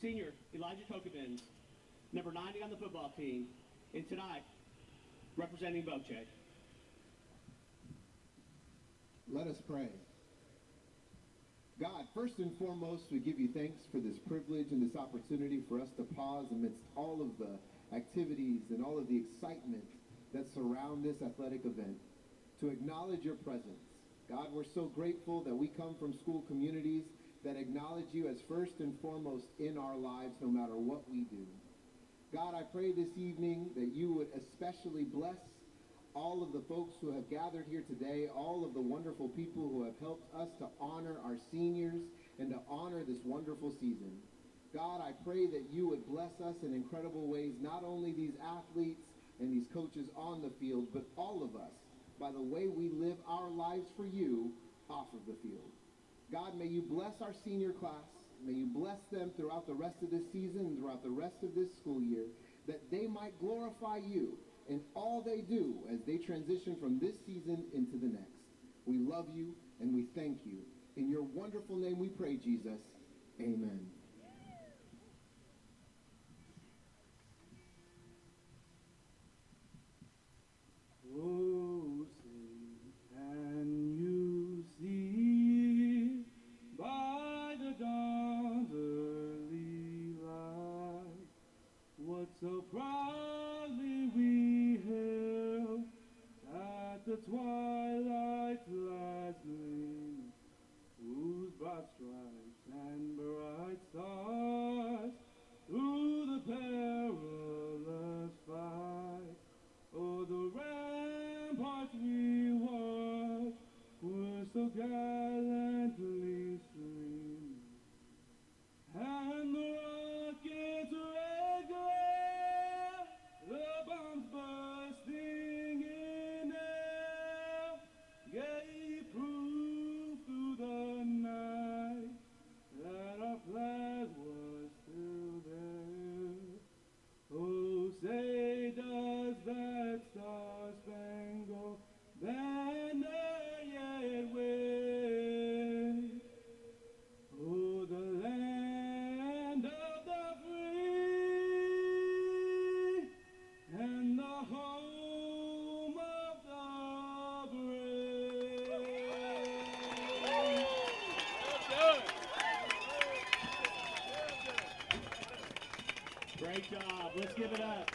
senior Elijah Tokevins, number 90 on the football team, and tonight, representing Boche. Let us pray. God, first and foremost, we give you thanks for this privilege and this opportunity for us to pause amidst all of the activities and all of the excitement that surround this athletic event, to acknowledge your presence. God, we're so grateful that we come from school communities that acknowledge you as first and foremost in our lives, no matter what we do. God, I pray this evening that you would especially bless all of the folks who have gathered here today, all of the wonderful people who have helped us to honor our seniors and to honor this wonderful season. God, I pray that you would bless us in incredible ways, not only these athletes and these coaches on the field, but all of us, by the way we live our lives for you off of the field. God, may you bless our senior class. May you bless them throughout the rest of this season and throughout the rest of this school year, that they might glorify you in all they do as they transition from this season into the next. We love you and we thank you. In your wonderful name we pray, Jesus. Amen. Oh, say, can you see by the dawn's early light what so proudly we hailed at the twilight's last gleam, whose broad stripes and bright stars through the perilous fight, oh, the ramparts we watched were so gallantly streamed, and the rockets' red glare, the bombs bursting in air, gave proof through the night that our flag was still there. Oh, say does that star-spangled banner yet wave? Oh, the land of the free and the home of the brave. Great job. Let's give it up.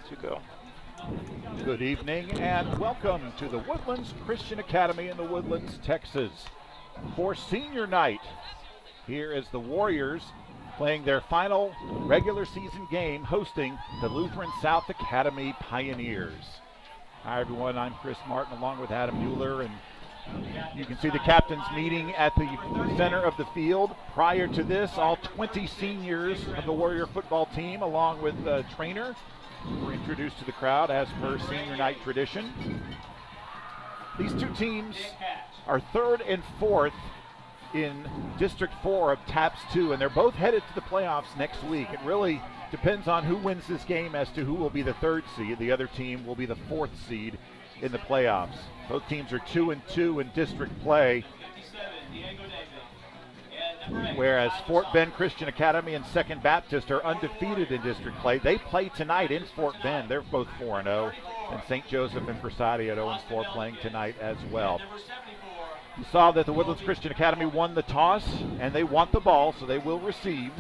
To go. Good evening and welcome to the Woodlands Christian Academy in the Woodlands, Texas, for senior night. Here is the Warriors playing their final regular season game, hosting the Lutheran South Academy Pioneers. Hi everyone, I'm Chris Martin along with Adam Mueller, and you can see the captains meeting at the center of the field. Prior to this, all 20 seniors of the Warrior football team along with the trainer were introduced to the crowd as per senior night tradition. These two teams are third and fourth in District 4 of TAPS 2, and they're both headed to the playoffs next week. It really depends on who wins this game as to who will be the third seed. The other team will be the fourth seed in the playoffs. Both teams are 2-2 in district play, whereas Fort Bend Christian Academy and Second Baptist are undefeated in district play. They play tonight in Fort Bend. They're both 4-0, and St. Joseph and Versati at 0-4 playing tonight as well. You saw that the Woodlands Christian Academy won the toss, and they want the ball, so they will receive.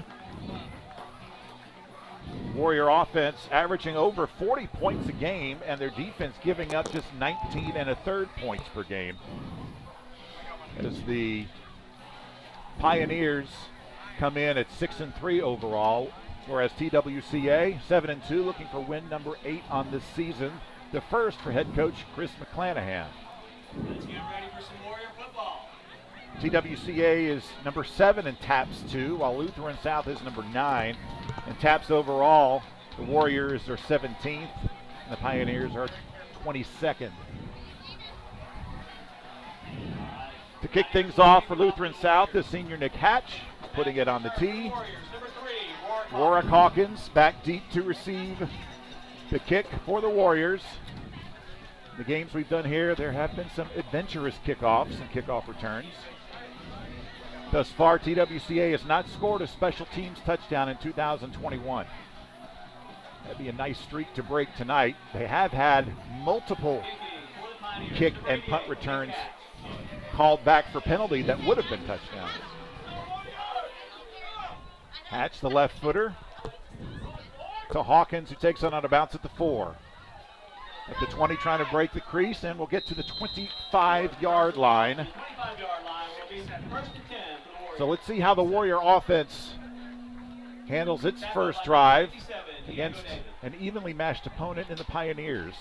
Warrior offense averaging over 40 points a game, and their defense giving up just 19 1/3 points per game. As the Pioneers come in at 6-3 overall, whereas TWCA 7-2, looking for win number 8 on this season, the first for head coach Chris McClanahan. Let's get ready for some Warrior football. TWCA is number 7 in TAPS 2, while Lutheran South is number 9. In TAPS overall, the Warriors are 17th, and the Pioneers are 22nd. To kick things off for Lutheran South is senior Nick Hatch, putting it on the tee. Warriors, number 3, Warwick Hawkins back deep to receive the kick for the Warriors. The games we've done here, there have been some adventurous kickoffs and kickoff returns. Thus far, TWCA has not scored a special teams touchdown in 2021. That'd be a nice streak to break tonight. They have had multiple kick and punt returns called back for penalty that would have been touchdowns. Hatch, the left footer, to Hawkins, who takes on a bounce at the 4. At the 20, trying to break the crease, and we'll get to the 25-yard line. So let's see how the Warrior offense handles its first drive against an evenly matched opponent in the Pioneers.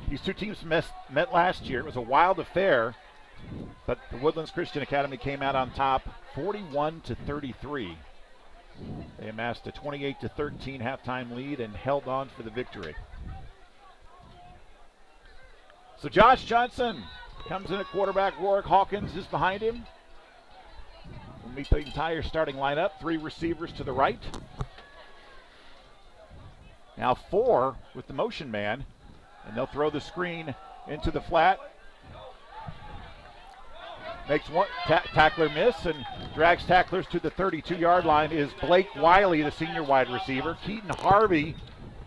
These two teams met last year. It was a wild affair, but the Woodlands Christian Academy came out on top 41-33. They amassed a 28-13 halftime lead and held on for the victory. So Josh Johnson comes in at quarterback. Warwick Hawkins is behind him. We'll meet the entire starting lineup. 3 receivers to the right. Now 4 with the motion man, and they'll throw the screen into the flat. Makes one tackler miss and drags tacklers to the 32-yard line is Blake Wiley, the senior wide receiver. Keaton Harvey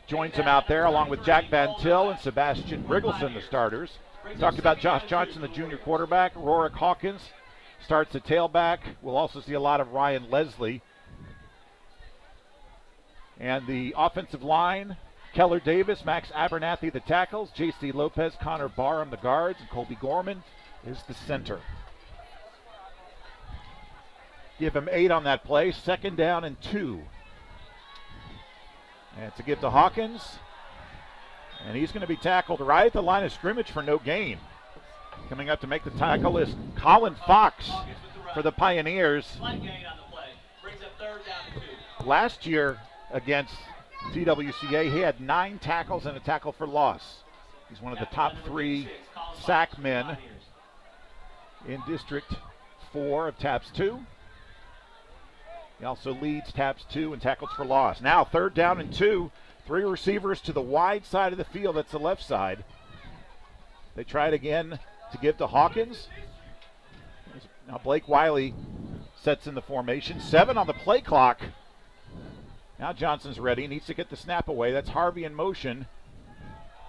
joins him out there along with Jack Van Til and Sebastian Brigelson, the starters. Talked about Josh Johnson, the junior quarterback. Warwick Hawkins starts at tailback. We'll also see a lot of Ryan Leslie. And the offensive line, Keller Davis, Max Abernathy the tackles, J.C. Lopez, Connor Barham the guards, and Colby Gorman is the center. Give him 8 on that play, 2nd down and 2. And to give to Hawkins, and he's going to be tackled right at the line of scrimmage for no gain. Coming up to make the tackle is Colin Fox for the Pioneers. Last year against TWCA, he had 9 tackles and a tackle for loss. He's one of the top 3 sack men in District 4 of TAPS 2. He also leads TAPS 2 in tackles for loss. Now 3rd down and 2. 3 receivers to the wide side of the field. That's the left side. They try it again to give to Hawkins. Now Blake Wiley sets in the formation. 7 on the play clock. Now Johnson's ready. Needs to get the snap away. That's Harvey in motion.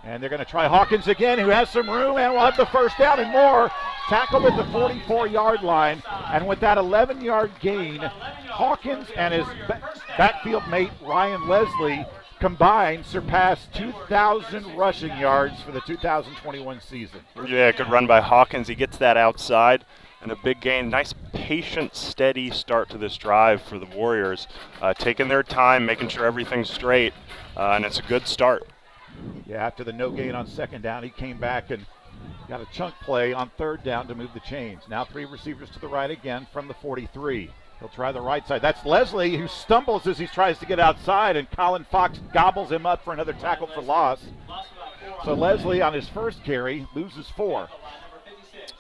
And they're going to try Hawkins again, who has some room, and will have the 1st down and more. Tackled at the 44-yard line. And with that 11-yard gain, Hawkins and his backfield mate Ryan Leslie combined surpassed 2,000 rushing yards for the 2021 season. Yeah, good run by Hawkins. He gets that outside and a big gain. Nice, patient, steady start to this drive for the Warriors. Taking their time, making sure everything's straight, and it's a good start. Yeah, after the no gain on 2nd down, he came back and got a chunk play on 3rd down to move the chains. Now 3 receivers to the right again from the 43. He'll try the right side. That's Leslie, who stumbles as he tries to get outside, and Colin Fox gobbles him up for another tackle for loss. So Leslie, on his first carry, loses 4.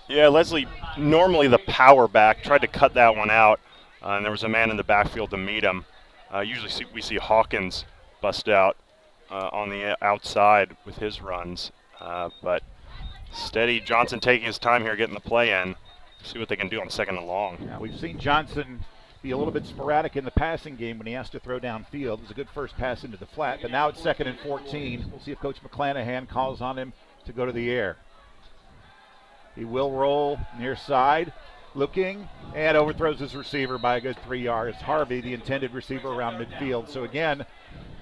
Yeah, Leslie, normally the power back, tried to cut that one out, and there was a man in the backfield to meet him. Usually we see Hawkins bust out on the outside with his runs, but steady. Johnson taking his time here, getting the play in. See what they can do on 2nd and long. Yeah, we've seen Johnson be a little bit sporadic in the passing game when he has to throw downfield. It was a good first pass into the flat, but now it's 2nd and 14. We'll see if Coach McClanahan calls on him to go to the air. He will roll near side, looking, and overthrows his receiver by a good 3 yards. Harvey, the intended receiver, around midfield. So again,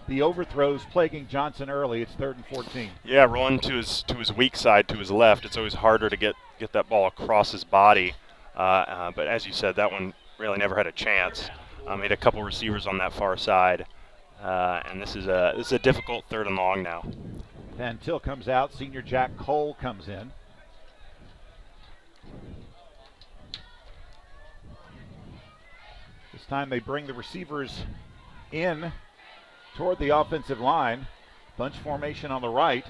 the overthrows plaguing Johnson early. It's 3rd and 14. Yeah, rolling to his weak side, to his left. It's always harder to get that ball across his body. But as you said, that one really never had a chance. He had a couple receivers on that far side, and this is a difficult 3rd and long now. Van Til comes out. Senior Jack Cole comes in. This time they bring the receivers in toward the offensive line. Bunch formation on the right.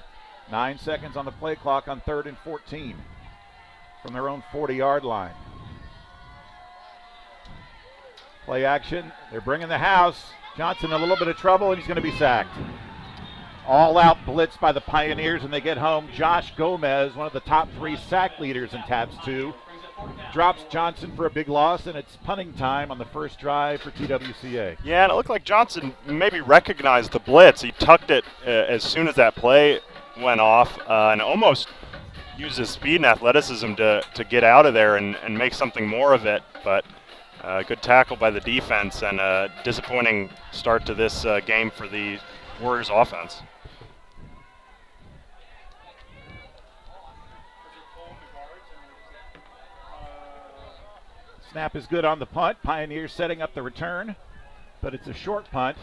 9 seconds on the play clock on 3rd and 14 from their own 40-yard line. Play action. They're bringing the house. Johnson in a little bit of trouble, and he's going to be sacked. All-out blitz by the Pioneers, and they get home. Josh Gomez, one of the top 3 sack leaders in Tabs 2, drops Johnson for a big loss, and it's punting time on the first drive for TWCA. Yeah, and it looked like Johnson maybe recognized the blitz. He tucked it as soon as that play went off, and almost used his speed and athleticism to get out of there and make something more of it. But good tackle by the defense, and a disappointing start to this game for the Warriors offense. Snap is good on the punt. Pioneers setting up the return, but it's a short punt,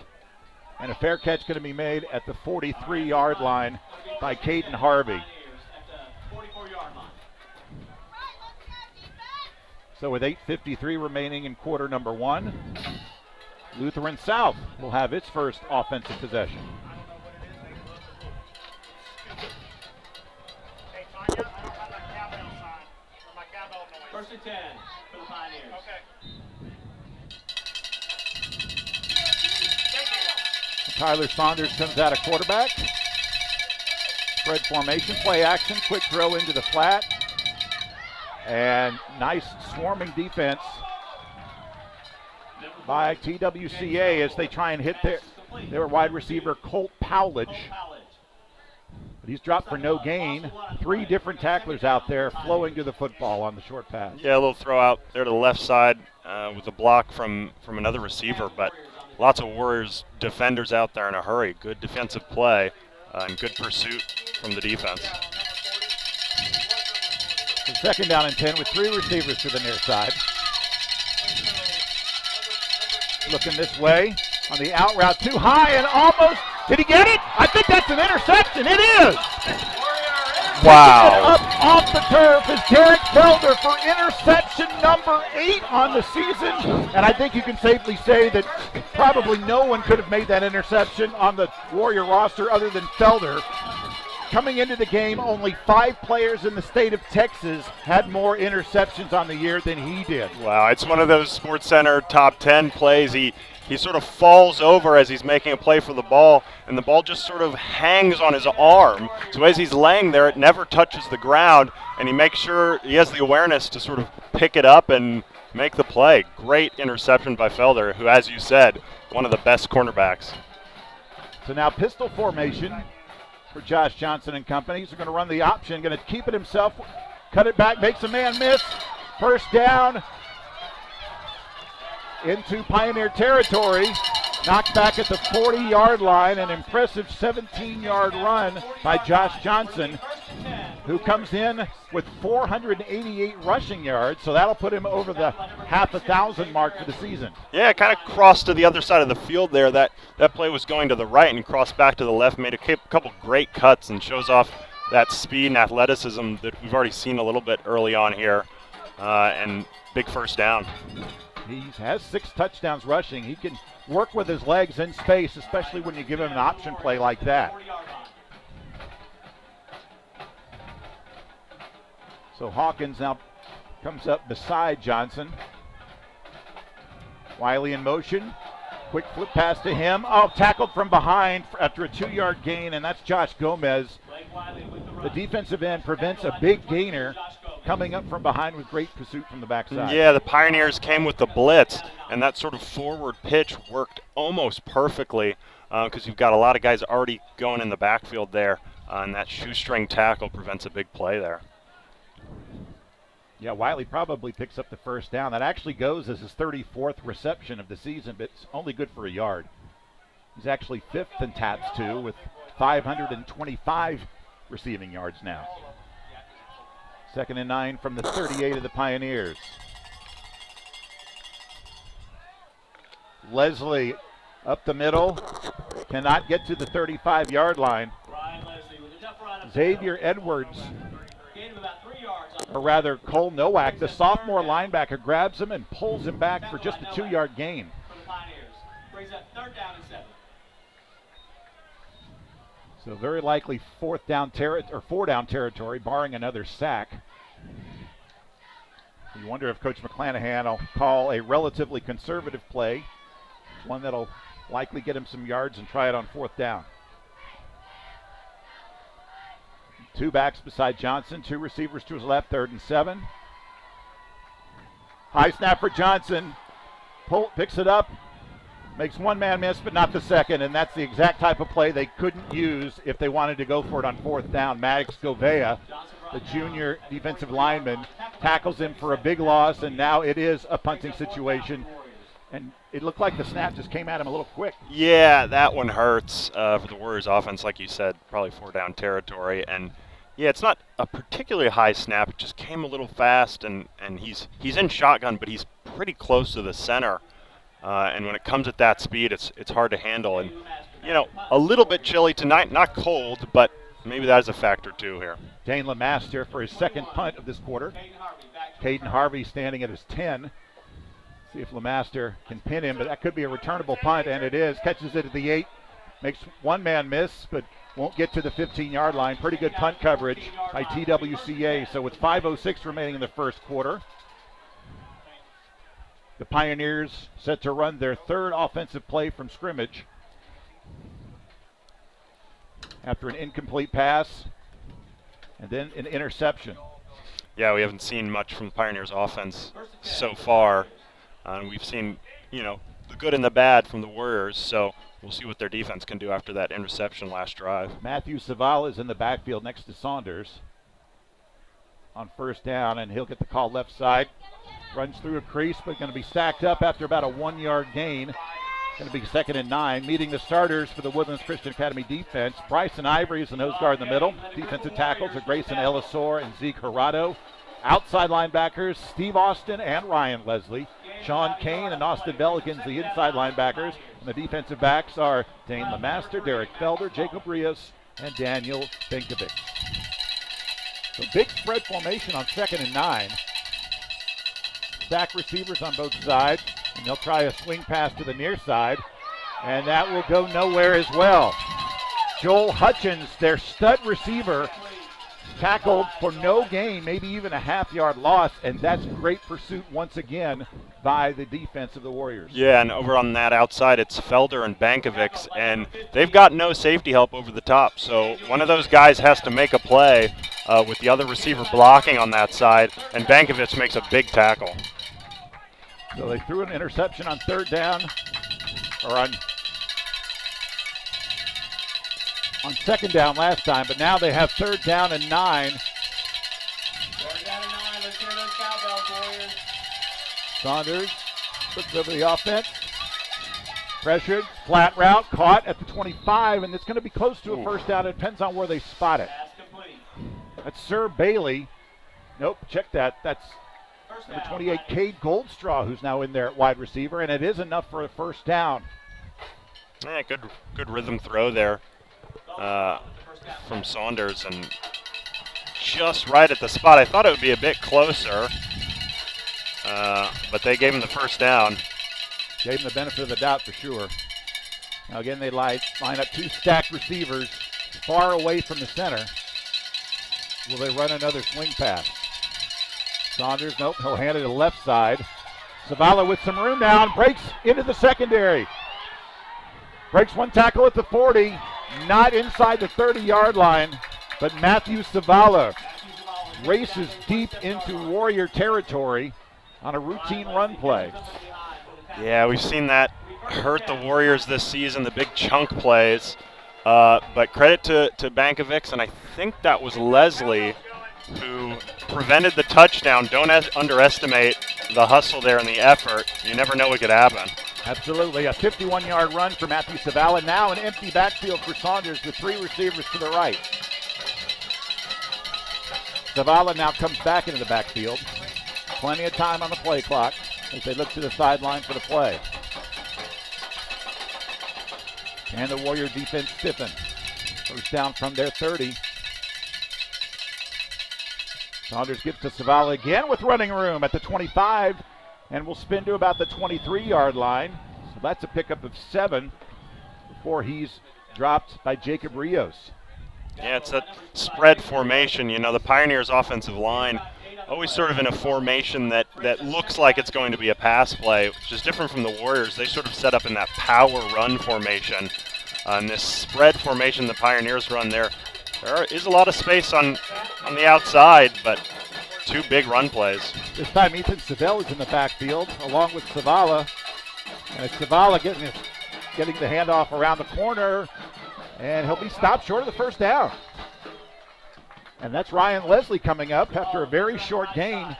and a fair catch going to be made at the 43-yard line by Caden Harvey. So with 8:53 remaining in quarter number 1, Lutheran South will have its first offensive possession. First and 10 for the Pioneers. Tyler Saunders comes out of quarterback. Spread formation, play action, quick throw into the flat. And nice swarming defense by TWCA as they try and hit their wide receiver, Colt Powledge. But he's dropped for no gain. 3 different tacklers out there flowing to the football on the short pass. Yeah, a little throw out there to the left side with a block from another receiver, but lots of Warriors defenders out there in a hurry. Good defensive play and good pursuit from the defense. So second down and 10 with 3 receivers to the near side. Looking this way on the out route, too high and almost, did he get it? I think that's an interception. It is. Wow. Up off the turf is Derek Felder for interception number 8 on the season. And I think you can safely say that probably no one could have made that interception on the Warrior roster other than Felder. Coming into the game, only 5 players in the state of Texas had more interceptions on the year than he did. Wow, it's one of those SportsCenter top 10 plays. He sort of falls over as he's making a play for the ball, and the ball just sort of hangs on his arm. So as he's laying there, it never touches the ground, and he makes sure he has the awareness to sort of pick it up and make the play. Great interception by Felder, who, as you said, one of the best cornerbacks. So now pistol formation for Josh Johnson and company. He's going to run the option, going to keep it himself, cut it back, makes a man miss. First down into Pioneer territory. Knocked back at the 40-yard line. An impressive 17-yard run by Josh Johnson, who comes in with 488 rushing yards, so that'll put him over the 1,000 mark for the season. Yeah, kind of crossed to the other side of the field there. That play was going to the right and crossed back to the left, made a couple great cuts and shows off that speed and athleticism that we've already seen a little bit early on here, and big first down. He has 6 touchdowns rushing. He can work with his legs in space, especially when you give him an option play like that. So Hawkins now comes up beside Johnson. Wiley in motion. Quick flip pass to him. Oh, tackled from behind after a 2-yard gain, and that's Josh Gomez. The defensive end prevents a big gainer coming up from behind with great pursuit from the backside. Yeah, the Pioneers came with the blitz, and that sort of forward pitch worked almost perfectly because you've got a lot of guys already going in the backfield there, and that shoestring tackle prevents a big play there. Yeah, Wiley probably picks up the first down. That actually goes as his 34th reception of the season, but it's only good for a yard. He's actually 5th in Tabs 2 with 525 receiving yards now. 2nd and 9 from the 38 of the Pioneers. Leslie up the middle, cannot get to the 35-yard line. Xavier Edwards, or rather Cole Nowak, the sophomore linebacker, grabs him and pulls him back for just a 2-yard gain. So very likely 4 down territory, barring another sack. You wonder if Coach McClanahan will call a relatively conservative play, one that'll likely get him some yards and try it on 4th down. 2 backs beside Johnson, 2 receivers to his left, 3rd and 7. High snap for Johnson. Picks it up, makes one man miss, but not the second, and that's the exact type of play they couldn't use if they wanted to go for it on 4th down. Maddox Govea, the junior defensive lineman, tackles him for a big loss, and now it is a punting situation. And it looked like the snap just came at him a little quick. Yeah, that one hurts for the Warriors offense, like you said, probably 4-down territory. And yeah, it's not a particularly high snap. It just came a little fast, and he's in shotgun, but he's pretty close to the center. And when it comes at that speed, it's hard to handle. And, you know, a little bit chilly tonight, not cold, but maybe that is a factor too here. Dane LeMaster for his 2nd punt of this quarter. Caden Harvey standing at his 10. See if LeMaster can pin him, but that could be a returnable punt, and it is. Catches it at the 8, makes one man miss, but won't get to the 15-yard line. Pretty good punt coverage by TWCA. So with 5:06 remaining in the 1st quarter, the Pioneers set to run their 3rd offensive play from scrimmage after an incomplete pass and then an interception. Yeah, we haven't seen much from the Pioneers offense so far. We've seen, you know, the good and the bad from the Warriors, so we'll see what their defense can do after that interception last drive. Matthew Savala is in the backfield next to Saunders on 1st down, and he'll get the call left side. Runs through a crease, but going to be stacked up after about a 1-yard gain. Going to be 2nd and 9. Meeting the starters for the Woodlands Christian Academy defense. Bryson Ivory is the nose guard in the middle. Defensive tackles are Grayson Elisor and Zeke Gerardo. Outside linebackers, Steve Austin and Ryan Leslie. Sean Kane and Austin Bellikins, the inside linebackers. And the defensive backs are Dane LeMaster, Derek Felder, Jacob Rios, and Daniel Benkovic. So big spread formation on 2nd and 9. Stack receivers on both sides, and they'll try a swing pass to the near side, and that will go nowhere as well. Joel Hutchins, their stud receiver, tackled for no gain, maybe even a half-yard loss, and that's great pursuit once again by the defense of the Warriors. Yeah, and over on that outside, it's Felder and Bankovic, and they've got no safety help over the top, so one of those guys has to make a play with the other receiver blocking on that side, and Bankovic makes a big tackle. So they threw an interception on 3rd down, or on 2nd down last time, but now they have 3rd down and 9. 3rd down and 9. Let's hear those cowbells, Warriors. Saunders looks over the offense. Pressured, flat route, caught at the 25, and it's going to be close to a 1st down. It depends on where they spot it. Pass complete. That's Sir Bailey. Nope, check that. That's number 28, Cade Goldstraw, who's now in there at wide receiver, and it is enough for a 1st down. Yeah, good rhythm throw there from Saunders, and just right at the spot. I thought it would be a bit closer, but they gave him the 1st down. Gave him the benefit of the doubt for sure. Now again, they line up 2 stacked receivers far away from the center. Will they run another swing pass? Saunders, nope, he'll hand it to the left side. Savala with some room now, breaks into the secondary. Breaks one tackle at the 40, not inside the 30-yard line, but Matthew Savala races deep into Warrior territory on a routine run play. Yeah, we've seen that hurt the Warriors this season, the big chunk plays. But credit to Bankovic, and I think that was Leslie who prevented the touchdown. Don't underestimate the hustle there and the effort. You never know what could happen. Absolutely. A 51-yard run for Matthew Savala. Now an empty backfield for Saunders with 3 receivers to the right. Savala now comes back into the backfield. Plenty of time on the play clock as they look to the sideline for the play. And the Warrior defense stiffened. 1st down from their 30. Saunders gets to Savala again with running room at the 25 and will spin to about the 23-yard line. So that's a pickup of 7 before he's dropped by Jacob Rios. Yeah, it's that spread formation. You know, the Pioneers' offensive line always sort of in a formation that looks like it's going to be a pass play, which is different from the Warriors. They sort of set up in that power run formation. And this spread formation the Pioneers run there is a lot of space on the outside, but 2 big run plays. This time Ethan Savell is in the backfield along with Zavala. And it's Zavala getting the handoff around the corner, and he'll be stopped short of the first down. And that's Ryan Leslie coming up after a very short gain.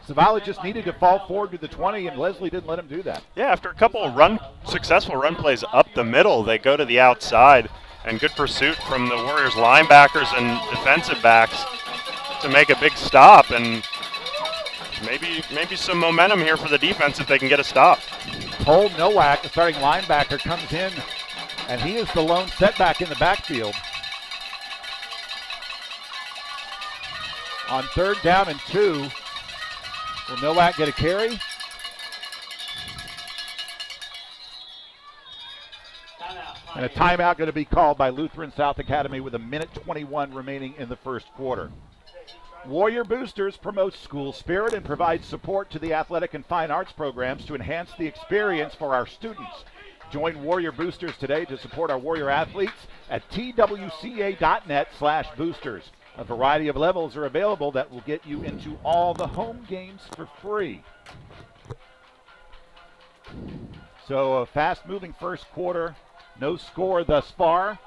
Zavala just needed to fall forward to the 20, and Leslie didn't let him do that. Yeah, after a couple of successful run plays up the middle, they go to the outside, and good pursuit from the Warriors linebackers and defensive backs to make a big stop, and maybe some momentum here for the defense if they can get a stop. Cole Nowak, the starting linebacker, comes in, and he is the lone setback in the backfield. On 3rd down and 2, will Nowak get a carry? And a timeout going to be called by Lutheran South Academy with 1:21 remaining in the first quarter. Warrior Boosters promotes school spirit and provides support to the athletic and fine arts programs to enhance the experience for our students. Join Warrior Boosters today to support our Warrior athletes at twca.net/boosters. A variety of levels are available that will get you into all the home games for free. So a fast-moving first quarter. No score thus far.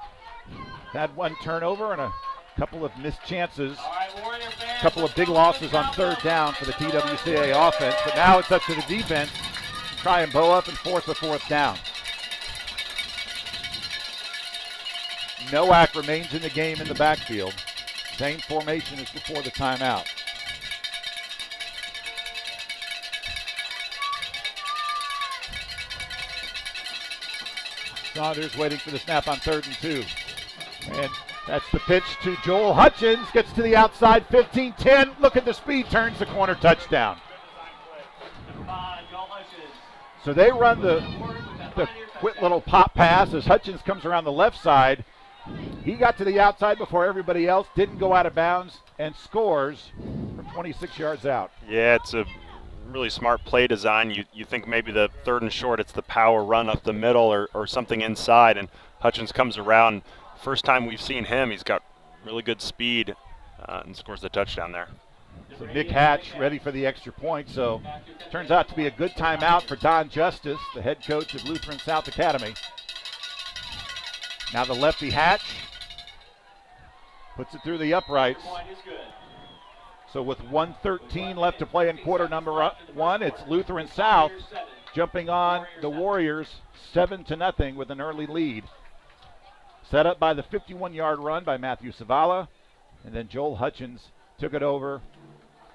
Had 1 turnover and a couple of missed chances. A couple of big losses on 3rd down for the TWCA offense. But now it's up to the defense to try and bow up and force a 4th down. Nowak remains in the game in the backfield. Same formation as before the timeout. Saunders waiting for the snap on 3rd and 2. And that's the pitch to Joel Hutchins. Gets to the outside, 15-10. Look at the speed, turns the corner, touchdown. So they run the quick little pop pass as Hutchins comes around the left side. He got to the outside before everybody else, didn't go out of bounds, and scores from 26 yards out. Yeah, it's a really smart play design. You think maybe the 3rd and short, it's the power run up the middle or something inside, and Hutchins comes around. First time we've seen him, he's got really good speed and scores the touchdown there. So Nick Hatch ready for the extra point, so turns out to be a good timeout for Don Justice, the head coach of Lutheran South Academy. Now the lefty Hatch puts it through the uprights. So with 1:13 left to play in quarter number 1, it's Lutheran South jumping on the Warriors 7-0 with an early lead. Set up by the 51-yard run by Matthew Savala, and then Joel Hutchins took it over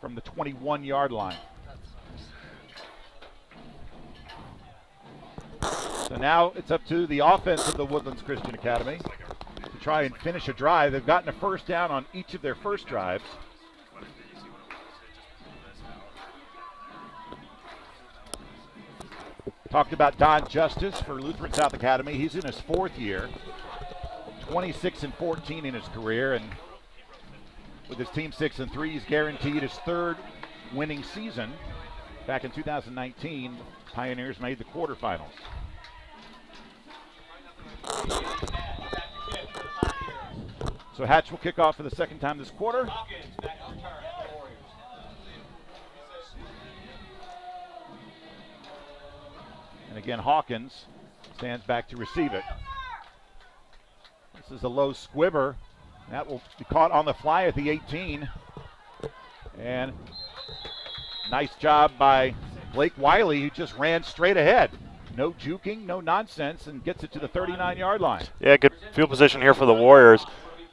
from the 21-yard line. So now it's up to the offense of the Woodlands Christian Academy to try and finish a drive. They've gotten a first down on each of their first drives. Talked about Don Justice for Lutheran South Academy. He's in his 4th year, 26-14 in his career, and with his team 6-3, he's guaranteed his 3rd winning season. Back in 2019, Pioneers made the quarterfinals. So Hatch will kick off for the 2nd time this quarter. And again, Hawkins stands back to receive it. This is a low squibber. That will be caught on the fly at the 18. And nice job by Blake Wiley, who just ran straight ahead. No juking, no nonsense, and gets it to the 39-yard line. Yeah, good field position here for the Warriors.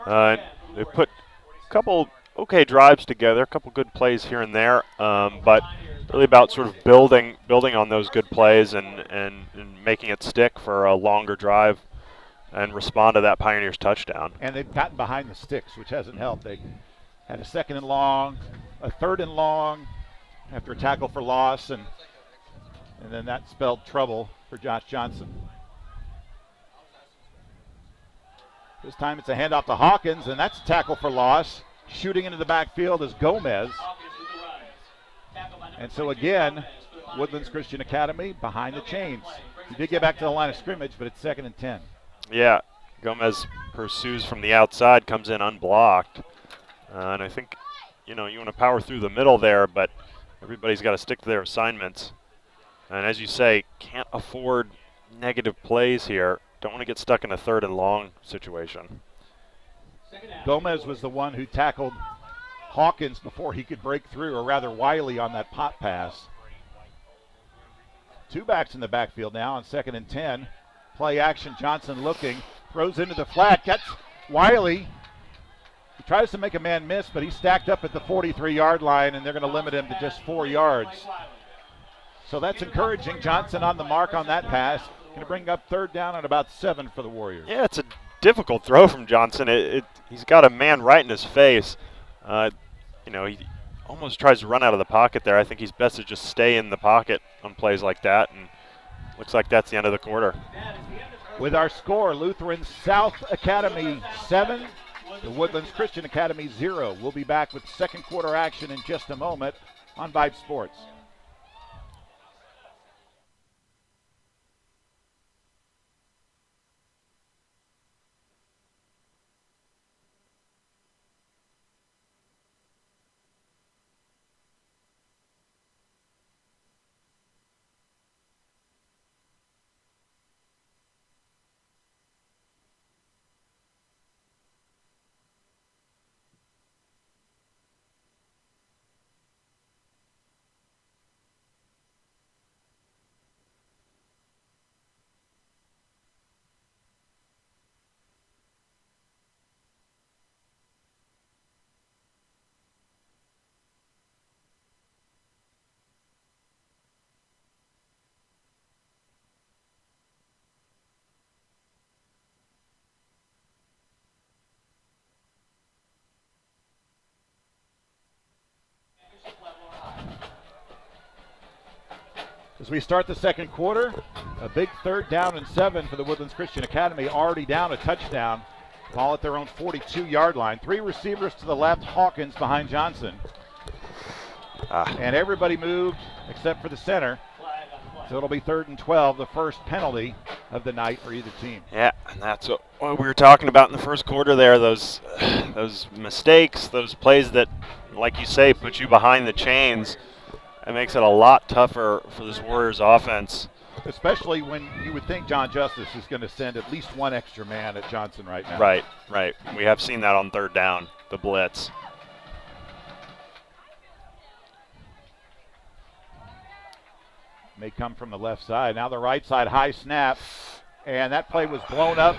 They put a couple okay drives together, a couple good plays here and there, but really about sort of building on those good plays and making it stick for a longer drive and respond to that Pioneers touchdown. And they've gotten behind the sticks, which hasn't helped. They had a 2nd and long, a 3rd and long after a tackle for loss, and then that spelled trouble for Josh Johnson. This time it's a handoff to Hawkins, and that's a tackle for loss. Shooting into the backfield is Gomez. And so again, Woodlands Christian Academy behind the chains. He did get back to the line of scrimmage, but it's 2nd and 10. Yeah, Gomez pursues from the outside, comes in unblocked. And I think, you know, you want to power through the middle there, but everybody's got to stick to their assignments. And as you say, can't afford negative plays here. Don't want to get stuck in a 3rd and long situation. Gomez was the one who tackled Hawkins before he could break through, or rather Wiley on that pop pass. 2 backs in the backfield now on 2nd and 10. Play action, Johnson looking, throws into the flat, gets Wiley. He tries to make a man miss, but he's stacked up at the 43-yard line, and they're going to limit him to just 4 yards. So that's encouraging. Johnson on the mark on that pass. Going to bring up 3rd down and about 7 for the Warriors. Yeah, it's a difficult throw from Johnson. He's got a man right in his face. You know, he almost tries to run out of the pocket there. I think he's best to just stay in the pocket on plays like that, and looks like that's the end of the quarter. With our score, Lutheran South Academy 7, the Woodlands Christian Academy 0. We'll be back with 2nd quarter action in just a moment on Vype Sports. As we start the 2nd quarter, a big 3rd down and 7 for the Woodlands Christian Academy, already down a touchdown. Ball at their own 42-yard line. 3 receivers to the left, Hawkins behind Johnson. And everybody moved except for the center. So it'll be 3rd and 12, the first penalty of the night for either team. Yeah, and that's what we were talking about in the first quarter there, those mistakes, those plays that, like you say, put you behind the chains. It makes it a lot tougher for this Warriors offense. Especially when you would think John Justice is going to send at least 1 extra man at Johnson right now. Right. We have seen that on 3rd down, the blitz. May come from the left side. Now the right side, high snap. And that play was blown up.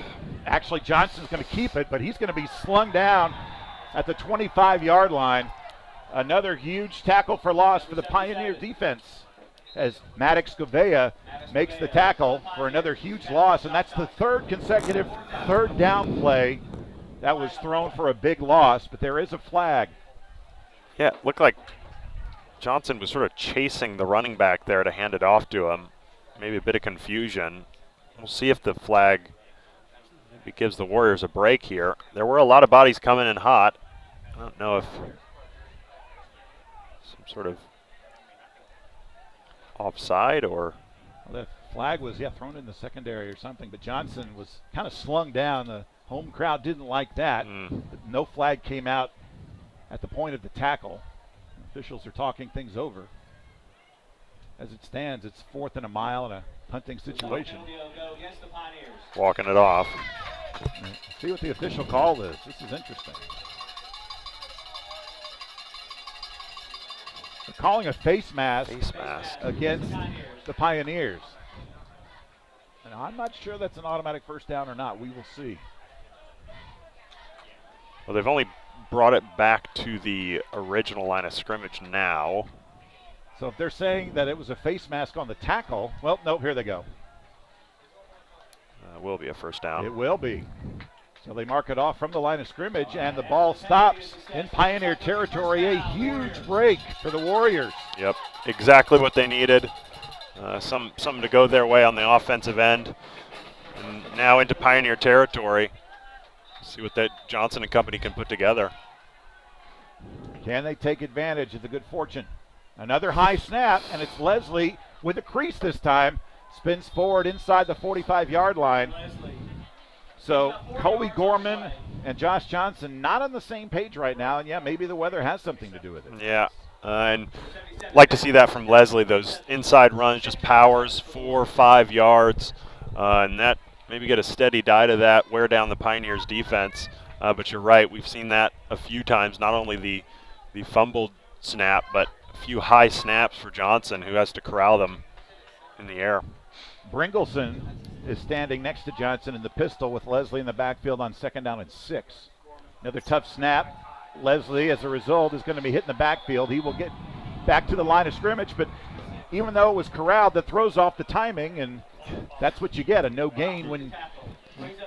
Actually, Johnson's going to keep it, but he's going to be slung down at the 25-yard line. Another huge tackle for loss for the Pioneer defense as Maddox Govea makes the tackle for another huge loss, and that's the 3rd consecutive 3rd down play that was thrown for a big loss, but there is a flag. Yeah, it looked like Johnson was sort of chasing the running back there to hand it off to him. Maybe a bit of confusion. We'll see if the flag maybe gives the Warriors a break here. There were a lot of bodies coming in hot. I don't know if some sort of offside or... Well, the flag was, thrown in the secondary or something, but Johnson was kind of slung down. The home crowd didn't like that. No flag came out at the point of the tackle. Officials are talking things over. As it stands, it's 4th and a mile in a punting situation. Walking it off. See what the official call is. This is interesting. They're calling a face mask against the Pioneers. And I'm not sure that's an automatic first down or not. We will see. Well, they've only brought it back to the original line of scrimmage now. So if they're saying that it was a face mask on the tackle, well, no, here they go. Will be a first down. It will be. So they mark it off from the line of scrimmage, and the ball stops in Pioneer territory. A huge break for the Warriors. Yep, exactly what they needed. Something to go their way on the offensive end. And now into Pioneer territory. See what that Johnson and company can put together. Can they take advantage of the good fortune? Another high snap, and it's Leslie with a crease this time. Spins forward inside the 45-yard line. So Colby Gorman and Josh Johnson not on the same page right now, and yeah, maybe the weather has something to do with it. Yeah, and like to see that from Leslie, those inside runs, just powers 4 or 5 yards, and that maybe get a steady diet of that, wear down the Pioneers defense. But you're right, we've seen that a few times, not only the fumbled snap, but a few high snaps for Johnson, who has to corral them in the air. Bringleson is standing next to Johnson in the pistol with Leslie in the backfield on 2nd down and 6. Another tough snap. Leslie, as a result, is going to be hit in the backfield. He will get back to the line of scrimmage, but even though it was corralled, that throws off the timing, and that's what you get, a no gain when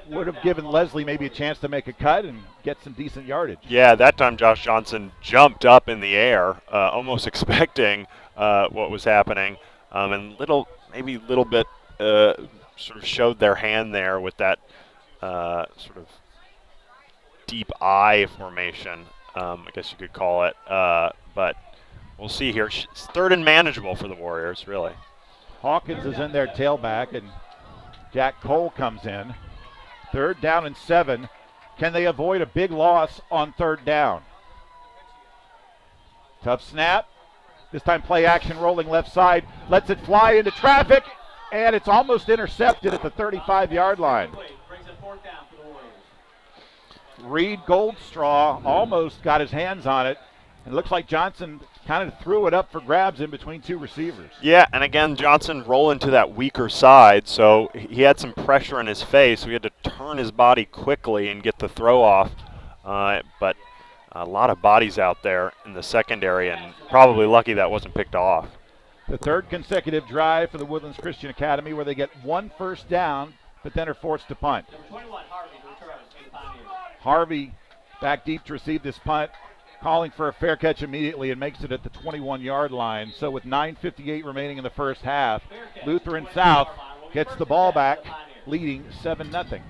would have given Leslie maybe a chance to make a cut and get some decent yardage. Yeah, that time Josh Johnson jumped up in the air, almost expecting what was happening, and maybe a little bit sort of showed their hand there with that sort of deep I formation, I guess you could call it. But we'll see here. It's 3rd and manageable for the Warriors, really. Hawkins is in their tailback, and Jack Cole comes in. 3rd down and 7. Can they avoid a big loss on 3rd down? Tough snap. This time play action rolling left side. Lets it fly into traffic, and it's almost intercepted at the 35-yard line. Reed Goldstraw almost got his hands on it. It looks like Johnson kind of threw it up for grabs in between 2 receivers. Yeah, and again, Johnson rolling to that weaker side, so he had some pressure in his face, so he had to turn his body quickly and get the throw off. But a lot of bodies out there in the secondary, and probably lucky that wasn't picked off. The 3rd consecutive drive for the Woodlands Christian Academy, where they get 1 first down, but then are forced to punt. Harvey back deep to receive this punt, calling for a fair catch immediately and makes it at the 21-yard line. So with 9:58 remaining in the first half, Lutheran South gets the ball back, leading 7-0.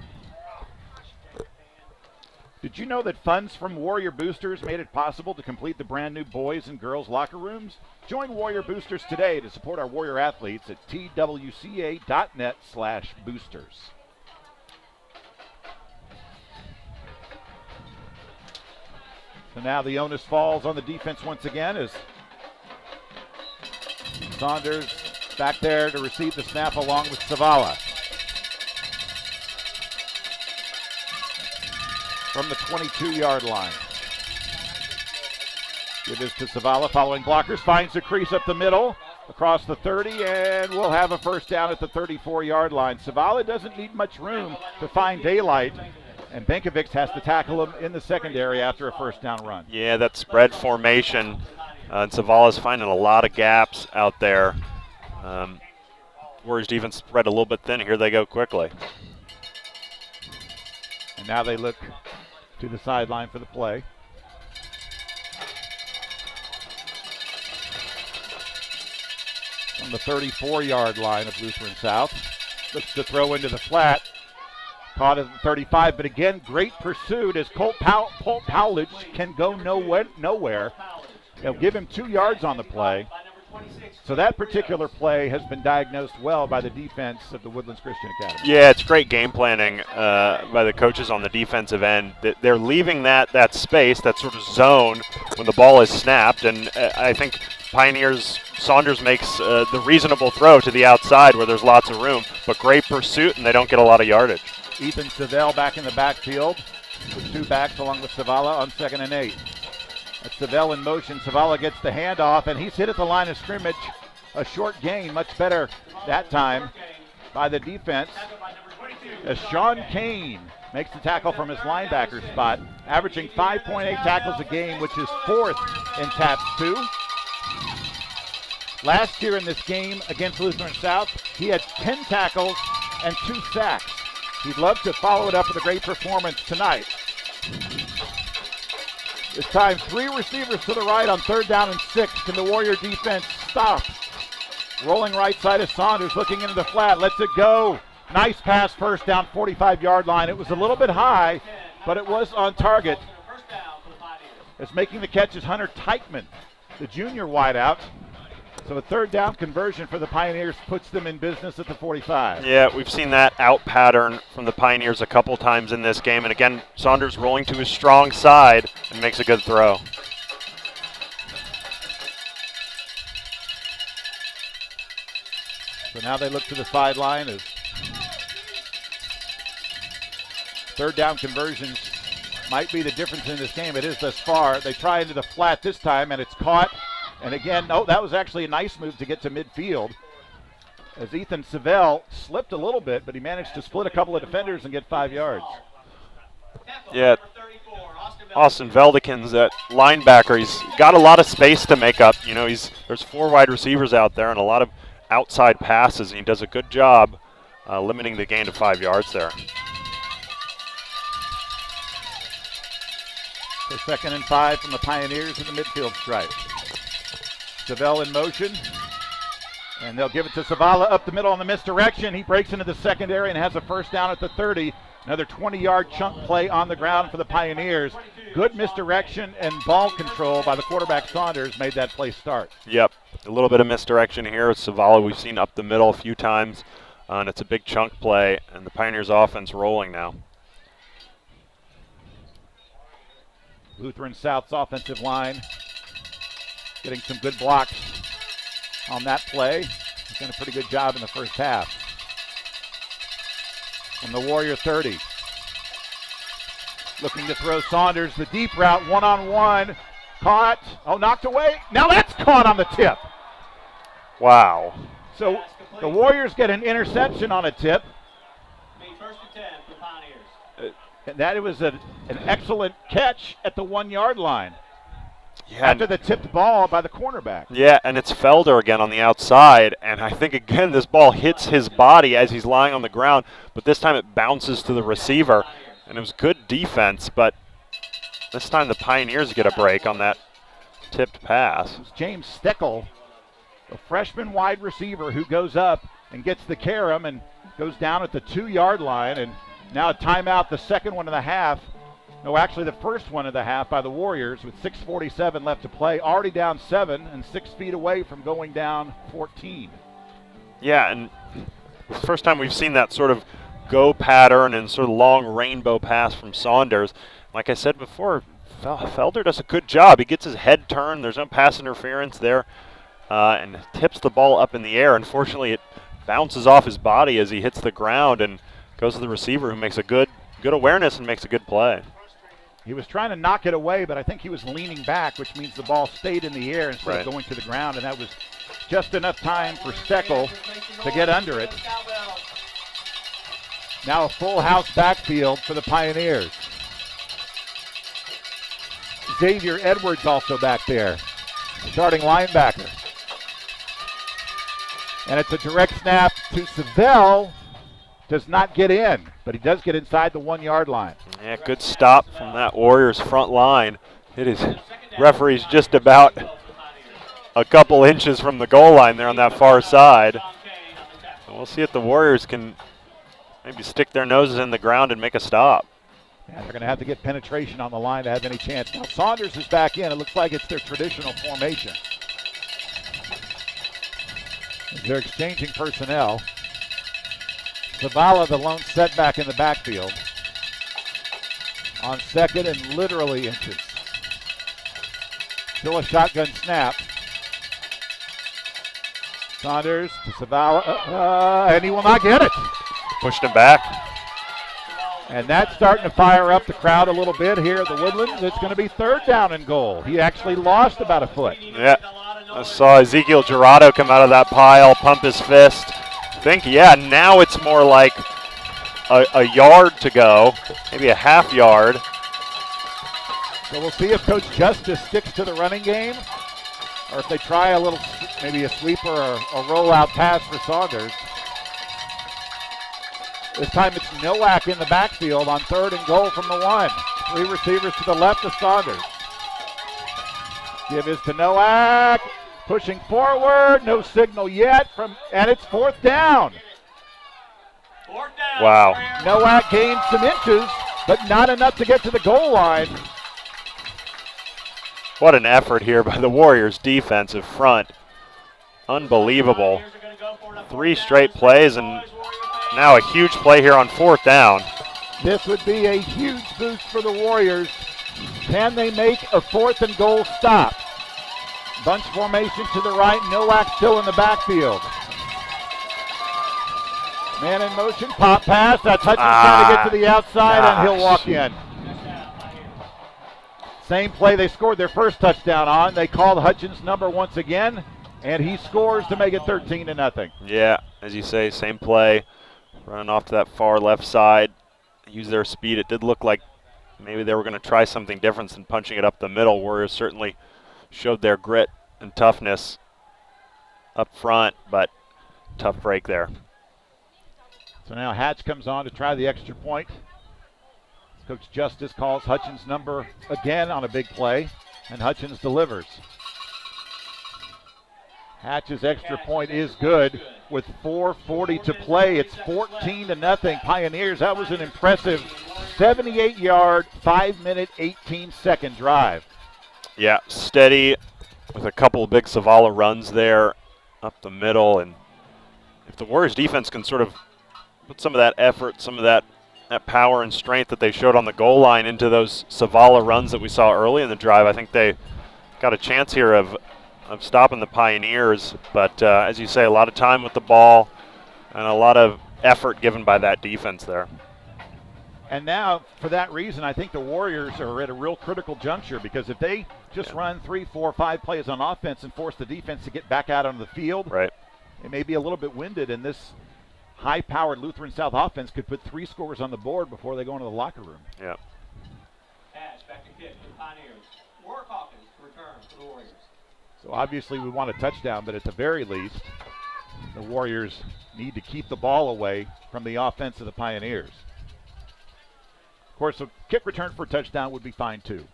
Did you know that funds from Warrior Boosters made it possible to complete the brand new boys and girls locker rooms? Join Warrior Boosters today to support our Warrior athletes at twca.net/boosters. So now the onus falls on the defense once again as Saunders back there to receive the snap along with Zavala. From the 22-yard line. Give this to Zavala following blockers. Finds the crease up the middle across the 30, and we'll have a first down at the 34-yard line. Zavala doesn't need much room to find daylight, and Benkovic has to tackle him in the secondary after a first down run. Yeah, that spread formation. And Zavala's finding a lot of gaps out there. Warriors defense spread a little bit thin. Here they go quickly. And now they look to the sideline for the play. On the 34-yard line of Lutheran South. Looks to throw into the flat. Caught at the 35, but again, great pursuit as Colt Powledge can go nowhere. They'll give him 2 yards on the play. So that particular play has been diagnosed well by the defense of the Woodlands Christian Academy. Yeah, it's great game planning by the coaches on the defensive end. They're leaving that space, that sort of zone when the ball is snapped, and I think Saunders makes the reasonable throw to the outside where there's lots of room, but great pursuit, and they don't get a lot of yardage. Ethan Savell back in the backfield with 2 backs along with Zavala on 2nd and 8. That's Savell in motion. Zavala gets the handoff, and he's hit at the line of scrimmage. A short gain, much better that time by the defense. As Sean Kane makes the tackle from his linebacker spot, averaging 5.8 tackles a game, which is 4th in TAPS 2. Last year in this game against Lutheran South, he had 10 tackles and 2 sacks. He'd love to follow it up with a great performance tonight. This time, 3 receivers to the right on 3rd down and 6. Can the Warrior defense stop? Rolling right side of Saunders, looking into the flat, lets it go. Nice pass, first down, 45-yard line. It was a little bit high, but it was on target. As making the catch is Hunter Teichman, the junior wideout. So a third down conversion for the Pioneers puts them in business at the 45. Yeah, we've seen that out pattern from the Pioneers a couple times in this game. And again, Saunders rolling to his strong side and makes a good throw. So now they look to the sideline as third down conversions might be the difference in this game. It is thus far. They try into the flat this time, and it's caught. And again, no, that was actually a nice move to get to midfield. As Ethan Savell slipped a little bit, but he managed to split a couple of defenders and get 5 yards. Yeah, Austin Veldekins, that linebacker, he's got a lot of space to make up. You know, there's 4 wide receivers out there and a lot of outside passes, and he does a good job limiting the gain to 5 yards there. So 2nd and 5 from the Pioneers in the midfield stripe. Savell in motion, and they'll give it to Zavala up the middle on the misdirection. He breaks into the secondary and has a first down at the 30. Another 20-yard chunk play on the ground for the Pioneers. Good misdirection and ball control by the quarterback Saunders made that play start. Yep, a little bit of misdirection here with Zavala. We've seen up the middle a few times, and it's a big chunk play, and the Pioneers offense rolling now. Lutheran South's offensive line getting some good blocks on that play. He's done a pretty good job in the first half. From the Warrior 30. Looking to throw Saunders the deep route, one-on-one. Caught. Oh, knocked away. Now that's caught on the tip. Wow. So the Warriors get an interception on a tip. First and 10 for Pioneers. And that was an excellent catch at the 1 yard line. Yeah, After the tipped ball by the cornerback. Yeah, and it's Felder again on the outside, and I think again this ball hits his body as he's lying on the ground, but this time it bounces to the receiver, and it was good defense, but this time the Pioneers get a break on that tipped pass. It's James Steckel, a freshman wide receiver who goes up and gets the carom and goes down at the 2 yard line, and now a timeout, the second one of the half. No, actually the first one of the half by the Warriors with 6:47 left to play. Already down 7 and 6 feet away from going down 14. Yeah, and first time we've seen that sort of go pattern and sort of long rainbow pass from Saunders. Like I said before, Felder does a good job. He gets his head turned. There's no pass interference there, and tips the ball up in the air. Unfortunately, it bounces off his body as he hits the ground and goes to the receiver, who makes a good awareness and makes a good play. He was trying to knock it away, but I think he was leaning back, which means the ball stayed in the air instead of going to the ground, and that was just enough time for Steckel to get under it. Now a full house backfield for the Pioneers. Xavier Edwards also back there, starting linebacker. And it's a direct snap to Savell. Does not get in, but he does get inside the 1 yard line. Yeah, good stop from that Warriors front line. It is referee's just about a couple inches from the goal line there on that far side. And we'll see if the Warriors can maybe stick their noses in the ground and make a stop. Yeah, they're going to have to get penetration on the line to have any chance. Now Saunders is back in. It looks like it's their traditional formation. They're exchanging personnel. Zavala, the lone setback in the backfield. On second and literally inches. Still a shotgun snap. Saunders to Zavala, and he will not get it. Pushed him back. And that's starting to fire up the crowd a little bit here at the Woodlands. It's going to be 3rd down and goal. He actually lost about a foot. Yeah, I saw Ezekiel Gerardo come out of that pile, pump his fist. Yeah, now it's more like a yard to go, maybe a half yard. So we'll see if Coach Justice sticks to the running game, or if they try a little, maybe a sweeper or a rollout pass for Saunders. This time it's Nowak in the backfield on 3rd and goal from the 1. 3 receivers to the left of Saunders. Give is to Nowak. Pushing forward, no signal yet, and it's 4th down. Wow. Nowak gained some inches, but not enough to get to the goal line. What an effort here by the Warriors defensive front. Unbelievable. 3 straight plays, and now a huge play here on 4th down. This would be a huge boost for the Warriors. Can they make a 4th and goal stop? Bunch formation to the right. Nowak still in the backfield. Man in motion, pop pass. That's Hutchins trying to get to the outside, and he'll walk in. Same play they scored their first touchdown on. They called Hutchins' number once again, and he scores to make it 13-0. Yeah, as you say, same play. Running off to that far left side. Use their speed. It did look like maybe they were going to try something different than punching it up the middle. Warriors certainly showed their grit and toughness up front, but tough break there. So now Hatch comes on to try the extra point. Coach Justice calls Hutchins' number again on a big play, and Hutchins delivers. Hatch's extra point is good with 4:40 to play. It's 14-0 Pioneers. That was an impressive 78-yard, 5-minute, 18-second drive. Yeah, steady with a couple of big Savala runs there up the middle. And if the Warriors defense can sort of put some of that effort, some of that power and strength that they showed on the goal line into those Savala runs that we saw early in the drive, I think they got a chance here of stopping the Pioneers. But as you say, a lot of time with the ball and a lot of effort given by that defense there. And now, for that reason, I think the Warriors are at a real critical juncture, because if they just run 3, 4, 5 plays on offense and force the defense to get back out onto the field, right, it may be a little bit winded, and this high-powered Lutheran South offense could put 3 scores on the board before they go into the locker room. Yeah. Pass, back to kick for the Pioneers. Warwick Hawkins return for the Warriors. So obviously we want a touchdown, but at the very least, the Warriors need to keep the ball away from the offense of the Pioneers. Of course, a kick return for a touchdown would be fine too.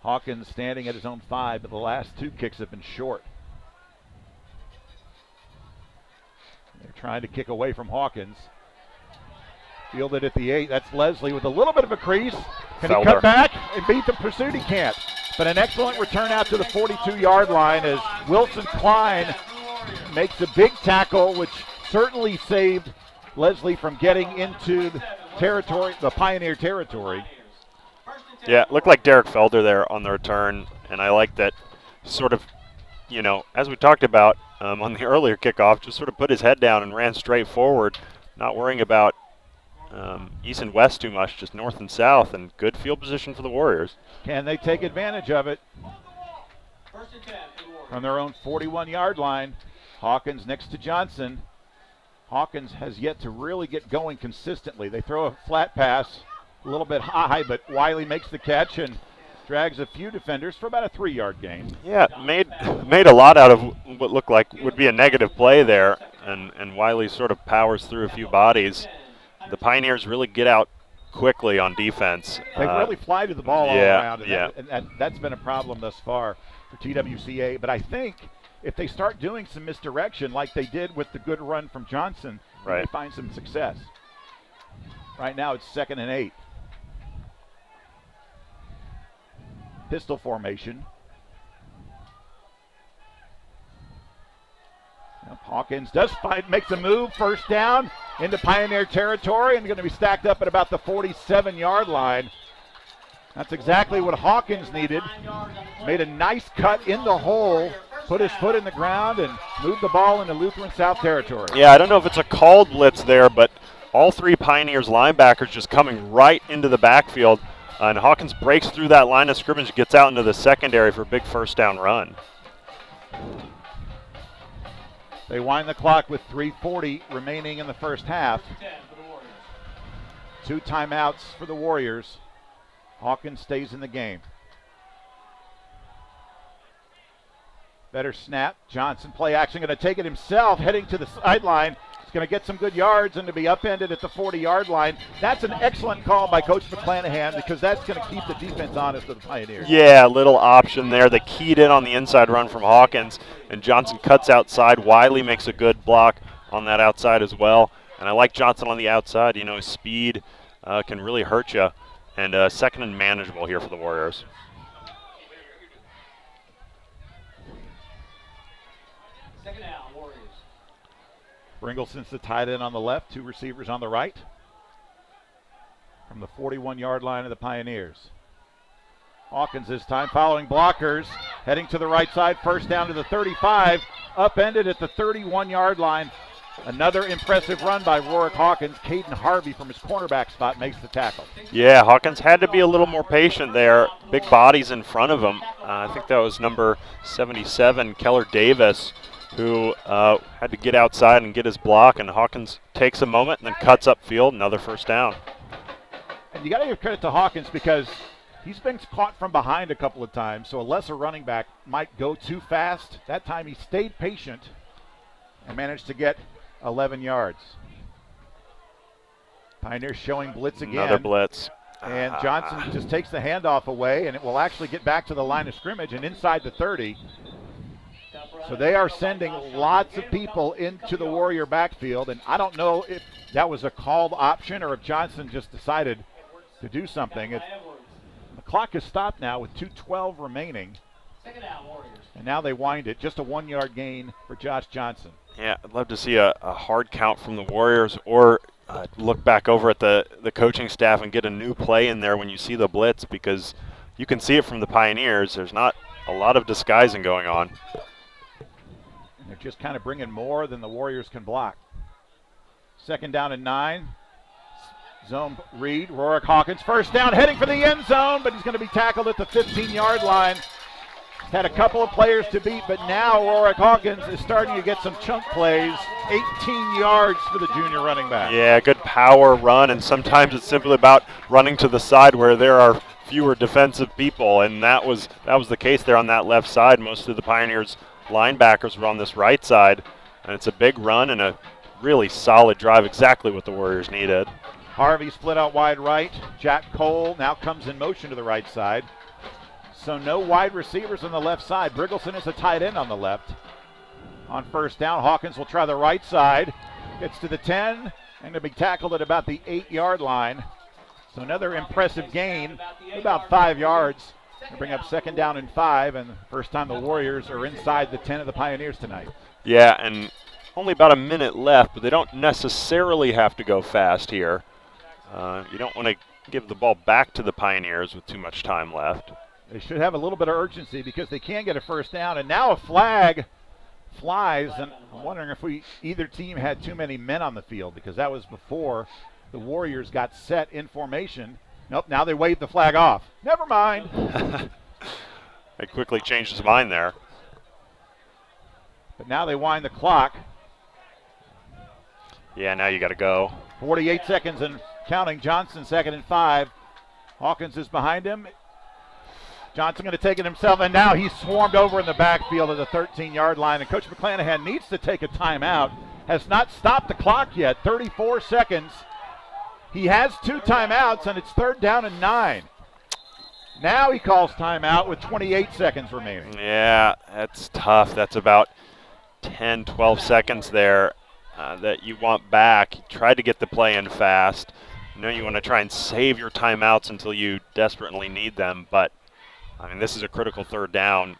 Hawkins standing at his own 5, but the last 2 kicks have been short. They're trying to kick away from Hawkins. Fielded at the 8. That's Leslie with a little bit of a crease. Can he cut back and beat the pursuit? He can't. But an excellent return out to the 42-yard line as Wilson Klein makes a big tackle, which certainly saved Leslie from getting into the territory, the Pioneer territory. Yeah, it looked like Derek Felder there on the return, and I like that sort of, you know, as we talked about on the earlier kickoff, just sort of put his head down and ran straight forward, not worrying about east and west too much, just north and south, and good field position for the Warriors. Can they take advantage of it? From their own 41-yard line, Hawkins next to Johnson. Hawkins has yet to really get going consistently. They throw a flat pass, a little bit high, but Wiley makes the catch and drags a few defenders for about a 3-yard gain. Yeah, made a lot out of what looked like would be a negative play there, and Wiley sort of powers through a few bodies. The Pioneers really get out quickly on defense. They really fly to the ball all around, and that's been a problem thus far for TWCA. But I think if they start doing some misdirection like they did with the good run from Johnson, they may find some success. Right now it's 2nd and 8. Pistol formation. Now Hawkins makes a move, first down into Pioneer territory, and going to be stacked up at about the 47-yard line. That's exactly what Hawkins needed. Made a nice cut in the hole, put his foot in the ground, and moved the ball into Lutheran South territory. Yeah, I don't know if it's a called blitz there, but all 3 Pioneers linebackers just coming right into the backfield. And Hawkins breaks through that line of scrimmage, gets out into the secondary for a big first down run. They wind the clock with 3:40 remaining in the first half. 2 timeouts for the Warriors. Hawkins stays in the game. Better snap. Johnson play action, going to take it himself, heading to the sideline. He's going to get some good yards and to be upended at the 40-yard line. That's an excellent call by Coach McClanahan, because that's going to keep the defense honest with the Pioneers. Yeah, little option there. They keyed in on the inside run from Hawkins, and Johnson cuts outside. Wiley makes a good block on that outside as well. And I like Johnson on the outside. You know, his speed can really hurt you. And 2nd and manageable here for the Warriors. Bringelson's the tight end on the left, 2 receivers on the right. From the 41-yard line of the Pioneers. Hawkins this time following blockers, heading to the right side, first down to the 35, upended at the 31-yard line. Another impressive run by Rorick Hawkins. Caden Harvey from his cornerback spot makes the tackle. Yeah, Hawkins had to be a little more patient there. Big bodies in front of him. I think that was number 77, Keller Davis, who had to get outside and get his block, and Hawkins takes a moment and then cuts upfield, another first down. And you got to give credit to Hawkins because he's been caught from behind a couple of times, so a lesser running back might go too fast. That time he stayed patient and managed to get 11 yards. Pioneers showing blitz again. Another blitz. And Johnson just takes the handoff away, and it will actually get back to the line of scrimmage and inside the 30. So they are sending lots of people into the Warrior backfield, and I don't know if that was a called option or if Johnson just decided to do something. The clock is stopped now with 2:12 remaining. And now they wind it. Just a 1-yard gain for Josh Johnson. Yeah, I'd love to see a hard count from the Warriors, or look back over at the coaching staff and get a new play in there when you see the blitz, because you can see it from the Pioneers. There's not a lot of disguising going on. And they're just kind of bringing more than the Warriors can block. 2nd down and 9. Zone read. Rorick Hawkins first down, heading for the end zone, but he's going to be tackled at the 15-yard line. He's had a couple of players to beat, but now Rorick Hawkins is starting to get some chunk plays. 18 yards for the junior running back. Yeah, good power run, and sometimes it's simply about running to the side where there are fewer defensive people, and that was the case there on that left side. Most of the Pioneers linebackers were on this right side, and it's a big run and a really solid drive, exactly what the Warriors needed. Harvey split out wide right. Jack Cole now comes in motion to the right side. So no wide receivers on the left side. Briggelson is a tight end on the left. On first down, Hawkins will try the right side. Gets to the 10 and to be tackled at about the 8-yard line. So another impressive gain, about 5 yards. They bring up 2nd down and 5, and first time the Warriors are inside the 10 of the Pioneers tonight. Yeah, and only about a minute left, but they don't necessarily have to go fast here. You don't want to give the ball back to the Pioneers with too much time left. They should have a little bit of urgency because they can get a first down, and now a flag flies, and I'm wondering if either team had too many men on the field, because that was before the Warriors got set in formation. Nope, now they wave the flag off. Never mind. They quickly changed his mind there. But now they wind the clock. Yeah, now you got to go. 48 seconds and counting. Johnson 2nd and 5. Hawkins is behind him. Johnson going to take it himself, and now he's swarmed over in the backfield of the 13-yard line, and Coach McClanahan needs to take a timeout. Has not stopped the clock yet. 34 seconds. He has 2 timeouts, and it's 3rd down and 9. Now he calls timeout with 28 seconds remaining. Yeah, that's tough. That's about 10, 12 seconds there that you want back. You tried to get the play in fast. You know you want to try and save your timeouts until you desperately need them, but I mean, this is a critical 3rd down.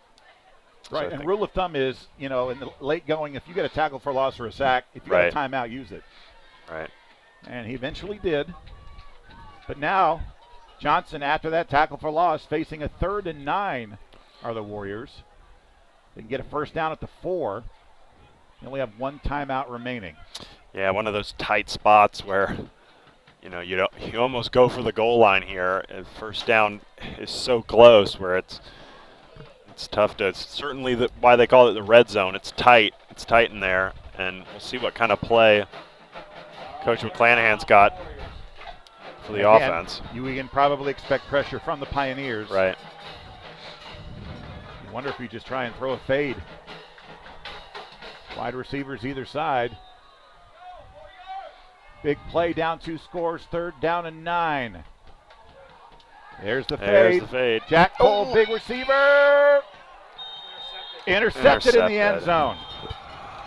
Right, and rule of thumb is, in the late going, if you get a tackle for loss or a sack, if you get a timeout, use it. Right. And he eventually did. But now, Johnson, after that tackle for loss, facing a 3rd and 9 are the Warriors. They can get a first down at the 4. They only have 1 timeout remaining. Yeah, one of those tight spots where you almost go for the goal line here. And first down is so close where it's tough to. It's certainly why they call it the red zone. It's tight. It's tight in there, and we'll see what kind of play Coach McClanahan's got for the offense. You can probably expect pressure from the Pioneers. Right. You wonder if you just try and throw a fade. Wide receivers either side. Big play, down 2 scores, 3rd down and 9. There's the fade. There's the fade. Jack Cole, big receiver. Intercepted in the end zone.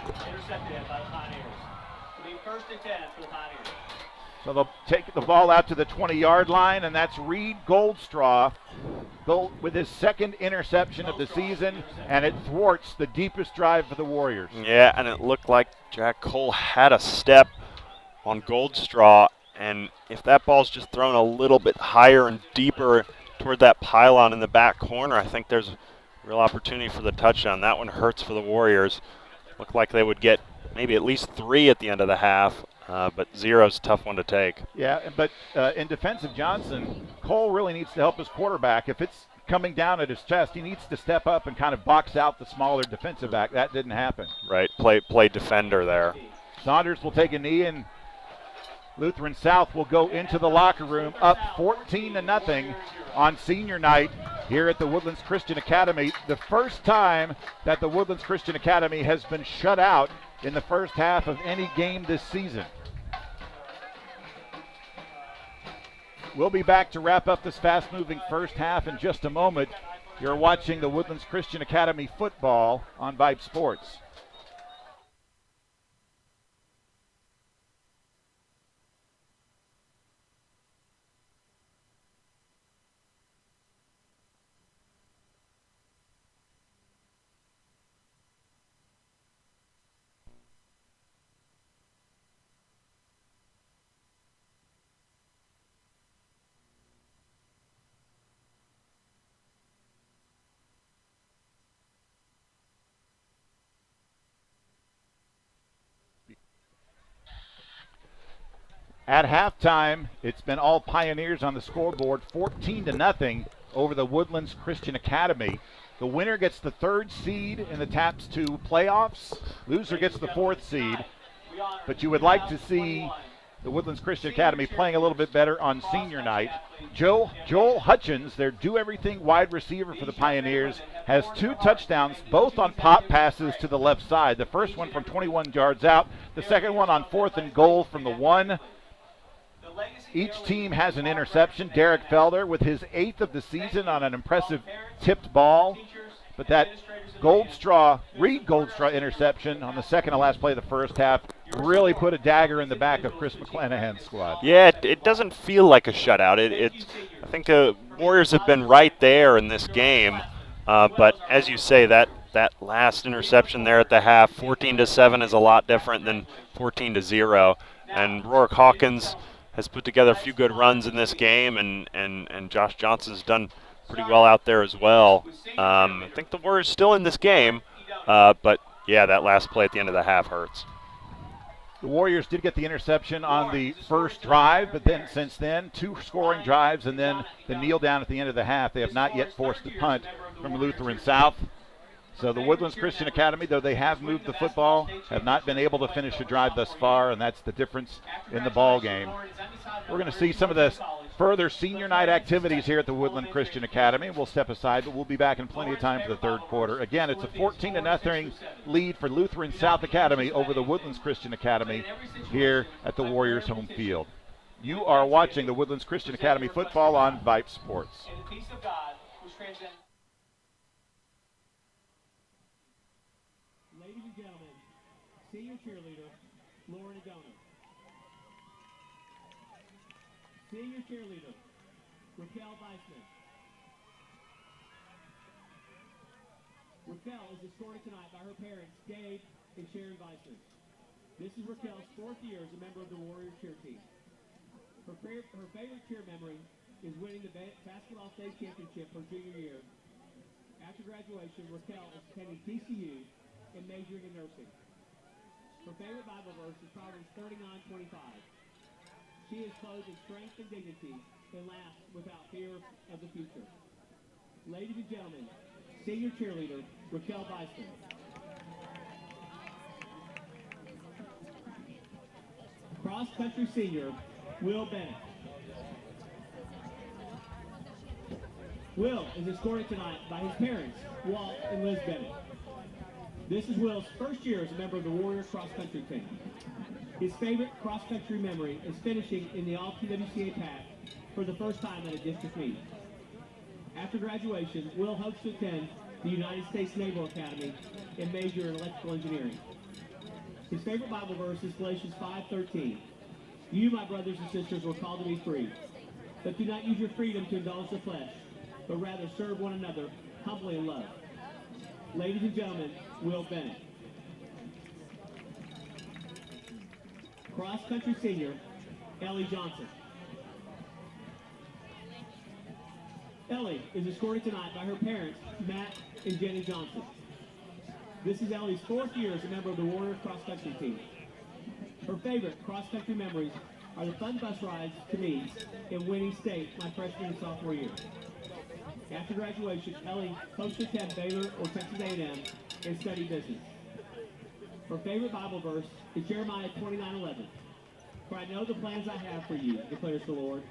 Intercepted by the Pioneers. It'll be 1st and 10 for the Pioneers. So they'll take the ball out to the 20-yard line, and that's Reed Goldstraw with his second interception of the season, and it thwarts the deepest drive for the Warriors. Yeah, and it looked like Jack Cole had a step on Goldstraw, and if that ball's just thrown a little bit higher and deeper toward that pylon in the back corner, I think there's a real opportunity for the touchdown. That one hurts for the Warriors. Looked like they would get maybe at least 3 at the end of the half. But 0's a tough one to take. Yeah, but in defense of Johnson, Cole really needs to help his quarterback. If it's coming down at his chest, he needs to step up and kind of box out the smaller defensive back. That didn't happen. Right, play defender there. Saunders will take a knee, and Lutheran South will go into the locker room up 14-0 on senior night here at the Woodlands Christian Academy. The first time that the Woodlands Christian Academy has been shut out in the first half of any game this season. We'll be back to wrap up this fast-moving first half in just a moment. You're watching the Woodlands Christian Academy football on Vype Sports. At halftime, it's been all Pioneers on the scoreboard, 14-0 over the Woodlands Christian Academy. The winner gets the 3rd seed in the TAPS 2 playoffs. Loser gets the 4th seed. But you would like to see the Woodlands Christian Academy playing a little bit better on senior night. Joel Hutchins, their do-everything wide receiver for the Pioneers, has 2 touchdowns, both on pop passes to the left side. The first one from 21 yards out, the second one on 4th and goal from the 1. Each team has an interception. Derek Felder with his 8th of the season on an impressive tipped ball. But that Reed Goldstraw interception on the second to last play of the first half really put a dagger in the back of Chris McClanahan's squad. Yeah, it doesn't feel like a shutout. I think the Warriors have been right there in this game. But as you say, that last interception there at the half, 14-7 is a lot different than 14-0. And Rourke Hawkins has put together a few good runs in this game, and Josh Johnson's done pretty well out there as well. I think the Warriors still in this game, but yeah, that last play at the end of the half hurts. The Warriors did get the interception on the first drive, but then since then, 2 scoring drives and then the kneel down at the end of the half. They have not yet forced a punt from Lutheran South. So the Woodlands Christian Academy, though they have moved the football, have not been able to finish a drive thus far, and that's the difference in the ball game. We're going to see some of the further senior night activities here at the Woodland Christian Academy. We'll step aside, but we'll be back in plenty of time for the 3rd quarter. Again, it's a 14-0 lead for Lutheran South Academy over the Woodlands Christian Academy here at the Warriors home field. You are watching the Woodlands Christian Academy football on Vype Sports. Ladies and gentlemen, senior cheerleader, Lauren Adona. Senior cheerleader, Raquel Weissman. Raquel is escorted tonight by her parents, Gabe and Sharon Weissman. This is Raquel's 4th year as a member of the Warriors cheer team. Her favorite cheer memory is winning the basketball state championship her junior year. After graduation, Raquel is attending TCU and majoring in nursing. Her favorite Bible verse is Proverbs 39:25. She is clothed in strength and dignity and laughs without fear of the future. Ladies and gentlemen, senior cheerleader, Raquel Weissman. Cross-country senior, Will Bennett. Will is escorted tonight by his parents, Walt and Liz Bennett. This is Will's 1st year as a member of the Warriors cross-country team. His favorite cross-country memory is finishing in the All-PWCA pack for the first time at a district meet. After graduation, Will hopes to attend the United States Naval Academy and major in electrical engineering. His favorite Bible verse is Galatians 5:13. You, my brothers and sisters, were called to be free. But do not use your freedom to indulge the flesh, but rather serve one another humbly in love. Ladies and gentlemen, Will Bennett. Cross country senior, Ellie Johnson. Ellie is escorted tonight by her parents, Matt and Jenny Johnson. This is Ellie's 4th year as a member of the Warrior cross country team. Her favorite cross-country memories are the fun bus rides to meets and winning state my freshman and sophomore year. After graduation, Ellie hopes to attend Baylor or Texas A&M and study business. Her favorite Bible verse is Jeremiah 29:11. For I know the plans I have for you, declares the Lord.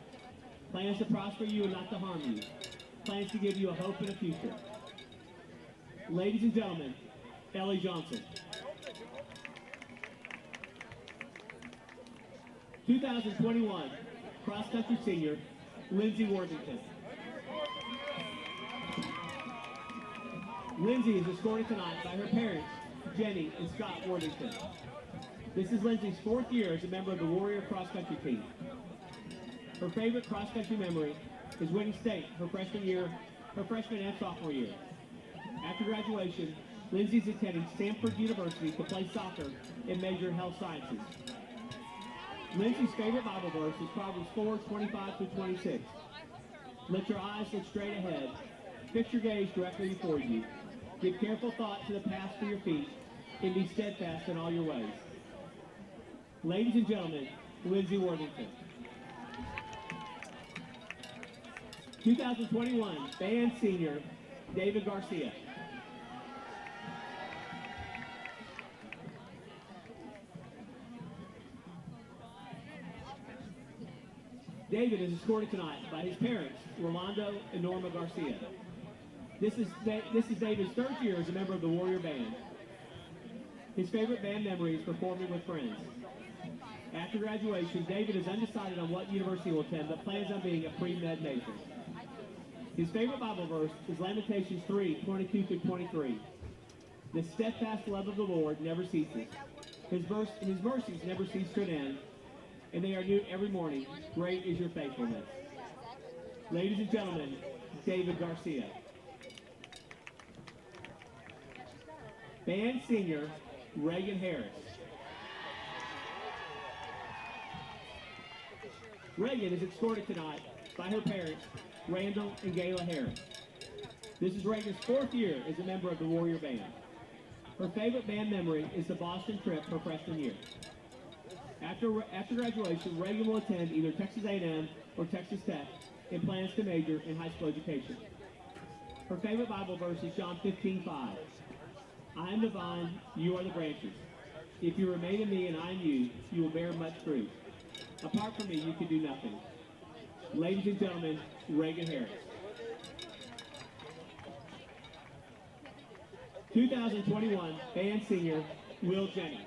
Plans to prosper you and not to harm you. Plans to give you a hope and a future. Ladies and gentlemen, Ellie Johnson. 2021 cross-country senior, Lindsay Worthington. Lindsay is escorted tonight by her parents, Jenny and Scott Worthington. This is Lindsay's 4th year as a member of the Warrior cross-country team. Her favorite cross-country memory is winning state her freshman and sophomore year. After graduation, Lindsay's attending Stanford University to play soccer and major in health sciences. Lindsay's favorite Bible verse is Proverbs 4:25-26. Let your eyes look straight ahead. Fix your gaze directly before you. Give careful thought to the path for your feet, and be steadfast in all your ways. Ladies and gentlemen, Lindsay Worthington. 2021 band senior, David Garcia. David is escorted tonight by his parents, Rolando and Norma Garcia. This is David's 3rd year as a member of the Warrior Band. His favorite band memory is performing with friends. After graduation, David is undecided on what university he will attend, but plans on being a pre-med major. His favorite Bible verse is Lamentations 3:22-23. The steadfast love of the Lord never ceases. His mercies never cease to an end, and they are new every morning. Great is your faithfulness. Ladies and gentlemen, David Garcia. Band senior, Reagan Harris. Reagan is escorted tonight by her parents, Randall and Gayla Harris. This is Reagan's 4th year as a member of the Warrior Band. Her favorite band memory is the Boston trip her freshman year. After graduation, Reagan will attend either Texas A&M or Texas Tech and plans to major in high school education. Her favorite Bible verse is John 15:5. I am the vine, you are the branches. If you remain in me and I in you, you will bear much fruit. Apart from me, you can do nothing. Ladies and gentlemen, Reagan Harris. 2021 band senior, Will Jennings.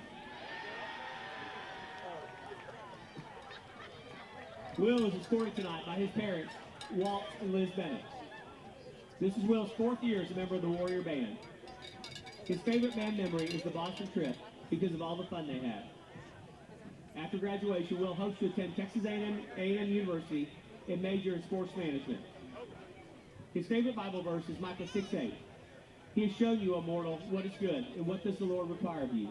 Will is escorted tonight by his parents, Walt and Liz Bennett. This is Will's 4th year as a member of the Warrior Band. His favorite band memory is the Boston trip because of all the fun they had. After graduation, Will hopes to attend Texas A&M University and major in sports management. His favorite Bible verse is Micah 6:8. He has shown you, O mortal, what is good, and what does the Lord require of you?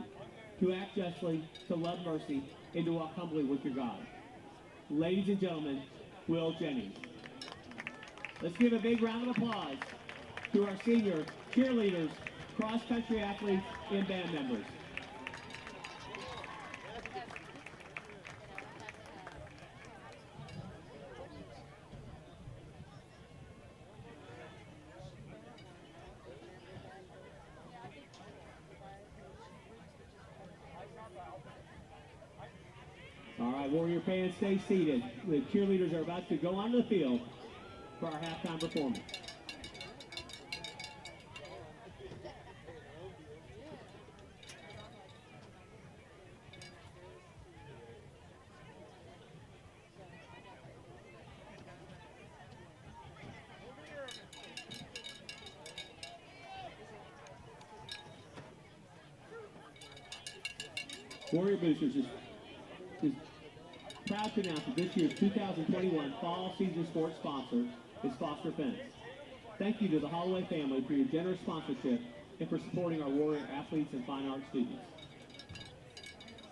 To act justly, to love mercy, and to walk humbly with your God. Ladies and gentlemen, Will Jennings. Let's give a big round of applause to our senior cheerleaders, cross-country athletes, and band members. All right, Warrior fans, stay seated. The cheerleaders are about to go onto the field for our halftime performance. Warrior Boosters is proud to announce that this year's 2021 Fall Season Sports sponsor is Foster Fence. Thank you to the Holloway family for your generous sponsorship and for supporting our Warrior athletes and fine arts students.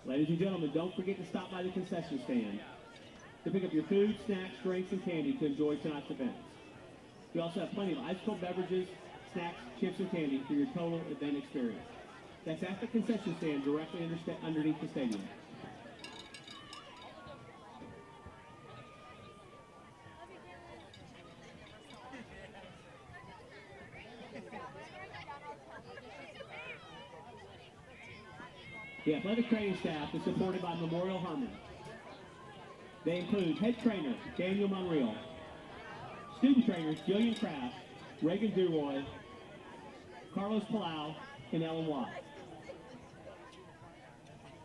Ladies and gentlemen, don't forget to stop by the concession stand to pick up your food, snacks, drinks, and candy to enjoy tonight's events. We also have plenty of ice cold beverages, snacks, chips, and candy for your total event experience. That's at the concession stand directly underneath the stadium. The athletic training staff is supported by Memorial Hermann. They include head trainer Daniel Monreal, student trainers Jillian Kraft, Reagan Duroy, Carlos Palau, and Ellen Watt.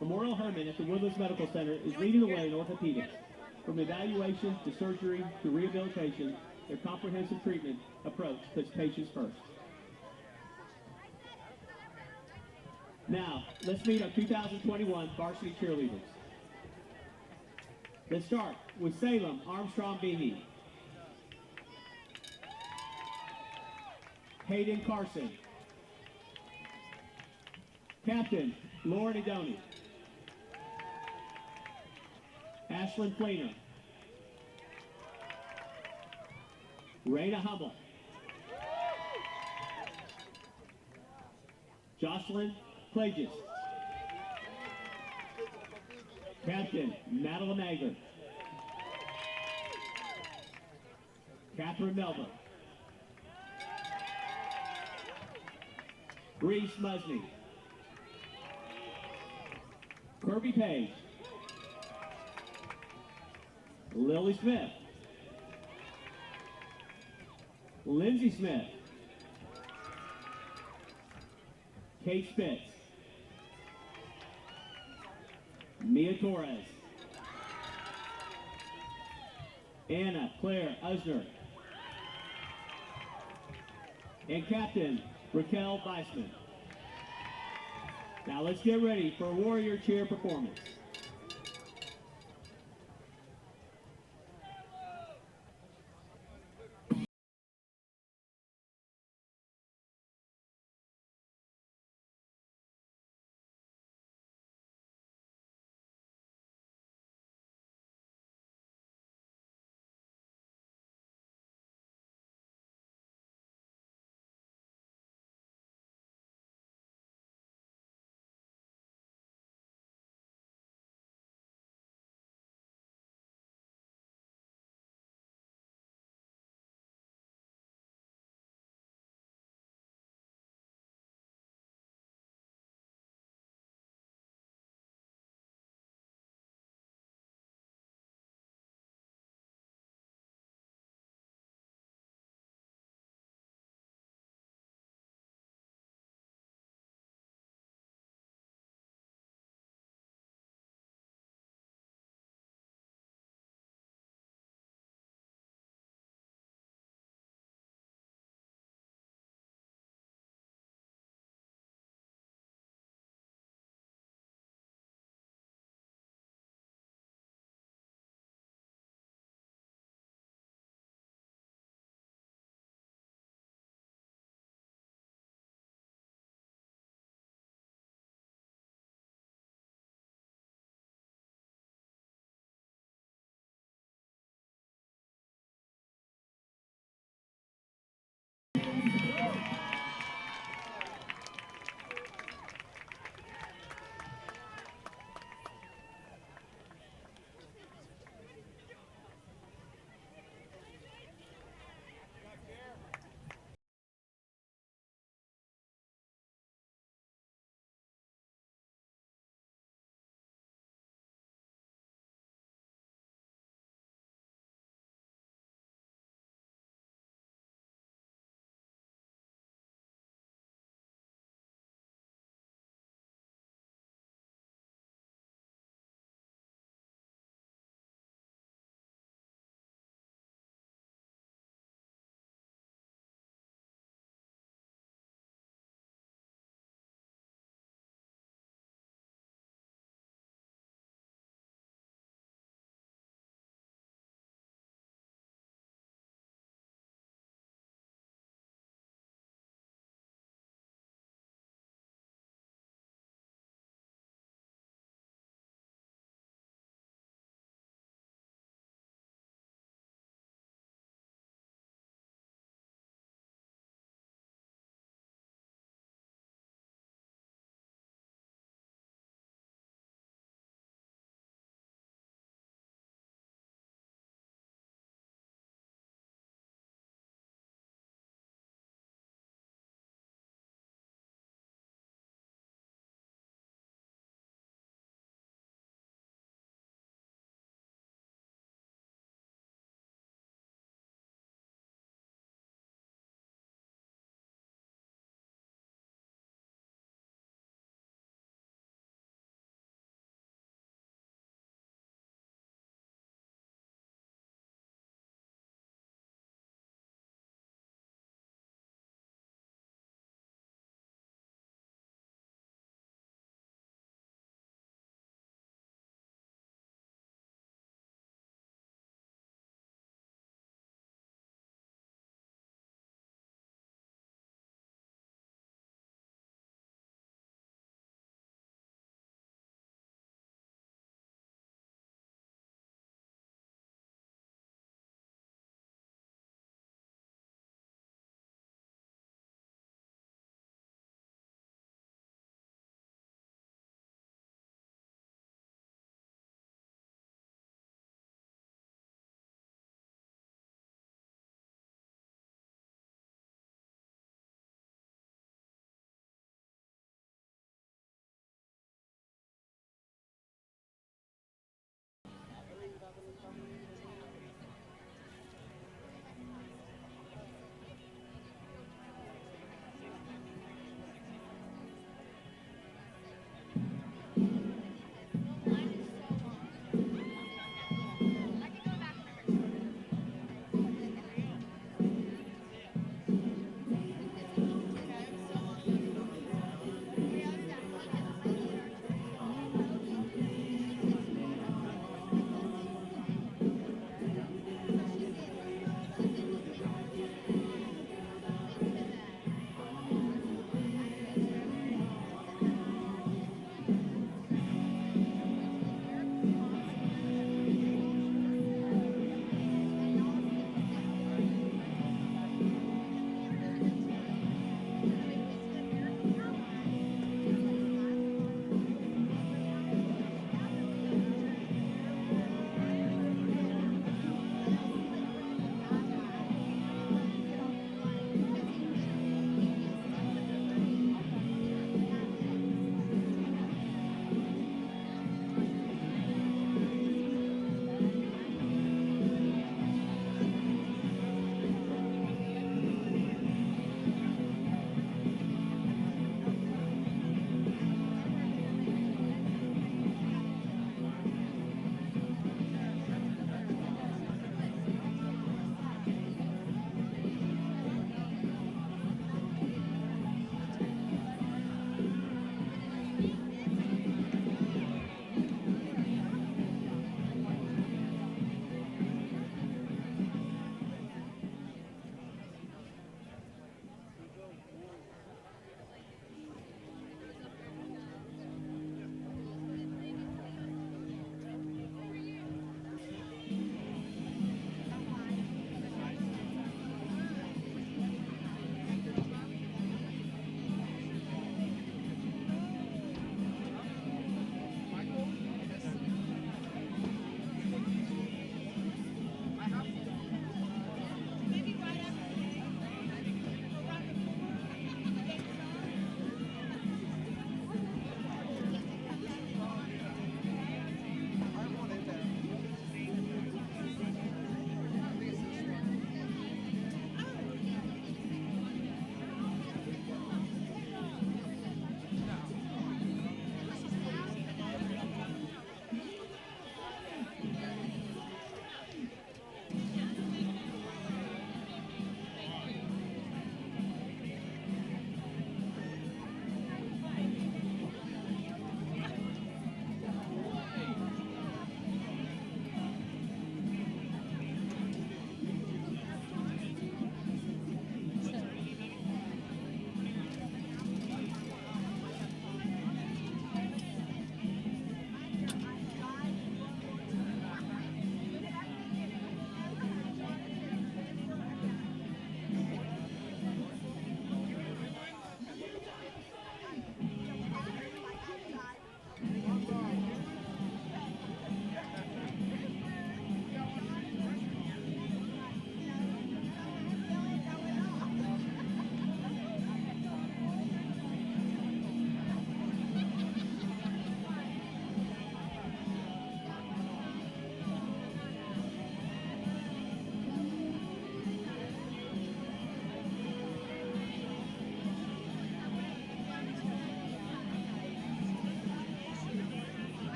Memorial Hermann at the Woodlands Medical Center is leading the way in orthopedics. From evaluation to surgery to rehabilitation, their comprehensive treatment approach puts patients first. Now, let's meet our 2021 varsity cheerleaders. Let's start with Salem Armstrong Behe, Hayden Carson, Captain Lauren Idoni, Ashlyn Fleener, Raina Hummel, Jocelyn Plages, Captain Madeline Mager, Catherine Melba, Reese Musney, Kirby Page, Lily Smith, Lindsay Smith, Kate Spitz, Mia Torres, Anna Claire Usner, and Captain Raquel Weissman. Now let's get ready for a Warrior cheer performance.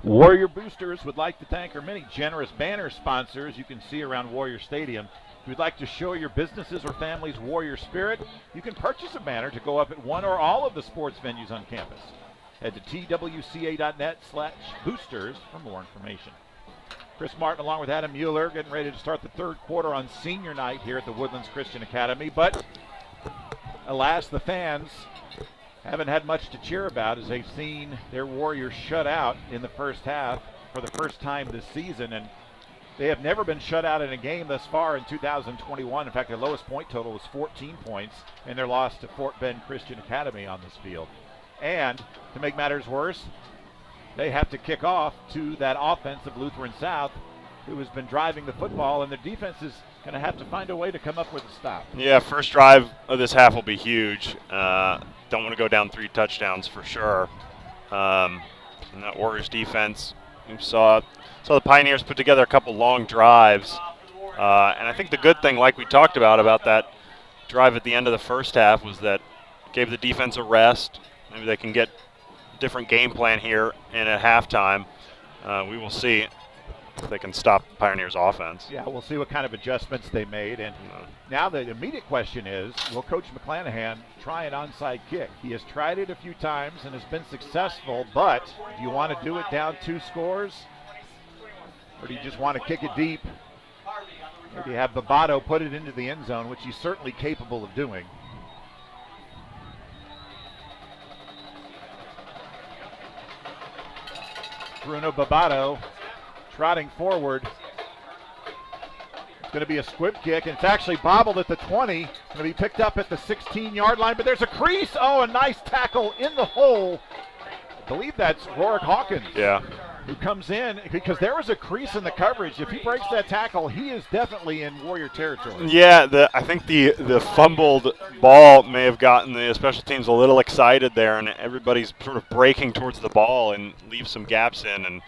Warrior Boosters would like to thank our many generous banner sponsors you can see around Warrior Stadium. If you'd like to show your businesses or families Warrior spirit, you can purchase a banner to go up at one or all of the sports venues on campus. Head to twca.net/boosters for more information. Chris Martin along with Adam Mueller getting ready to start the third quarter on senior night here at the Woodlands Christian Academy. But alas, the fans haven't had much to cheer about as they've seen their Warriors shut out in the first half for the first time this season. And they have never been shut out in a game thus far in 2021. In fact, their lowest point total was 14 points in their loss to Fort Bend Christian Academy on this field. And to make matters worse, they have to kick off to that offense of Lutheran South, who has been driving the football, and their defense is going to have to find a way to come up with a stop. Yeah, first drive of this half will be huge. Don't want to go down 3 touchdowns for sure. And that Warriors defense, you saw the Pioneers put together a couple long drives. And I think the good thing, like we talked about that drive at the end of the first half, was that it gave the defense a rest. Maybe they can get a different game plan here and at halftime. We will see if they can stop Pioneers' offense. Yeah, we'll see what kind of adjustments they made. And now the immediate question is, will Coach McClanahan try an onside kick? He has tried it a few times and has been successful, but do you want to do it down 2 scores? Or do you just want to kick it deep? Maybe have Babato put it into the end zone, which he's certainly capable of doing. Bruno Babato trotting forward. It's going to be a squib kick, and it's actually bobbled at the 20. Going to be picked up at the 16-yard line, but there's a crease. Oh, a nice tackle in the hole. I believe that's Rorick Hawkins. Yeah. Who comes in because there was a crease in the coverage. If he breaks that tackle, he is definitely in Warrior territory. Yeah, I think the fumbled ball may have gotten the special teams a little excited there, and everybody's sort of breaking towards the ball and leave some gaps in, and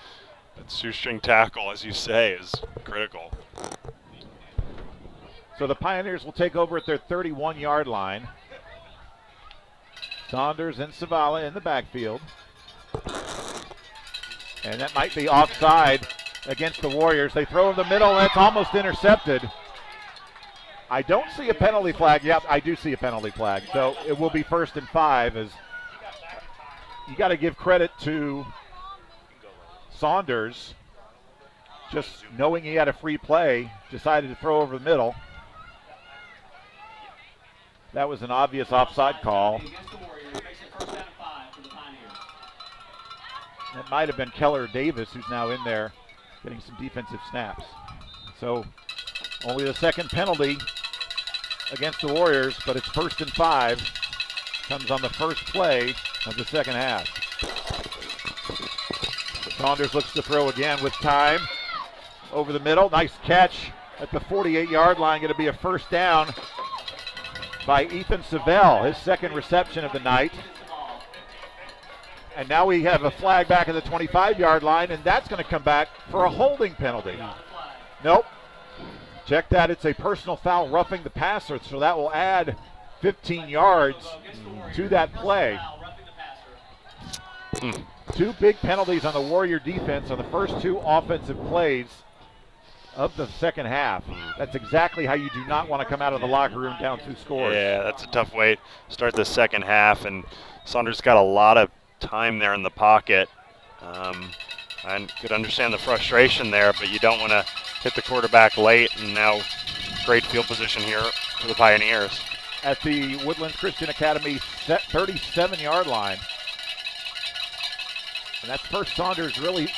that shoestring tackle, as you say, is critical. So the Pioneers will take over at their 31-yard line. Saunders and Savala in the backfield. And that might be offside against the Warriors. They throw in the middle, and that's almost intercepted. I don't see a penalty flag. Yep, I do see a penalty flag. So it will be 1st and 5. As you got to give credit to Saunders, just knowing he had a free play, decided to throw over the middle. That was an obvious offside call. That might have been Keller Davis, who's now in there getting some defensive snaps. So only the second penalty against the Warriors, but it's 1st and 5. Comes on the first play of the second half. Saunders looks to throw again with time. Over the middle, nice catch at the 48-yard line. Going to be a 1st down by Ethan Savell, his 2nd reception of the night. And now we have a flag back at the 25-yard line, and that's going to come back for a holding penalty. Nope. Check that. It's a personal foul roughing the passer, so that will add 15 yards to that play. 2 big penalties on the Warrior defense on the first 2 offensive plays of the second half. That's exactly how you do not want to come out of the locker room down 2 scores. Yeah, that's a tough way to start the second half, and Saunders got a lot of time there in the pocket. I could understand the frustration there, but you don't want to hit the quarterback late, and now great field position here for the Pioneers. At the Woodlands Christian Academy 37-yard line. And that's first Saunders' really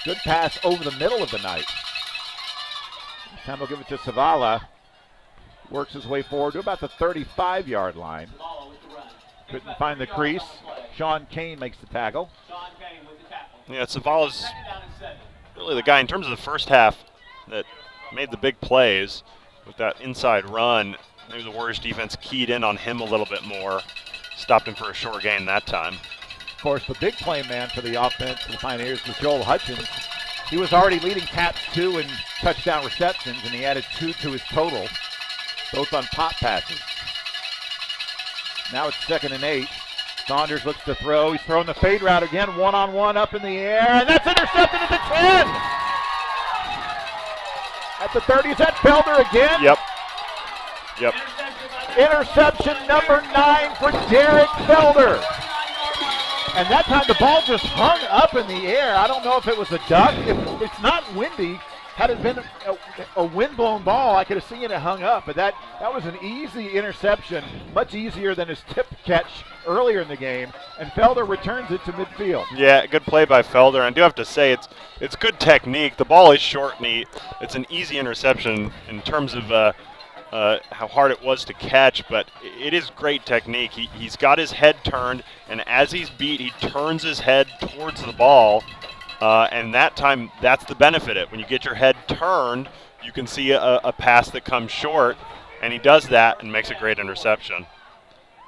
good pass over the middle of the night. This time we'll give it to Savala. Works his way forward to about the 35-yard line. Couldn't find the crease. Sean Kane makes the tackle. Yeah, Savala's really the guy in terms of the first half that made the big plays with that inside run. Maybe the Warriors defense keyed in on him a little bit more. Stopped him for a short gain that time. Of course, the big play man for the offense for the Pioneers was Joel Hutchins. He was already leading TAPS 2 in touchdown receptions, and he added 2 to his total, both on pop passes. Now it's 2nd and 8. Saunders looks to throw. He's throwing the fade route again, one-on-one up in the air, and that's intercepted at the 10. At the 30, is that Felder again? Yep. Interception number 9 for Derek Felder. And that time the ball just hung up in the air. I don't know if it was a duck. If it's not windy, had it been a wind-blown ball, I could have seen it hung up. But that was an easy interception, much easier than his tip catch earlier in the game. And Felder returns it to midfield. Yeah, good play by Felder. I do have to say it's good technique. The ball is short and it's an easy interception in terms of how hard it was to catch, but it is great technique. He's got his head turned, and as he's beat, he turns his head towards the ball, and that time, that's the benefit of it. When you get your head turned, you can see a pass that comes short, and he does that and makes a great interception.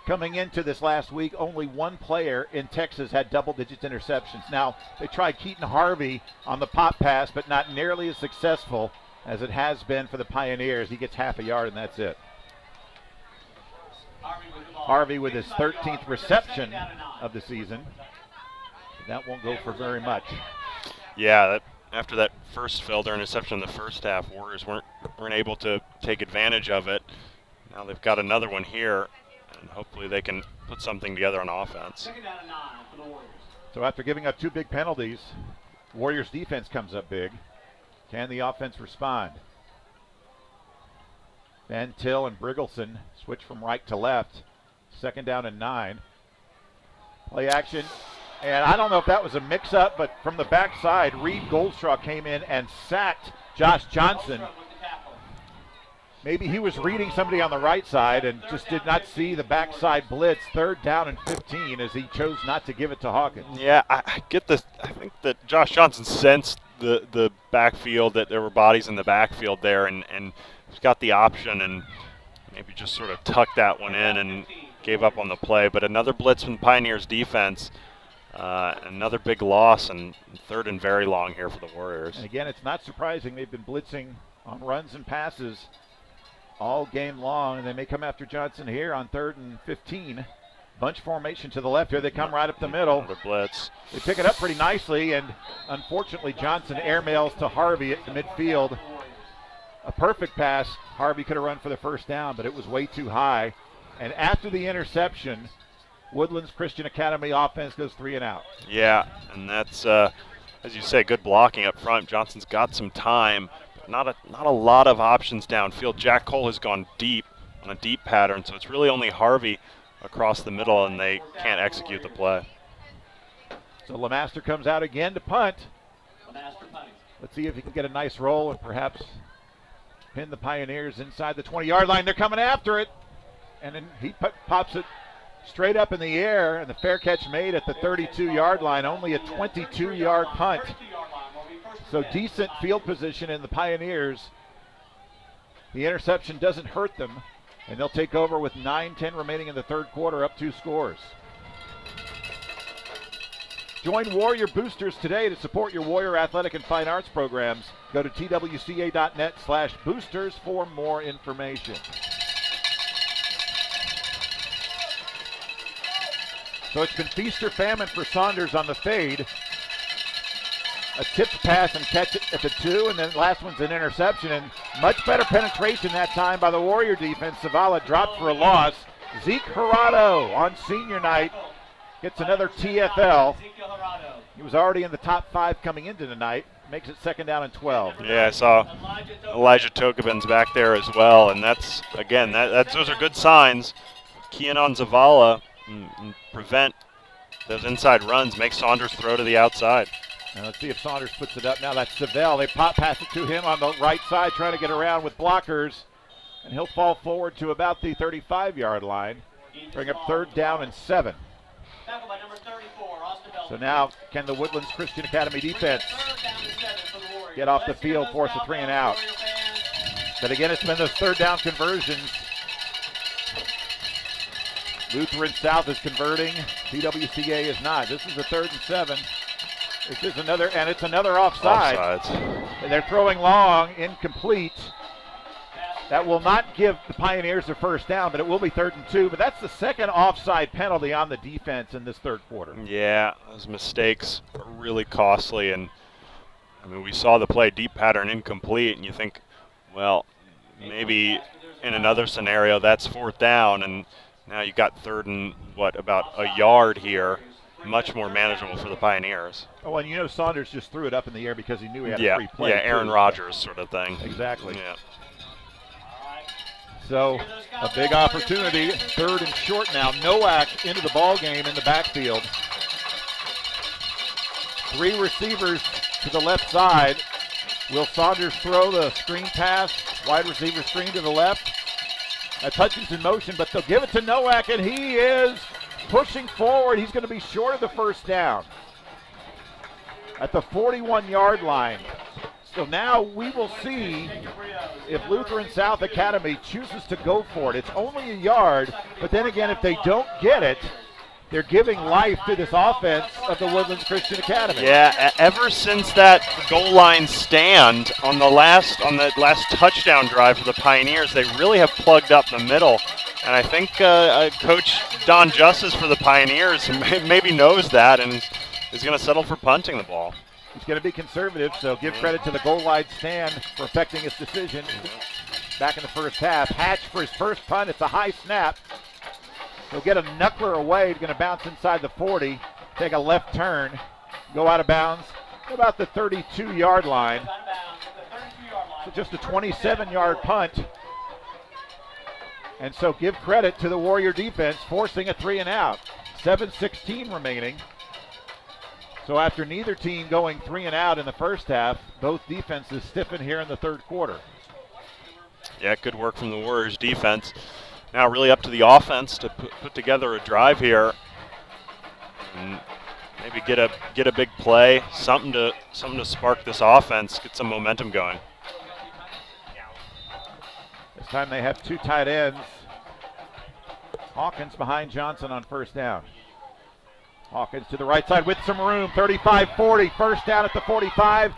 Coming into this last week, only one player in Texas had double-digit interceptions. Now, they tried Keaton Harvey on the pop pass, but not nearly as successful as it has been for the Pioneers. He gets half a yard, and that's it. Harvey with his 13th reception of the season. That won't go for very much. Yeah, after that first Felder interception in the first half, Warriors weren't able to take advantage of it. Now they've got another one here, and hopefully they can put something together on offense. So after giving up 2 big penalties, Warriors defense comes up big. Can the offense respond? Van Til and Brigelson switch from right to left. 2nd down and 9. Play action. And I don't know if that was a mix-up, but from the backside, Reed Goldstraw came in and sacked Josh Johnson. Maybe he was reading somebody on the right side and just did not see the backside blitz. 3rd down and 15 as he chose not to give it to Hawkins. Yeah, I get this. I think that Josh Johnson sensed the backfield, that there were bodies in the backfield there, and he's got the option and maybe just sort of tucked that one in and gave up on the play. But another blitz from the Pioneers defense, another big loss, and 3rd and very long here for the Warriors. And again, it's not surprising. They've been blitzing on runs and passes all game long, and they may come after Johnson here on 3rd and 15. Bunch formation to the left here. They come right up the middle. The blitz. They pick it up pretty nicely, and unfortunately Johnson airmails to Harvey at the midfield. A perfect pass. Harvey could have run for the 1st down, but it was way too high. And after the interception, Woodlands Christian Academy offense goes 3 and out. Yeah, and that's, as you say, good blocking up front. Johnson's got some time, but not a lot of options downfield. Jack Cole has gone deep on a deep pattern, so it's really only Harvey across the middle, and they can't execute the play. So Lemaster comes out again to punt. Let's see if he can get a nice roll and perhaps pin the Pioneers inside the 20-yard line. They're coming after it, and then he pops it straight up in the air, and the fair catch made at the 32-yard line, only a 22-yard punt. So decent field position in the Pioneers. The interception doesn't hurt them, and they'll take over with 9:10 remaining in the 3rd quarter, up 2 scores. Join Warrior Boosters today to support your Warrior athletic and fine arts programs. Go to twca.net/boosters for more information. So it's been feast or famine for Saunders on the fade. A tipped pass and catch it at the 2, and then the last one's an interception, and much better penetration that time by the Warrior defense. Zavala dropped for a loss. Zeke Gerardo on senior night gets another TFL. He was already in the top 5 coming into tonight. Makes it 2nd down and 12. Yeah, I saw Elijah Tokovin's back there as well, and that's, again, those are good signs. Keying on Zavala and prevent those inside runs, make Saunders throw to the outside. Now let's see if Saunders puts it up. Now that's Savell. They pop pass it to him on the right side, trying to get around with blockers. And he'll fall forward to about the 35-yard line. Bring up 3rd down and 7. So now can the Woodlands Christian Academy defense get off the field, force a 3 and out. But again, it's been those 3rd down conversions. Lutheran South is converting. PWCA is not. This is a 3rd and 7. This is another, and it's another offside. Offsides. And they're throwing long, incomplete. That will not give the Pioneers a first down, but it will be 3rd and 2. But that's the second offside penalty on the defense in this third quarter. Yeah, those mistakes are really costly. And, I mean, we saw the play deep pattern incomplete, and you think, well, maybe in another scenario that's 4th down, and now you got 3rd and, about a yard here. Much more manageable for the Pioneers. Oh, and you know Saunders just threw it up in the air because he knew he had a free play. Yeah, Aaron Rodgers sort of thing. Exactly. Yeah. So a big opportunity, 3rd and short now. Nowak into the ball game in the backfield. 3 receivers to the left side. Will Saunders throw the screen pass? Wide receiver screen to the left. Hutchinson in motion, but they'll give it to Nowak, and he is pushing forward. He's going to be short of the first down at the 41-yard line. So now we will see if Lutheran South Academy chooses to go for it. It's only a yard, but then again, if they don't get it, they're giving life to this offense of the Woodlands Christian Academy. Yeah, ever since that goal line stand on the last touchdown drive for the Pioneers, they really have plugged up the middle. And I think Coach Don Justice for the Pioneers maybe knows that and is going to settle for punting the ball. He's going to be conservative, so give credit to the goal line stand for affecting his decision back in the first half. Hatch for his first punt. It's a high snap. He'll get a knuckler away. He's going to bounce inside the 40, take a left turn, go out of bounds about the 32-yard line. So just a 27-yard punt. And so give credit to the Warrior defense forcing a 3-and-out. 7:16 remaining. So after neither team going 3-and-out in the first half, both defenses stiffen here in the third quarter. Yeah, good work from the Warriors defense. Now really up to the offense to put together a drive here. And maybe get a big play, something to spark this offense, get some momentum going. This time they have 2 tight ends. Hawkins behind Johnson on first down. Hawkins to the right side with some room, 35-40, first down at the 45.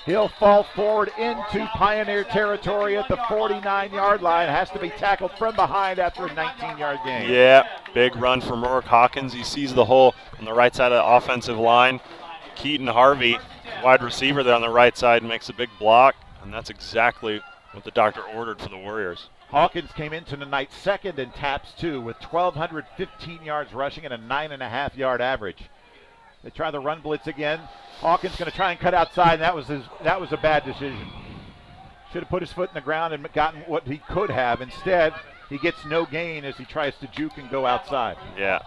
He'll fall forward into Pioneer territory at the 49-yard line. Has to be tackled from behind after a 19-yard gain. Yeah, big run from Rourke Hawkins. He sees the hole on the right side of the offensive line. Keaton Harvey, wide receiver there on the right side, makes a big block, and that's exactly what the doctor ordered for the Warriors. Hawkins came into tonight second in taps, too, with 1,215 yards rushing and a 9.5-yard average. They try the run blitz again. Hawkins going to try and cut outside, and that was a bad decision. Should have put his foot in the ground and gotten what he could have. Instead, he gets no gain as he tries to juke and go outside. Yeah,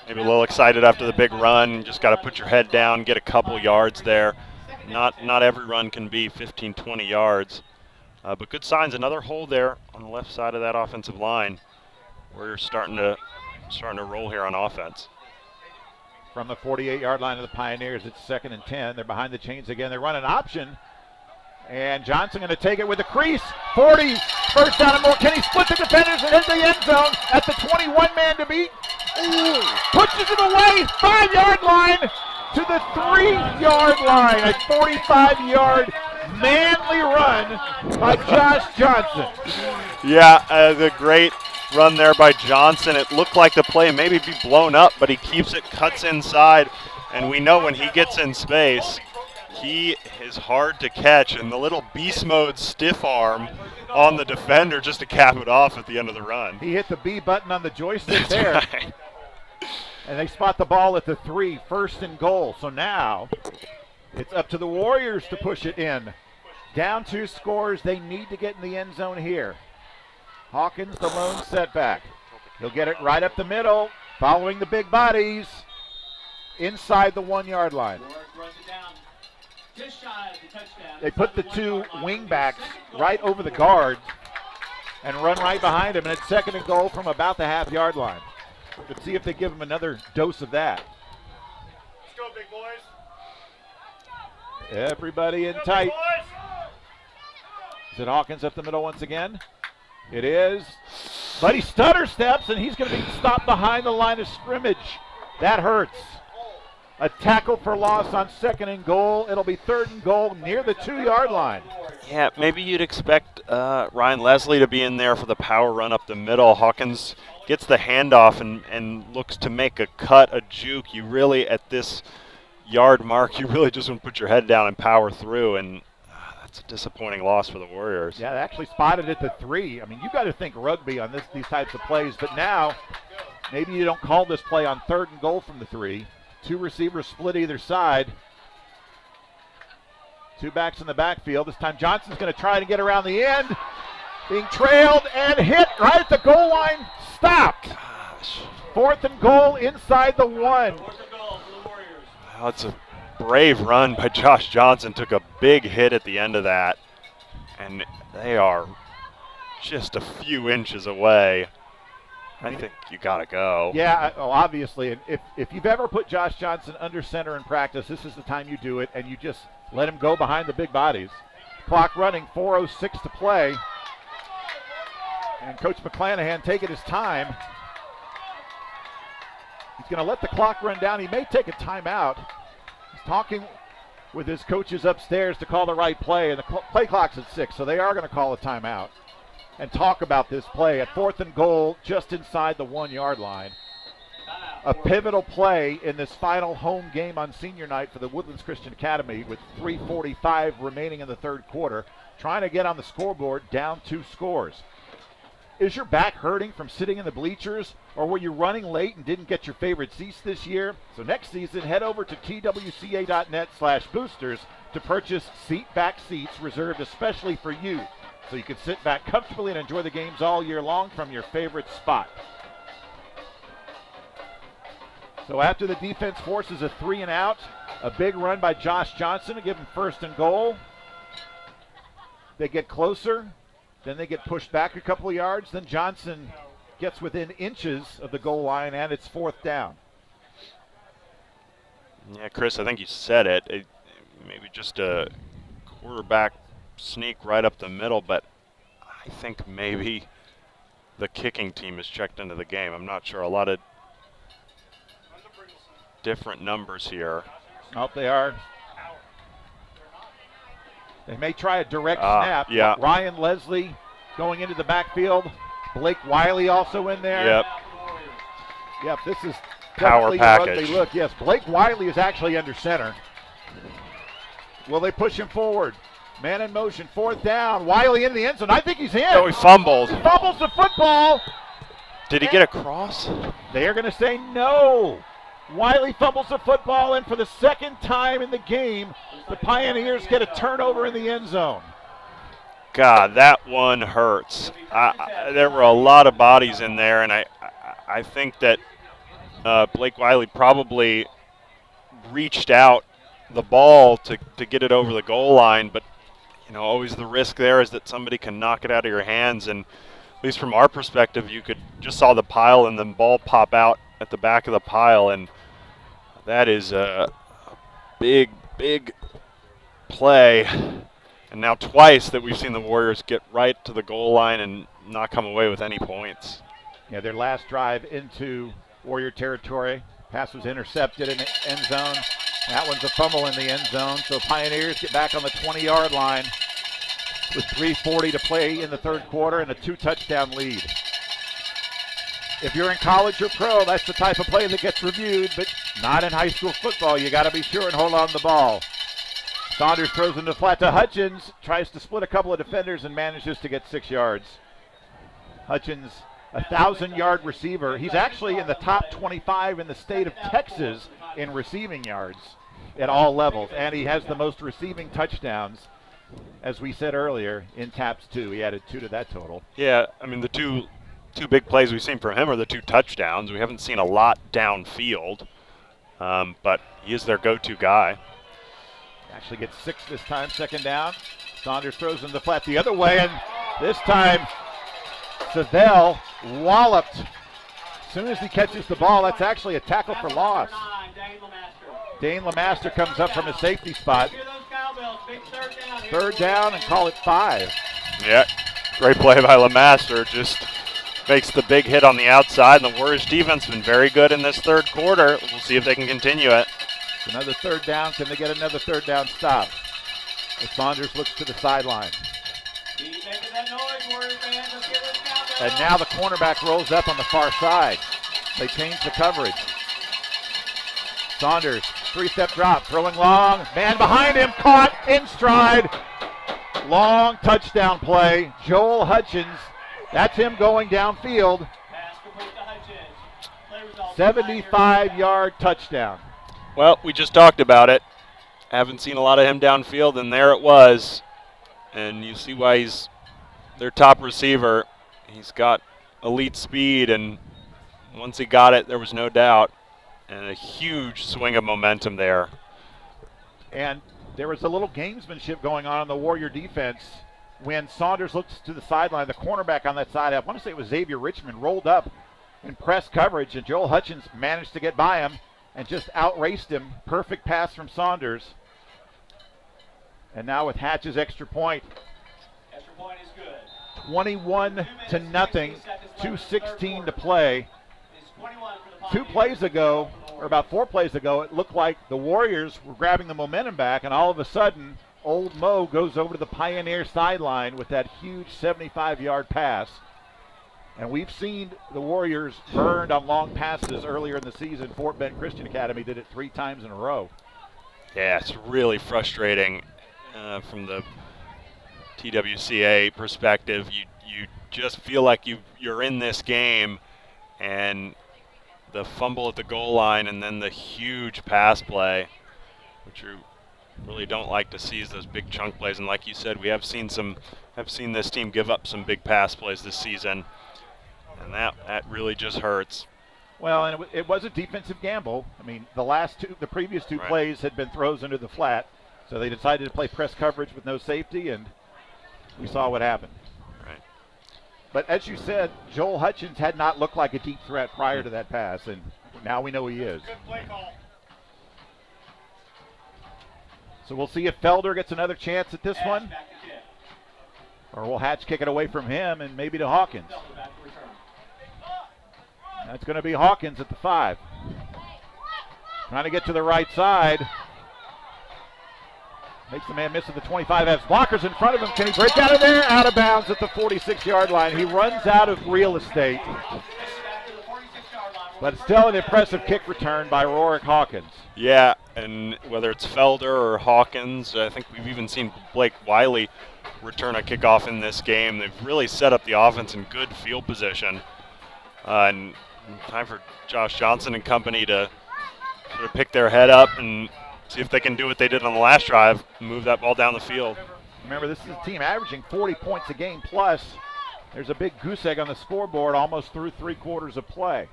maybe a little excited after the big run. Just got to put your head down, get a couple yards there. Not every run can be 15, 20 yards. But good signs. Another hole there on the left side of that offensive line where you're starting to roll here on offense. From the 48-yard line of the Pioneers, it's 2nd and 10. They're behind the chains again. They run an option. And Johnson going to take it with a crease. 40, first down and more. Can he split the defenders and hit the end zone at the 21-man to beat? Pushes it away, 5-yard line to the 3-yard line. A 45-yard manly run by Josh Johnson. Yeah, the great run there by Johnson. It looked like the play maybe be blown up, but he keeps it, cuts inside, and we know when he gets in space, he is hard to catch, and the little beast mode stiff arm on the defender just to cap it off at the end of the run. He hit the B button on the joystick there. Right. And they spot the ball at the 3, 1st and goal. So now it's up to the Warriors to push it in. Down 2 scores. They need to get in the end zone here. Hawkins, the lone setback. He'll get it right up the middle, following the big bodies, inside the 1-yard line. They put the 2 wingbacks right over the guards and run right behind him, and it's 2nd and goal from about the half-yard line. Let's see if they give him another dose of that. Let's go, big boys. Everybody in tight. Is it Hawkins up the middle once again? It is. But he stutter steps, and he's going to be stopped behind the line of scrimmage. That hurts. A tackle for loss on 2nd and goal. It'll be 3rd and goal near the 2-yard line. Yeah, maybe you'd expect Ryan Leslie to be in there for the power run up the middle. Hawkins gets the handoff and looks to make a cut, a juke. You really, at this yard mark, you really just want to put your head down and power through, and that's a disappointing loss for the Warriors. Yeah, they actually spotted it to 3. I mean, you got to think rugby on these types of plays, but now maybe you don't call this play on 3rd and goal from the 3. 2 receivers split either side. 2 backs in the backfield. This time Johnson's going to try to get around the end. Being trailed and hit right at the goal line. Stopped. Gosh. 4th and goal inside the 1. 4th and goal for the Warriors. Well, it's a brave run by Josh Johnson. Took a big hit at the end of that. And they are just a few inches away. I think you got to go. Yeah, obviously. And if you've ever put Josh Johnson under center in practice, this is the time you do it, and you just let him go behind the big bodies. Clock running, 4:06 to play. And Coach McClanahan taking his time. He's going to let the clock run down. He may take a timeout. He's talking with his coaches upstairs to call the right play, and the play clock's at 6, so they are going to call a timeout and talk about this play at 4th and goal just inside the 1-yard line. A pivotal play in this final home game on senior night for the Woodlands Christian Academy with 3:45 remaining in the 3rd quarter, trying to get on the scoreboard down 2 scores. Is your back hurting from sitting in the bleachers, or were you running late and didn't get your favorite seats this year? So next season, head over to twca.net/boosters to purchase seat back seats reserved especially for you, so you can sit back comfortably and enjoy the games all year long from your favorite spot. So after the defense forces a 3 and out, a big run by Josh Johnson to give him 1st and goal. They get closer, then they get pushed back a couple of yards, then Johnson gets within inches of the goal line, and it's 4th down. Yeah, Chris, I think you said it. Maybe just a quarterback sneak right up the middle, but I think maybe the kicking team has checked into the game. I'm not sure. A lot of different numbers here. Oh, they are. They may try a direct snap. Yeah. Ryan Leslie going into the backfield. Blake Wiley also in there. Yep. Yep, this is Power definitely package. a rugby look. Yes, Blake Wiley is actually under center. Will they push him forward? Man in motion, 4th down. Wiley in the end zone. I think he's in. Oh, he fumbled. He fumbles the football. Did he get across? They are going to say no. Wiley fumbles the football, and for the 2nd time in the game, the Pioneers get a turnover in the end zone. God, that one hurts. There were a lot of bodies in there, and I think that Blake Wiley probably reached out the ball to get it over the goal line, but you know, always the risk there is that somebody can knock it out of your hands, and at least from our perspective, you could just saw the pile and the ball pop out at the back of the pile, and that is a big, big play. And now twice that we've seen the Warriors get right to the goal line and not come away with any points. Yeah, their last drive into Warrior territory. Pass was intercepted in the end zone. That one's a fumble in the end zone. So Pioneers get back on the 20-yard line with 3:40 to play in the 3rd quarter and a 2-touchdown lead. If you're in college or pro, that's the type of play that gets reviewed, but not in high school football. You got to be sure and hold on to the ball. Saunders throws into flat to Hutchins, tries to split a couple of defenders and manages to get 6 yards. Hutchins, a 1,000-yard receiver. He's actually in the top 25 in the state of Texas in receiving yards at all levels, and he has the most receiving touchdowns, as we said earlier, in TAPS 2. He added 2 to that total. Yeah, I mean, the two big plays we've seen from him are the 2 touchdowns. We haven't seen a lot downfield, but he is their go-to guy. Actually gets 6 this time, 2nd down. Saunders throws in the flat the other way, and this time Savell walloped. As soon as he catches the ball, that's actually a tackle for loss. Dane Lamaster comes up from a safety spot. 3rd down and call it 5. Yeah, great play by Lamaster. Just makes the big hit on the outside, and the Warriors defense has been very good in this 3rd quarter. We'll see if they can continue it. Another 3rd down. Can they get another 3rd down stop? As Saunders looks to the sideline. Keep making that noise, Warrior fans. Let's get this countdown. And now the cornerback rolls up on the far side. They change the coverage. Saunders, three-step drop, throwing long. Man behind him, caught in stride. Long touchdown play. Joel Hutchins, that's him going downfield. Pass complete to Hutchins. Play result, 75-yard touchdown. Well, we just talked about it. Haven't seen a lot of him downfield, and there it was. And you see why he's their top receiver. He's got elite speed, and once he got it, there was no doubt. And a huge swing of momentum there. And there was a little gamesmanship going on the Warrior defense when Saunders looks to the sideline. The cornerback on that side, I want to say it was Xavier Richmond, rolled up in press coverage, and Joel Hutchins managed to get by him and just outraced him. Perfect pass from Saunders. And now with Hatch's extra point, Extra point is good. 21-0, 2:16 to play. It's 21 for the 2 plays ago, or about 4 plays ago, it looked like the Warriors were grabbing the momentum back, and all of a sudden, Old Mo goes over to the Pioneer sideline with that huge 75-yard pass. And we've seen the Warriors burned on long passes earlier in the season. Fort Bend Christian Academy did it 3 times in a row. Yeah, it's really frustrating from the TWCA perspective. You just feel like you're in this game, and the fumble at the goal line and then the huge pass play, which you really don't like to see, is those big chunk plays. And like you said, we have seen this team give up some big pass plays this season, and that really just hurts. Well, and it was a defensive gamble. I mean, the previous two Right. plays had been throws into the flat, so they decided to play press coverage with no safety, and we saw what happened. Right. But as you said, Joel Hutchins had not looked like a deep threat prior to that pass, and now we know he is. Good play call. So we'll see if Felder gets another chance at this Hatch one, back to kick. or will Hatch kick it away from him and maybe to Hawkins. Felder back to return. That's going to be Hawkins at the 5. Trying to get to the right side. Makes the man miss at the 25. Has blockers in front of him. Can he break out of there? Out of bounds at the 46-yard line. He runs out of real estate. Back to the 46-yard line. But still an impressive kick return by Rorick Hawkins. Yeah, and whether it's Felder or Hawkins, I think we've even seen Blake Wiley return a kickoff in this game. They've really set up the offense in good field position. And time for Josh Johnson and company to sort of pick their head up and see if they can do what they did on the last drive, move that ball down the field. Remember, this is a team averaging 40 points a game plus. There's a big goose egg on the scoreboard almost through 3/4 of play.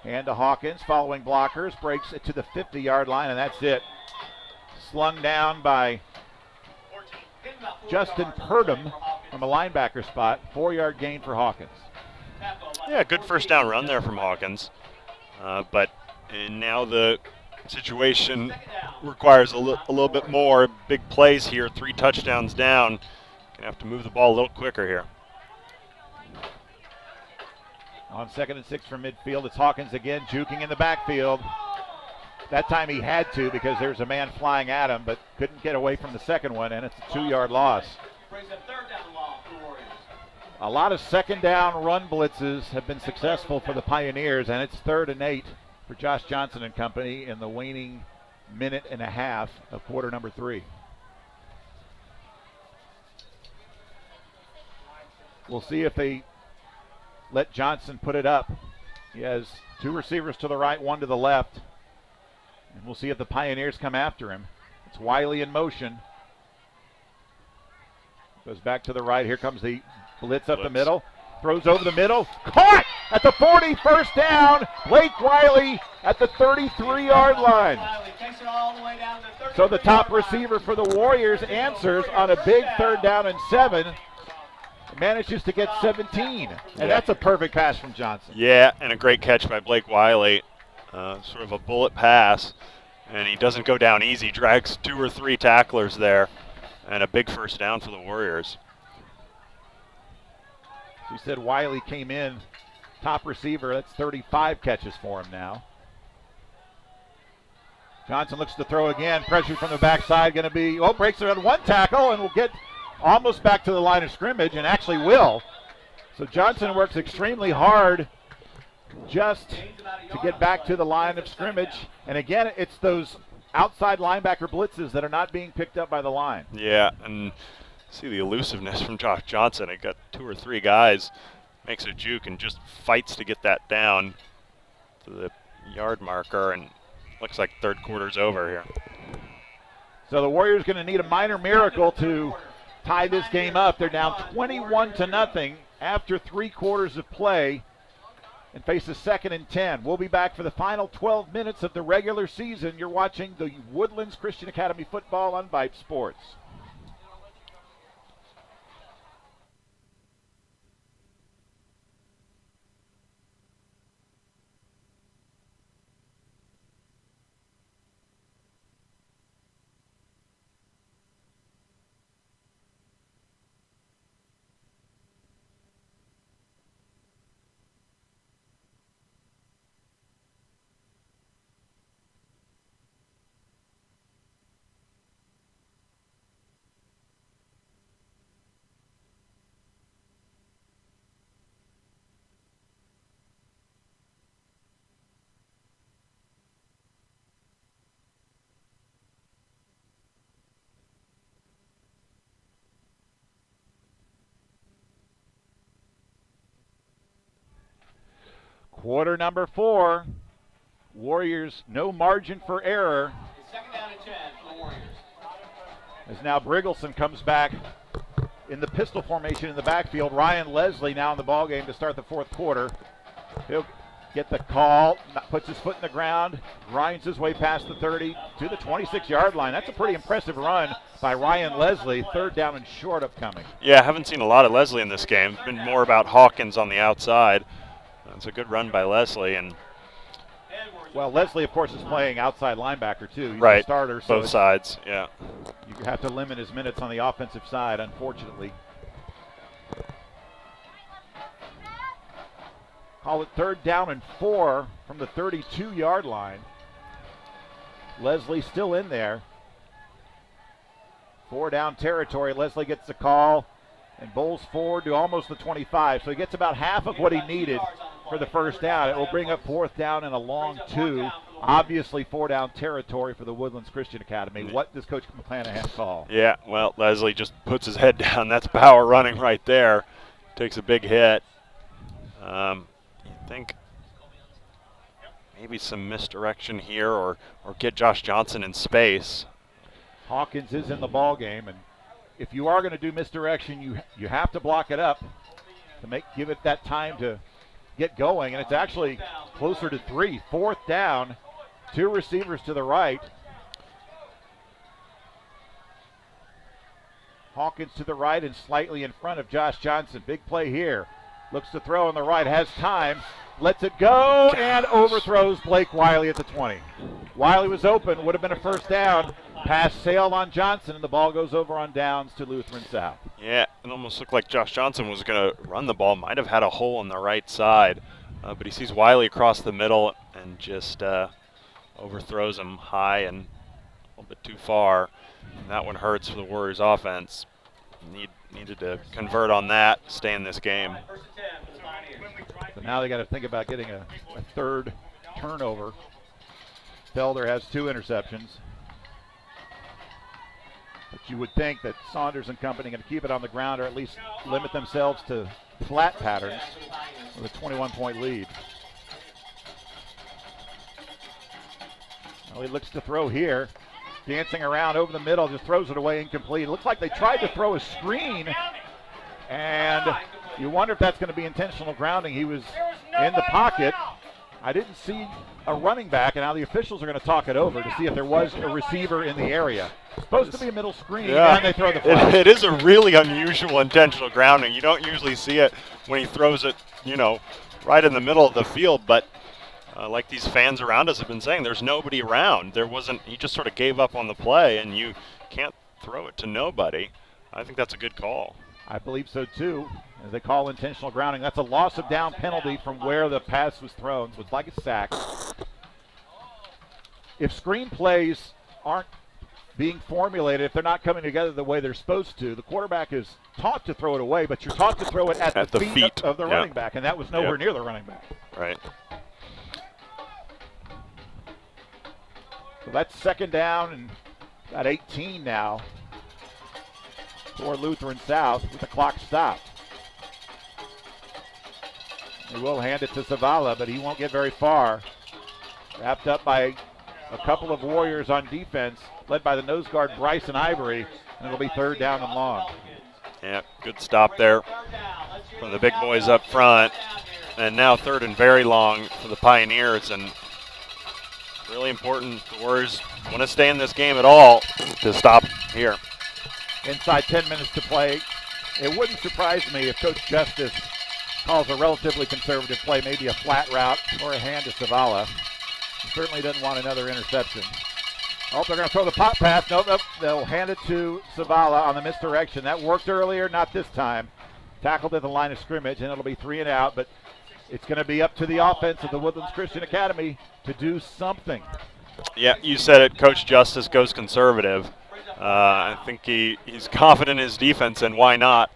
Hand to Hawkins, following blockers, breaks it to the 50-yard line, and that's it. Slung down by Justin Purdom from a linebacker spot. 4-yard gain for Hawkins. Yeah, good first down run there from Hawkins. But now the situation requires a little bit more big plays here. 3 touchdowns down. Gonna have to move the ball a little quicker here. On 2nd and 6 from midfield, it's Hawkins again, juking in the backfield. That time he had to because there's a man flying at him, but couldn't get away from the second one, and it's a 2-yard loss. Brings a 3rd down loss for the Warriors. A lot of second down run blitzes have been successful for the Pioneers, and it's 3rd and 8 for Josh Johnson and company in the waning minute and a half of quarter number 3. We'll see if they let Johnson put it up. He has 2 receivers to the right, 1 to the left. And we'll see if the Pioneers come after him. It's Wiley in motion. Goes back to the right. Here comes the blitz up the middle. Throws over the middle. Caught at the 40, first down. Blake Wiley at the 33-yard line. Wiley takes it all the way down to the 33-yard So the top line. receiver for the Warriors answers on a big 3rd down and 7. Manages to get 17. And that's a perfect pass from Johnson. Yeah, and a great catch by Blake Wiley. Sort of a bullet pass. And he doesn't go down easy. Drags 2 or 3 tacklers there. And a big first down for the Warriors. She said Wiley came in top receiver. That's 35 catches for him now. Johnson looks to throw again. Pressure from the backside going to be, breaks it on one tackle and will get almost back to the line of scrimmage, and actually will. So Johnson works extremely hard just to get back to the line of scrimmage. And again, it's those outside linebacker blitzes that are not being picked up by the line. Yeah, and see the elusiveness from Josh Johnson. It got 2 or 3 guys, makes a juke and just fights to get that down to the yard marker, and looks like third quarter's over here. So the Warriors going to need a minor miracle to tie this game up. They're down 21-0 after 3 quarters of play and face a 2nd and 10. We'll be back for the final 12 minutes of the regular season. You're watching the Woodlands Christian Academy football on Vype Sports. Quarter number 4. Warriors, no margin for error. Second down and 10 for the Warriors. As now Briggleson comes back in the pistol formation in the backfield. Ryan Leslie now in the ballgame to start the 4th quarter. He'll get the call, puts his foot in the ground, grinds his way past the 30 to the 26-yard line. That's a pretty impressive run by Ryan Leslie. 3rd down and short upcoming. Yeah, I haven't seen a lot of Leslie in this game. It's been more about Hawkins on the outside. It's a good run by Leslie. And well, Leslie, of course, is playing outside linebacker, too. He's right, a starter. So both sides, yeah. You have to limit his minutes on the offensive side, unfortunately. Call it 3rd down and 4 from the 32-yard line. Leslie still in there. 4 down territory. Leslie gets the call and bowls forward to almost the 25. So he gets about half of what he needed for the 1st down. It will bring up 4th down and a long 2. Obviously 4 down territory for the Woodlands Christian Academy. What does Coach McClanahan call? Yeah, well, Leslie just puts his head down. That's power running right there. Takes a big hit. You think maybe some misdirection here or get Josh Johnson in space. Hawkins is in the ball game, and if you are going to do misdirection, you have to block it up to give it that time to get going, and it's actually closer to 3. 4th down, 2 receivers to the right. Hawkins to the right and slightly in front of Josh Johnson. Big play here. Looks to throw on the right, has time, lets it go, and overthrows Blake Wiley at the 20. Wiley was open, would have been a 1st down. Pass sailed on Johnson, and the ball goes over on downs to Lutheran South. Yeah, it almost looked like Josh Johnson was going to run the ball. Might have had a hole on the right side, but he sees Wiley across the middle and just overthrows him high and a little bit too far. And that one hurts for the Warriors offense. Needed to convert on that, stay in this game. So now they got to think about getting a 3rd turnover. Felder has 2 interceptions. But you would think that Saunders and company are going to keep it on the ground or at least limit themselves to flat patterns with a 21-point lead. Well, he looks to throw here. Dancing around over the middle, just throws it away incomplete. It looks like they tried to throw a screen, and you wonder if that's going to be intentional grounding. He was in the pocket. I didn't see a running back, and now the officials are going to talk it over to see if there was a receiver in the area. Supposed to be a middle screen, and they throw the flag. It is a really unusual intentional grounding. You don't usually see it when he throws it, right in the middle of the field, but like these fans around us have been saying, there's nobody around. He just sort of gave up on the play, and you can't throw it to nobody. I think that's a good call. I believe so too. As they call intentional grounding, that's a loss of down penalty from where the pass was thrown, so it's like a sack. if screen plays aren't being formulated, if they're not coming together the way they're supposed to, the quarterback is taught to throw it away, but you're taught to throw it at the feet of the running back, and that was nowhere near the running back. Right. So that's second down and about 18 now for Lutheran South with the clock stopped. They will hand it to Zavala, but he won't get very far. Wrapped up by a couple of Warriors on defense, led by the nose guard Bryson Ivory, and it'll be third down and long. Yeah, good stop there from the big boys up front. And now third and very long for the Pioneers, and really important. The Warriors want to stay in this game at all to stop here. Inside 10 minutes to play. It wouldn't surprise me if Coach Justice calls a relatively conservative play, maybe a flat route or a hand to Zavala. He certainly doesn't want another interception. Oh, they're going to throw the pop pass. Nope, they'll hand it to Zavala on the misdirection. That worked earlier, not this time. Tackled at the line of scrimmage, and it'll be 3 and out, but it's going to be up to the offense of the Woodlands Christian Academy to do something. Yeah, you said it. Coach Justice goes conservative. I think he's confident in his defense, and why not?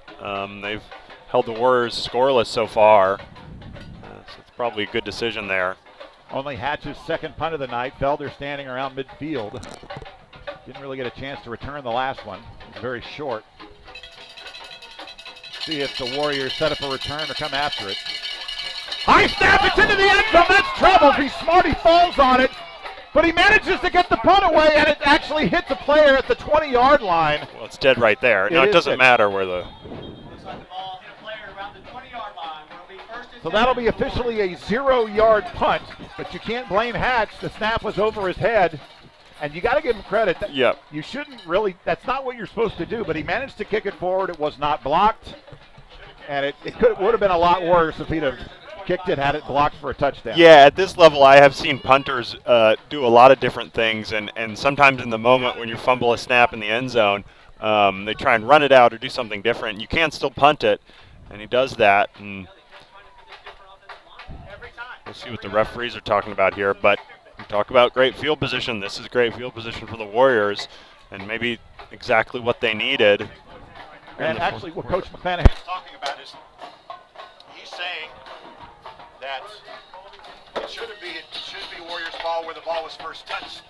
They've held the Warriors scoreless so far. So it's probably a good decision there. Only Hatch's second punt of the night. Felder standing around midfield. Didn't really get a chance to return the last one. It was very short. See if the Warriors set up a return or come after it. High snap, it's into the end zone. That's trouble. He's smart, he falls on it. But he manages to get the punt away, and it actually hits a player at the 20-yard line. Well, it's dead right there. Now, it doesn't matter where the... Looks like the ball hit a player around the 20-yard line. It'll be first and So that'll be officially a 0-yard punt, but you can't blame Hatch. The snap was over his head, and you got to give him credit. Yep. You shouldn't really, that's not what you're supposed to do, but he managed to kick it forward. It was not blocked, and it would have been a lot worse if he'd have kicked it, had it blocked for a touchdown. Yeah, at this level, I have seen punters do a lot of different things, and sometimes in the moment when you fumble a snap in the end zone, they try and run it out or do something different. You can still punt it, and he does that. And we'll see what the referees are talking about here, but we talk about great field position. This is great field position for the Warriors, and maybe exactly what they needed. And actually, what Coach McClanahan is talking about is he's saying that it shouldn't be Warriors' ball where the ball was first touched.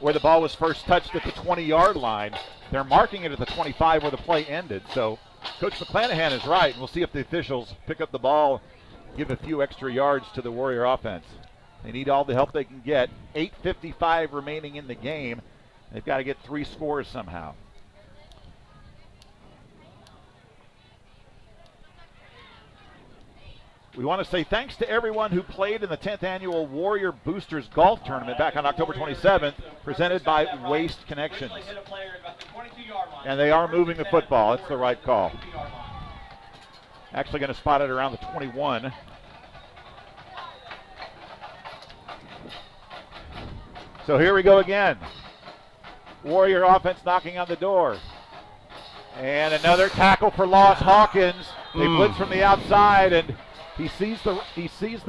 Where the ball was first touched at the 20-yard line. They're marking it at the 25 where the play ended. So Coach McClanahan is right. We'll see if the officials pick up the ball, give a few extra yards to the Warrior offense. They need all the help they can get. 8:55 remaining in the game. They've got to get 3 scores somehow. We want to say thanks to everyone who played in the 10th annual Warrior Boosters Golf Tournament back on October 27th, presented by Waste Connections. And they are moving the football. That's the right call. Actually going to spot it around the 21. So here we go again. Warrior offense knocking on the door. And another tackle for loss. Hawkins. They blitz from the outside, and he sees the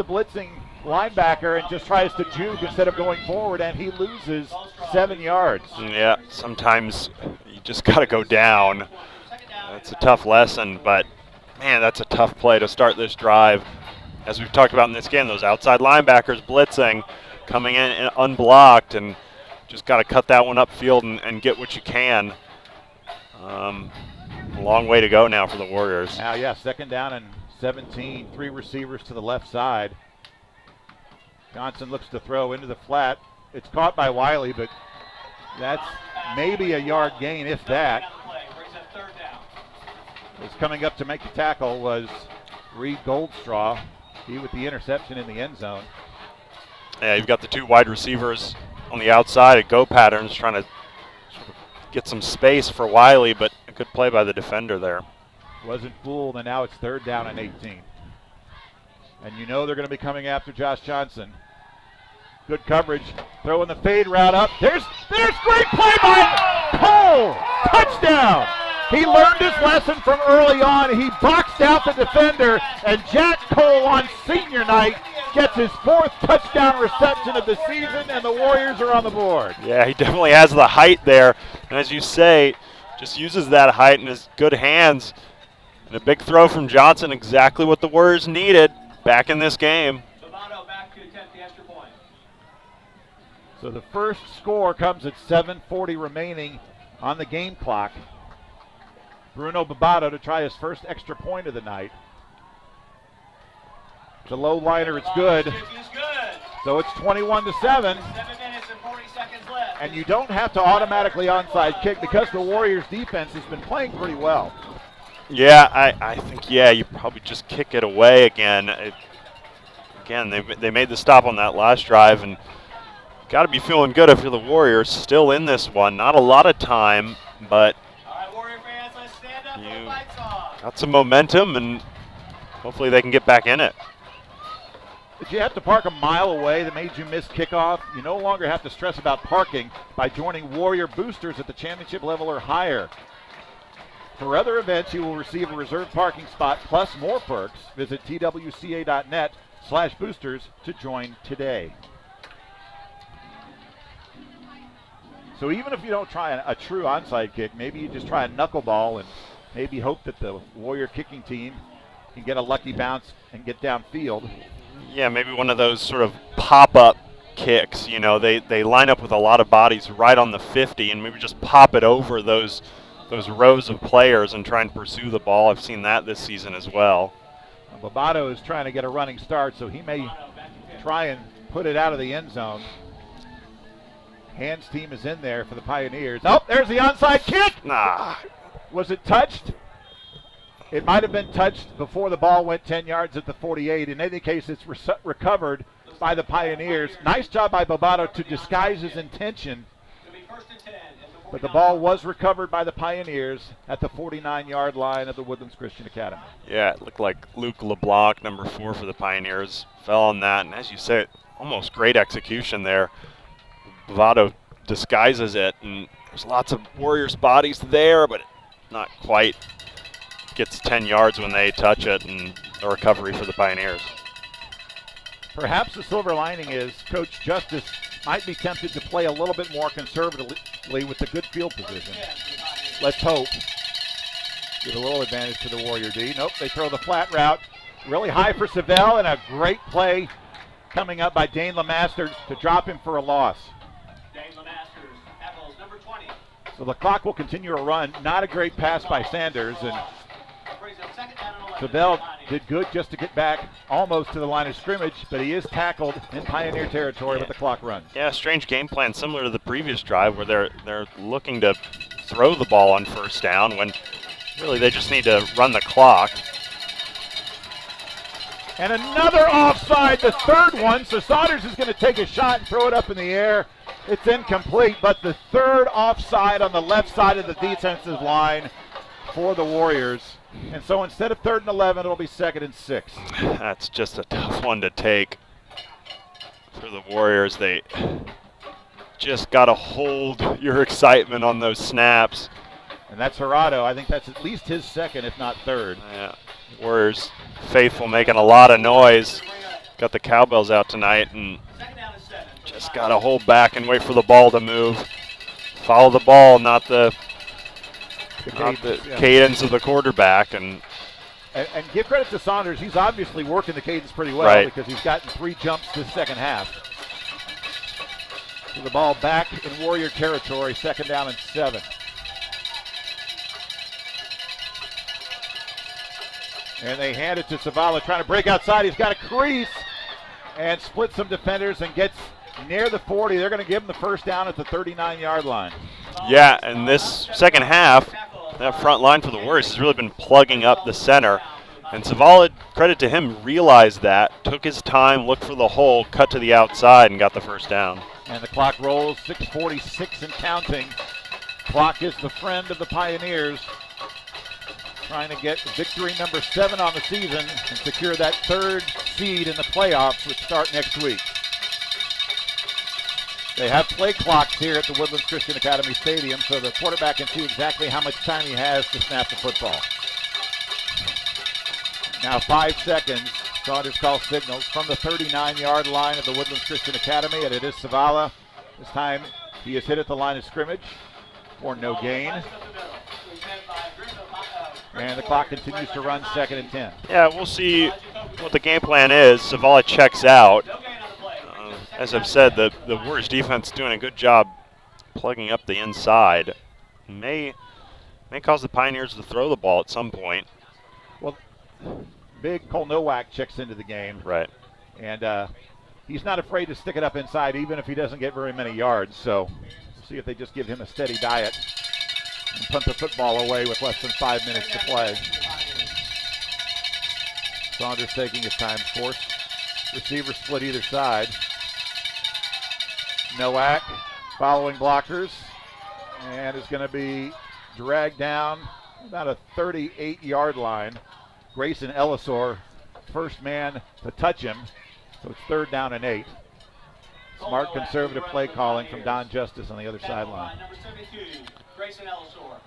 blitzing linebacker and just tries to juke instead of going forward, and he loses 7 yards. Yeah, sometimes you just got to go down. That's a tough lesson, but man, that's a tough play to start this drive. As we've talked about in this game, those outside linebackers blitzing, coming in unblocked, and just got to cut that one upfield and get what you can. A long way to go now for the Warriors. Now, yeah, second down and 17, 3 receivers to the left side. Johnson looks to throw into the flat. It's caught by Wiley, but that's maybe a yard gain, if that. Who's coming up to make the tackle was Reed Goldstraw. He with the interception in the end zone. Yeah, you've got the 2 wide receivers on the outside at go patterns trying to get some space for Wiley, but a good play by the defender there. Wasn't fooled, and now it's third down and 18. And you know they're going to be coming after Josh Johnson. Good coverage, throwing the fade route up. There's great play by Cole. Touchdown. He learned his lesson from early on. He boxed out the defender, and Jack Cole on senior night gets his 4th touchdown reception of the season, and the Warriors are on the board. Yeah, he definitely has the height there. And as you say, just uses that height in his good hands. And a big throw from Johnson, exactly what the Warriors needed back in this game. Bovado back to attempt the extra point. So the first score comes at 7:40 remaining on the game clock. Bruno Bovado to try his first extra point of the night. The low liner, it's good. Is good. So it's 21-7. 7 minutes and 40 seconds left. And you don't have to automatically onside kick because the Warriors defense has been playing pretty well. Yeah, I think, you probably just kick it away again. They made the stop on that last drive, and got to be feeling good if you're the Warriors. Still in this one. Not a lot of time, but All right, Warrior fans, let's stand up for the lights off. got some momentum, and hopefully they can get back in it. Did you have to park a mile away that made you miss kickoff? You no longer have to stress about parking by joining Warrior boosters at the championship level or higher. For other events, you will receive a reserved parking spot plus more perks. Visit twca.net/boosters to join today. So even if you don't try a true onside kick, maybe you just try a knuckleball and maybe hope that the Warrior kicking team can get a lucky bounce and get downfield. Yeah, maybe one of those sort of pop-up kicks. You know, they line up with a lot of bodies right on the 50 and maybe just pop it over those rows of players and try and pursue the ball. I've seen that this season as well. Bovado is trying to get a running start, so he may try and put it out of the end zone. Hands team is in there for the Pioneers. Oh, there's the onside kick! Nah. Was it touched? It might have been touched before the ball went 10 yards at the 48. In any case, it's recovered by the Pioneers. Nice job by Bovado to disguise his intention. But the ball was recovered by the Pioneers at the 49-yard line of the Woodlands Christian Academy. Yeah, it looked like Luke LeBlanc, number 4 for the Pioneers, fell on that. And as you said, almost great execution there. Bovado disguises it, and there's lots of Warriors bodies there, but not quite. Gets 10 yards when they touch it, and a recovery for the Pioneers. Perhaps the silver lining is Coach Justice might be tempted to play a little bit more conservatively with the good field position. Let's hope. Give a little advantage to the Warrior D. Nope, they throw the flat route. Really high for Savell, and a great play coming up by Dane Lemaster to drop him for a loss. Dane Lemasters, Apples, number 20. So the clock will continue to run. Not a great pass by Sanders, and Brings up second down and 11. Savell did good just to get back almost to the line of scrimmage, but he is tackled in Pioneer territory with the clock runs. Yeah, strange game plan similar to the previous drive where they're looking to throw the ball on first down when really they just need to run the clock. And another offside, the third one. So Saunders is going to take a shot and throw it up in the air. It's incomplete, but the third offside on the left side of the defensive line for the Warriors. And so instead of 3rd and 11, it'll be 2nd and 6. That's just a tough one to take for the Warriors. They just got to hold your excitement on those snaps. And that's Gerardo. I think that's at least his 2nd, if not 3rd. Yeah, Warriors faithful making a lot of noise. Got the cowbells out tonight and just got to hold back and wait for the ball to move. Follow the ball, not the cadence of the quarterback. And give credit to Saunders. He's obviously working the cadence pretty well, right, because he's gotten 3 jumps this second half. So the ball back in Warrior territory, 2nd down and 7. And they hand it to Zavala, trying to break outside. He's got a crease and split some defenders and gets near the 40. They're going to give him the first down at the 39-yard line. Yeah, and this second half, that front line for the Warriors has really been plugging up the center. And Zavala, credit to him, realized that, took his time, looked for the hole, cut to the outside, and got the first down. And the clock rolls, 6:46 and counting. Clock is the friend of the Pioneers, trying to get victory number 7 on the season and secure that 3rd seed in the playoffs, which start next week. They have play clocks here at the Woodlands Christian Academy Stadium, so the quarterback can see exactly how much time he has to snap the football. Now 5 seconds. Saunders calls signals from the 39-yard line of the Woodlands Christian Academy, and it is Zavala. This time he is hit at the line of scrimmage for no gain. And the clock continues to run, 2nd and 10. Yeah, we'll see what the game plan is. Zavala checks out. As I've said, the Warriors defense is doing a good job plugging up the inside. May cause the Pioneers to throw the ball at some point. Well, big Cole Nowak checks into the game. Right. And he's not afraid to stick it up inside even if he doesn't get very many yards. So we'll see if they just give him a steady diet and punt the football away with less than 5 minutes to play. Saunders taking his time, of course. Receivers split either side. Nowak following blockers and is going to be dragged down about a 38-yard line. Grayson Ellisor, first man to touch him, so it's 3rd down and 8. Smart conservative play calling from Don Justice on the other sideline. Number 72, Grayson Ellisor.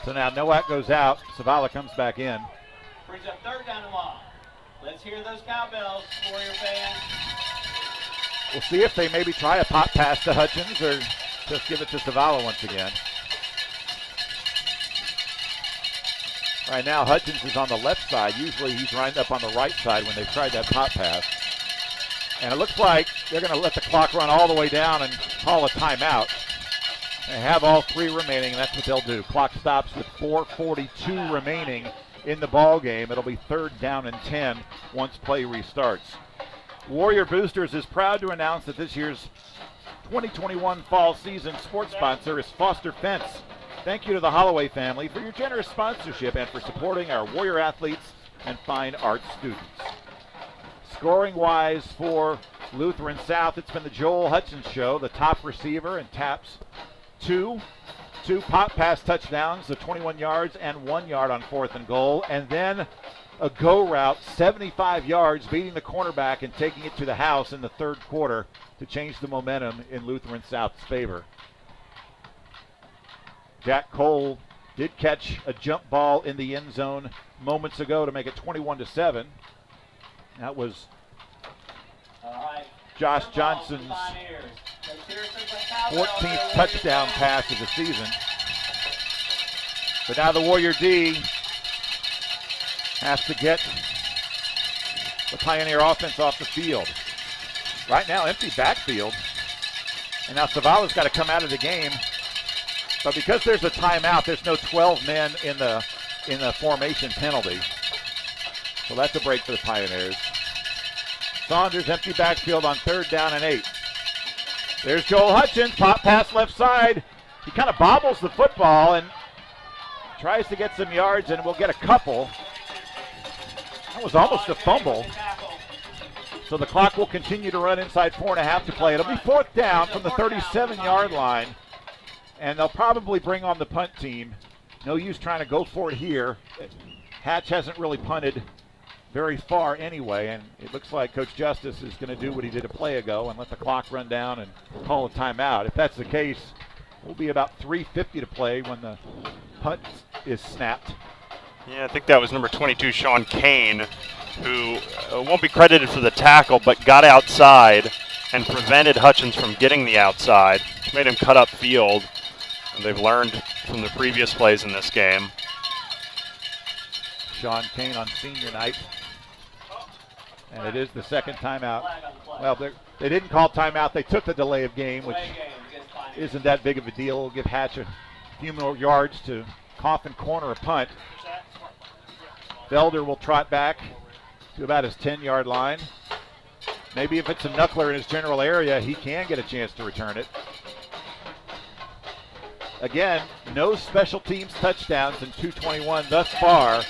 So now Nowak goes out, Zavala comes back in. Brings up 3rd down and long. Let's hear those cowbells, Warrior fans. We'll see if they maybe try a pop pass to Hutchins or just give it to Zavala once again. Right now, Hutchins is on the left side. Usually he's lined up on the right side when they've tried that pop pass. And it looks like they're going to let the clock run all the way down and call a timeout. They have all 3 remaining, and that's what they'll do. Clock stops with 4:42 remaining in the ball game. It'll be 3rd down and 10 once play restarts. Warrior Boosters is proud to announce that this year's 2021 fall season sports sponsor is Foster Fence. Thank you to the Holloway family for your generous sponsorship and for supporting our Warrior athletes and fine arts students. Scoring-wise for Lutheran South, it's been the Joel Hutchins show, the top receiver, and taps two pop pass touchdowns of 21 yards and 1 yard on 4th and goal, and then a go route, 75 yards, beating the cornerback and taking it to the house in the 3rd quarter to change the momentum in Lutheran South's favor. Jack Cole did catch a jump ball in the end zone moments ago to make it 21-7. That was Josh Johnson's 14th touchdown pass of the season. But now the Warrior D has to get the Pioneer offense off the field. Right now, empty backfield. And now Zavala's got to come out of the game. But because there's a timeout, there's no 12 men in the formation penalty. So that's a break for the Pioneers. Saunders, empty backfield on 3rd down and 8. There's Joel Hutchins, pop pass left side. He kind of bobbles the football and tries to get some yards, and will get a couple. That was almost a fumble. So the clock will continue to run inside 4.5 to play. It'll be 4th down from the 37-yard line, and they'll probably bring on the punt team. No use trying to go for it here. Hatch hasn't really punted very far anyway, and it looks like Coach Justice is going to do what he did a play ago and let the clock run down and call a timeout. If that's the case, we'll be about 3:50 to play when the punt is snapped. Yeah, I think that was number 22, Sean Kane, who won't be credited for the tackle, but got outside and prevented Hutchins from getting the outside, which made him cut up field. And they've learned from the previous plays in this game. Sean Kane on senior night. And it is the 2nd timeout. Well, they didn't call timeout. They took the delay of game, which isn't that big of a deal. We'll give Hatch a few more yards to cough and corner a punt. Felder will trot back to about his 10-yard line. Maybe if it's a knuckler in his general area, he can get a chance to return it. Again, no special teams touchdowns in 2:21 thus far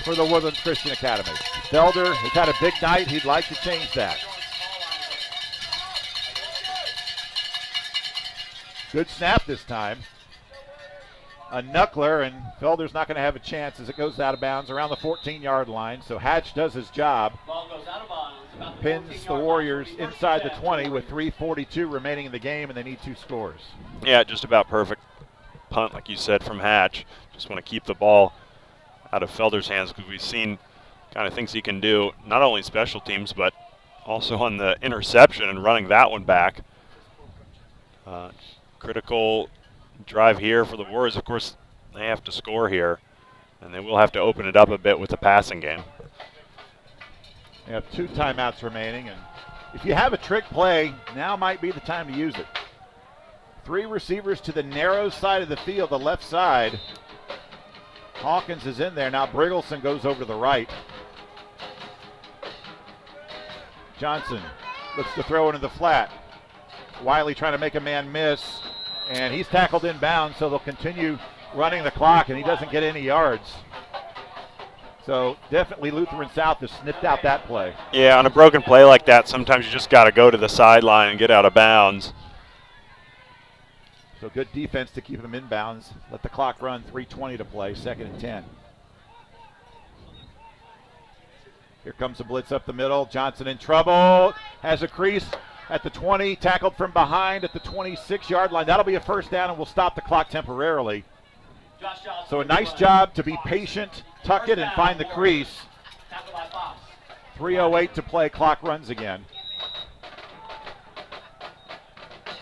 for the Woodlands Christian Academy. Felder has had a big night. He'd like to change that. Good snap this time. A knuckler, and Felder's not going to have a chance as it goes out of bounds around the 14-yard line. So Hatch does his job. Ball goes out of bounds. Pins the Warriors inside the 20 with 3:42 remaining in the game, and they need 2 scores. Yeah, just about perfect punt, like you said, from Hatch. Just want to keep the ball out of Felder's hands because we've seen kind of things he can do, not only special teams, but also on the interception and running that one back. Critical drive here for the Warriors. Of course, they have to score here, and they will have to open it up a bit with the passing game. They have 2 timeouts remaining, and if you have a trick play, now might be the time to use it. 3 receivers to the narrow side of the field, the left side. Hawkins is in there. Now Briggelson goes over to the right. Johnson looks to throw into the flat. Wiley trying to make a man miss, and he's tackled in bounds, so they'll continue running the clock, and he doesn't get any yards. So definitely Lutheran South has snipped out that play. Yeah, on a broken play like that, sometimes you just got to go to the sideline and get out of bounds. So good defense to keep them in bounds. Let the clock run, 3:20 to play, 2nd and 10. Here comes the blitz up the middle. Johnson in trouble, has a crease at the 20, tackled from behind at the 26-yard line. That'll be a first down, and we'll stop the clock temporarily. So a nice job to be patient, tuck it, and find the crease. 3:08 to play, clock runs again.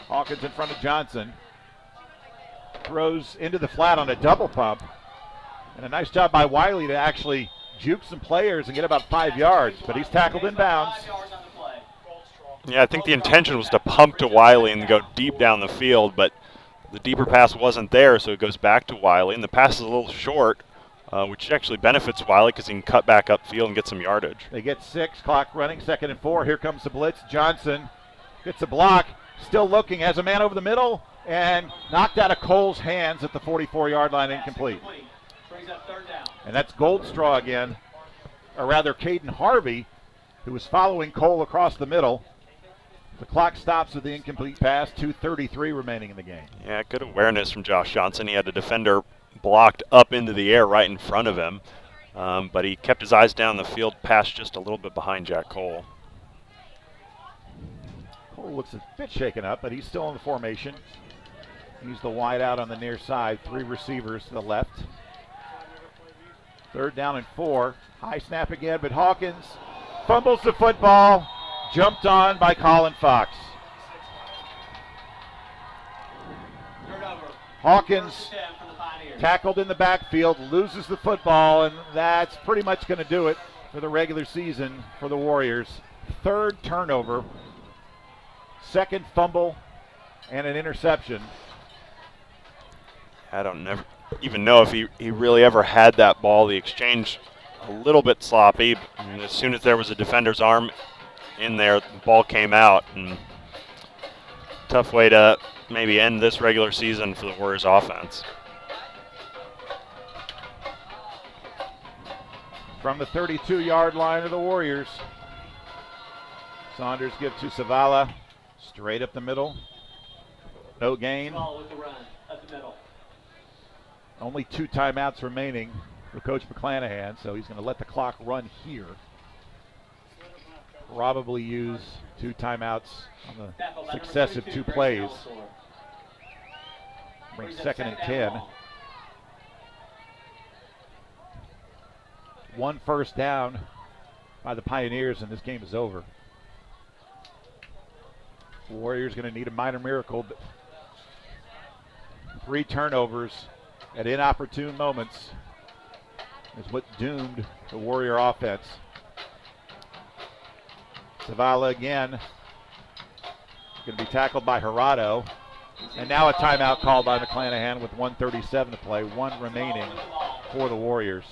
Hawkins in front of Johnson. Throws into the flat on a double pump. And a nice job by Wiley to actually juke some players and get about 5 yards, but he's tackled in bounds. Yeah, I think the intention was to pump to Wiley and go deep down the field, but the deeper pass wasn't there, so it goes back to Wiley, and the pass is a little short, which actually benefits Wiley because he can cut back upfield and get some yardage. They get 6, clock running, 2nd and 4. Here comes the blitz. Johnson gets a block, still looking, has a man over the middle, and knocked out of Cole's hands at the 44-yard line, incomplete. And that's Goldstraw again, or rather Caden Harvey, who was following Cole across the middle. The clock stops with the incomplete pass, 2:33 remaining in the game. Yeah, good awareness from Josh Johnson. He had a defender blocked up into the air right in front of him, but he kept his eyes down the field, passed just a little bit behind Jack Cole. Cole looks a bit shaken up, but he's still in the formation. He's the wide out on the near side, 3 receivers to the left. 3rd down and 4. High snap again, but Hawkins fumbles the football. Jumped on by Colin Fox. Hawkins tackled in the backfield, loses the football, and that's pretty much going to do it for the regular season for the Warriors. 3rd turnover, 2nd fumble, and an interception. I don't even know if he really ever had that ball. The exchange a little bit sloppy, and as soon as there was a defender's arm in there, the ball came out, and tough way to maybe end this regular season for the Warriors offense. From the 32-yard line of the Warriors, Saunders gives to Savala, straight up the middle, no gain. Only 2 timeouts remaining for Coach McClanahan, so he's going to let the clock run here. Probably use 2 timeouts on the successive 2 plays. Brings 2nd and 10. 1 first down by the Pioneers, and this game is over. Warriors going to need a minor miracle, but 3 turnovers at inopportune moments is what doomed the Warrior offense. Zavala again, going to be tackled by Gerardo. And now a timeout called by McClanahan with 1:37 to play, 1 remaining for the Warriors.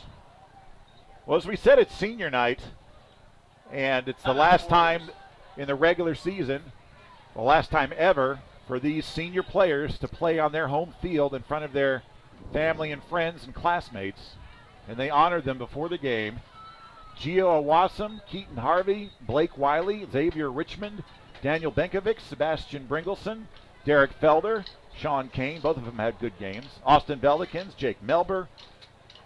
Well, as we said, it's senior night, and it's the last time in the regular season, the last time ever for these senior players to play on their home field in front of their family and friends and classmates. And they honored them before the game. Gio Awasam, Keaton Harvey, Blake Wiley, Xavier Richmond, Daniel Benkovic, Sebastian Bringelson, Derek Felder, Sean Kane, both of them had good games. Austin Beldekins, Jake Melber,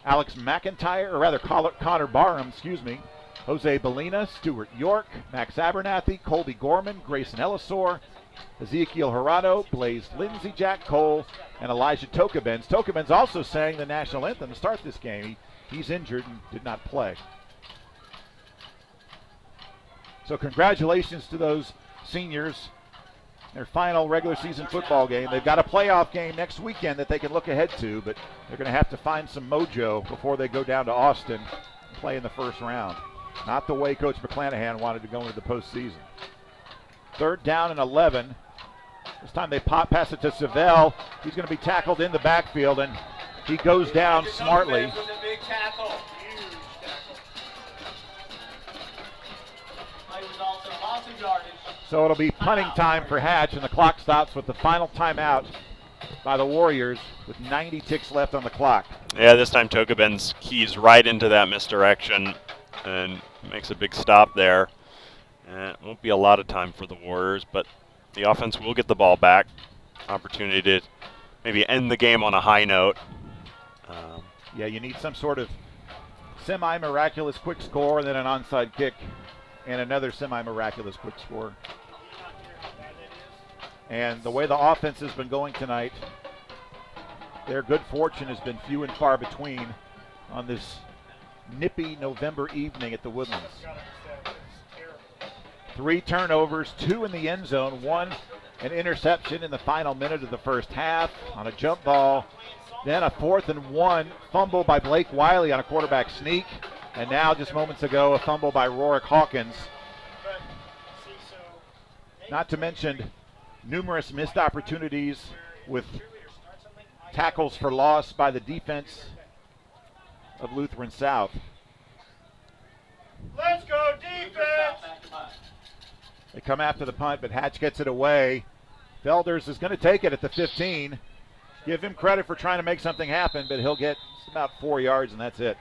Alex McIntyre, or rather Connor Barham, Jose Belina, Stuart York, Max Abernathy, Colby Gorman, Grayson Ellisor, Ezekiel Gerardo, Blaze Lindsay, Jack Cole, and Elijah Tokabens. Tokabens also sang the national anthem to start this game. He's injured and did not play. So congratulations to those seniors. Their final regular season football game. They've got a playoff game next weekend that they can look ahead to, but they're going to have to find some mojo before they go down to Austin and play in the first round. Not the way Coach McClanahan wanted to go into the postseason. 3rd down and 11. This time they pass it to Savell. He's going to be tackled in the backfield, and he goes down smartly. So it'll be punting time for Hatch, and the clock stops with the final timeout by the Warriors with 90 ticks left on the clock. Yeah, this time Tokabens keys right into that misdirection and makes a big stop there. And it won't be a lot of time for the Warriors, but the offense will get the ball back. Opportunity to maybe end the game on a high note. Yeah, you need some sort of semi-miraculous quick score and then an onside kick and another semi-miraculous quick score. And the way the offense has been going tonight, their good fortune has been few and far between on this nippy November evening at the Woodlands. 3 turnovers, 2 in the end zone, 1 an interception in the final minute of the first half on a jump ball. Then a 4th and 1 fumble by Blake Wiley on a quarterback sneak. And now, just moments ago, a fumble by Rorick Hawkins. Not to mention numerous missed opportunities with tackles for loss by the defense of Lutheran South. Let's go defense! They come after the punt, but Hatch gets it away. Felders is going to take it at the 15. Give him credit for trying to make something happen, but he'll get about 4 yards, and that's it.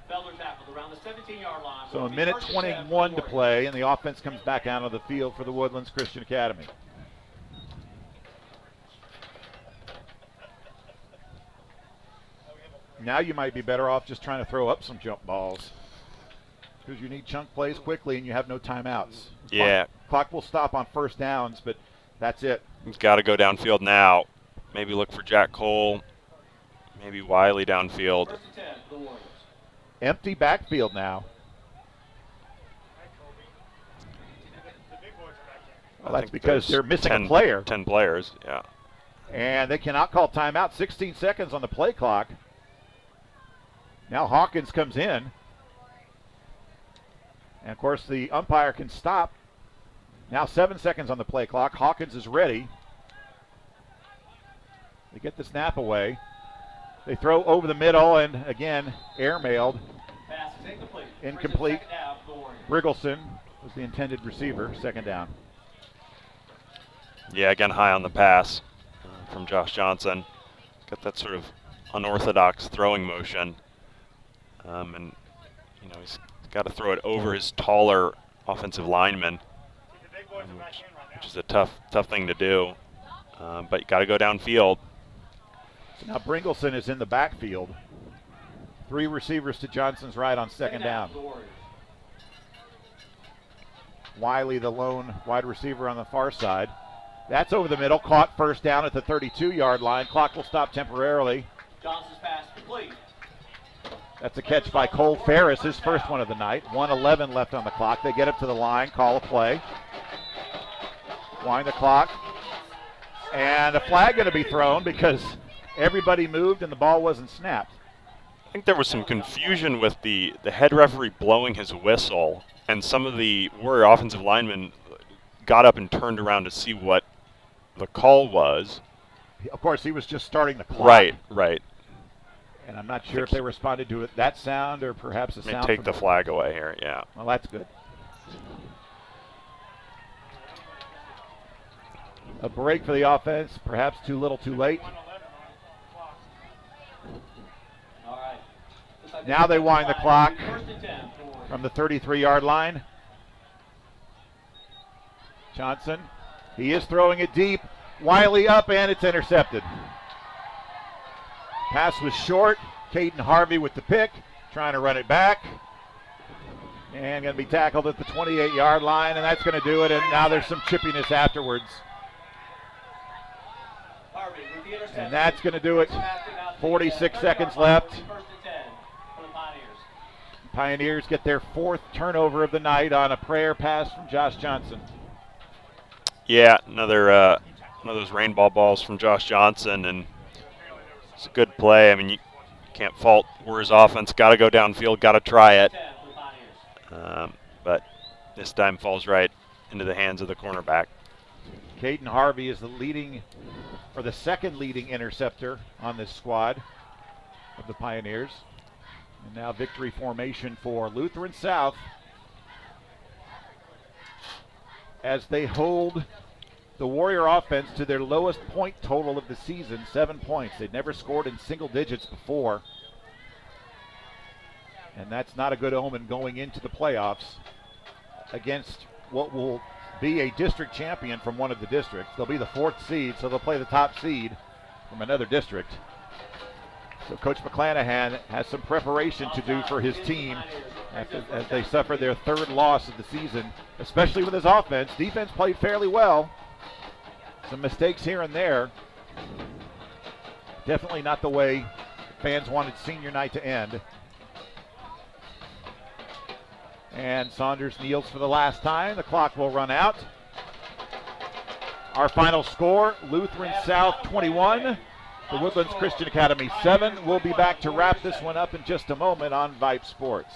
Felder tackled around the 17-yard line. So a minute 21 to play, and the offense comes back out on the field for the Woodlands Christian Academy. Now you might be better off just trying to throw up some jump balls because you need chunk plays quickly and you have no timeouts. Yeah. Clock will stop on first downs, but that's it. He's got to go downfield now. Maybe look for Jack Cole. Maybe Wiley downfield. First and 10, the Warriors. Empty backfield now. Well, that's because they're missing a player. 10 players, yeah. And they cannot call timeout. 16 seconds on the play clock. Now Hawkins comes in. And, of course, the umpire can stop. Now 7 seconds on the play clock. Hawkins is ready. They get the snap away. They throw over the middle, and, again, airmailed. Pass is incomplete. Incomplete. Down, the Warriors. Briggelson was the intended receiver. Second down. Yeah, again, high on the pass from Josh Johnson. Got that sort of unorthodox throwing motion. And, you know, he's got to throw it over his taller offensive lineman, which is a tough thing to do. But you got to go downfield. So now Bringleson is in the backfield. 3 receivers to Johnson's right on second down. Wiley, the lone wide receiver on the far side. That's over the middle, caught first down at the 32-yard line. Clock will stop temporarily. Johnson's pass complete. That's a catch by Cole Ferris, his first one of the night. 1:11 left on the clock. They get up to the line, call a play. Wind the clock. And a flag going to be thrown because everybody moved and the ball wasn't snapped. I think there was some confusion with the head referee blowing his whistle, and some of the Warrior offensive linemen got up and turned around to see what the call was. Of course, he was just starting the clock. Right. And I'm not sure if they responded to it, that sound or perhaps a sound. Take the flag away here, yeah. Well, that's good. A break for the offense, perhaps too little too late. All right. Now they wind the clock First and 10 from the 33-yard line. Johnson, he is throwing it deep. Wiley up, and it's intercepted. Pass was short. Caden Harvey with the pick, trying to run it back. And going to be tackled at the 28-yard line, and that's going to do it. And now there's some chippiness afterwards. Harvey with the interception. And that's going to do it. 46 seconds left. First and 10 for the Pioneers. Pioneers get their 4th turnover of the night on a prayer pass from Josh Johnson. Yeah, another one of those rainball balls from Josh Johnson, and it's a good play. I mean, you can't fault Warriors offense. Got to go downfield, got to try it. But this time falls right into the hands of the cornerback. Caden Harvey is the second leading interceptor on this squad of the Pioneers. And now victory formation for Lutheran South as they hold the Warrior offense to their lowest point total of the season, 7 points. They'd never scored in single digits before. And that's not a good omen going into the playoffs against what will be a district champion from one of the districts. They'll be the 4th seed, so they'll play the top seed from another district. So Coach McClanahan has some preparation to do for his team as they suffer their 3rd loss of the season, especially with his offense. Defense played fairly well. Some mistakes here and there. Definitely not the way fans wanted senior night to end. And Saunders kneels for the last time. The clock will run out. Our final score, Lutheran South 21, the Woodlands Christian Academy 7. We'll be back to wrap this one up in just a moment on Vype Sports.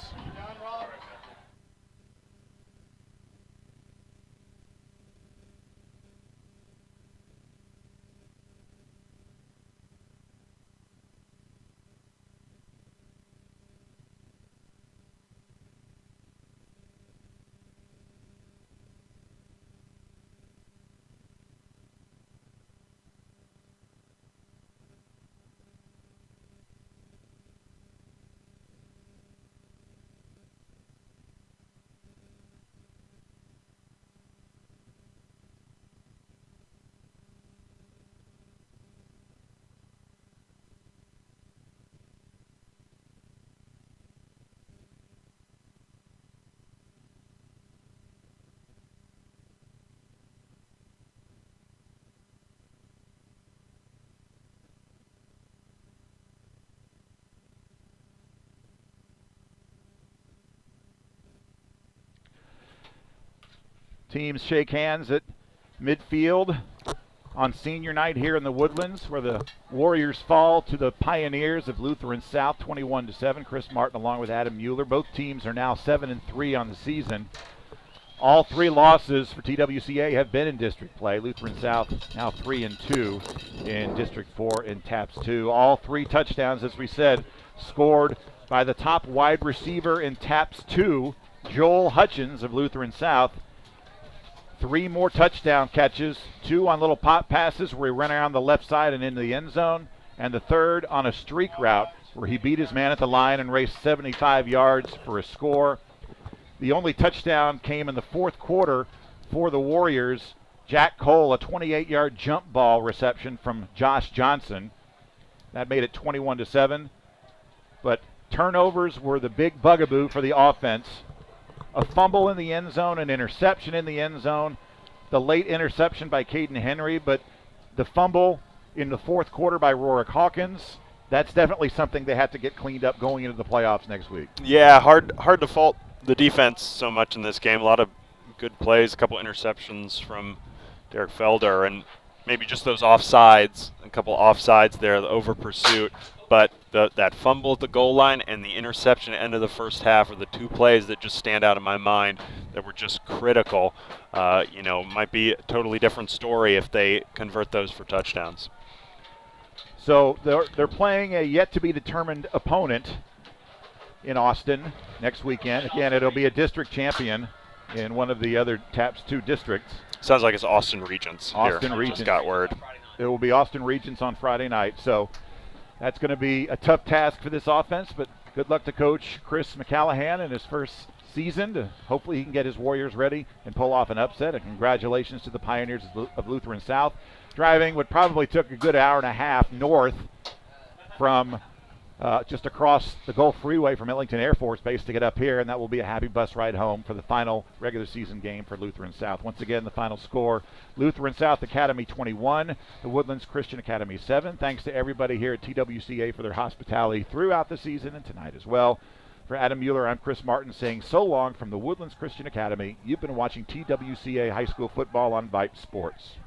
Teams shake hands at midfield on senior night here in the Woodlands, where the Warriors fall to the Pioneers of Lutheran South 21-7. Chris Martin along with Adam Mueller. Both teams are now 7-3 on the season. All 3 losses for TWCA have been in district play. Lutheran South now 3-2 in District 4 in TAPS 2. All 3 touchdowns, as we said, scored by the top wide receiver in TAPS 2, Joel Hutchins of Lutheran South. 3 more touchdown catches, 2 on little pop passes where he ran around the left side and into the end zone, and the 3rd on a streak route where he beat his man at the line and raced 75 yards for a score. The only touchdown came in the 4th quarter for the Warriors. Jack Cole, a 28-yard jump ball reception from Josh Johnson. That made it 21-7. But turnovers were the big bugaboo for the offense. A fumble in the end zone, an interception in the end zone, the late interception by Caden Henry, but the fumble in the 4th quarter by Rorick Hawkins, that's definitely something they have to get cleaned up going into the playoffs next week. Yeah, hard to fault the defense so much in this game. A lot of good plays, a couple interceptions from Derek Felder, and maybe just those offsides, a couple offsides there, the over pursuit. But that fumble at the goal line and the interception at the end of the first half are the 2 plays that just stand out in my mind that were just critical. Might be a totally different story if they convert those for touchdowns. So they're playing a yet-to-be-determined opponent in Austin next weekend. Again, it'll be a district champion in one of the other TAPS 2 districts. Sounds like it's Austin Regents. Austin here. Regents. Just got word. It will be Austin Regents on Friday night. So that's going to be a tough task for this offense, but good luck to Coach Chris McCallahan in his first season. Hopefully he can get his Warriors ready and pull off an upset. And congratulations to the Pioneers of Lutheran South. Driving what probably took a good hour and a half north from just across the Gulf Freeway from Ellington Air Force Base to get up here, and that will be a happy bus ride home for the final regular season game for Lutheran South. Once again, the final score, Lutheran South Academy 21, the Woodlands Christian Academy 7. Thanks to everybody here at TWCA for their hospitality throughout the season and tonight as well. For Adam Mueller, I'm Chris Martin saying so long from the Woodlands Christian Academy. You've been watching TWCA High School Football on Vype Sports.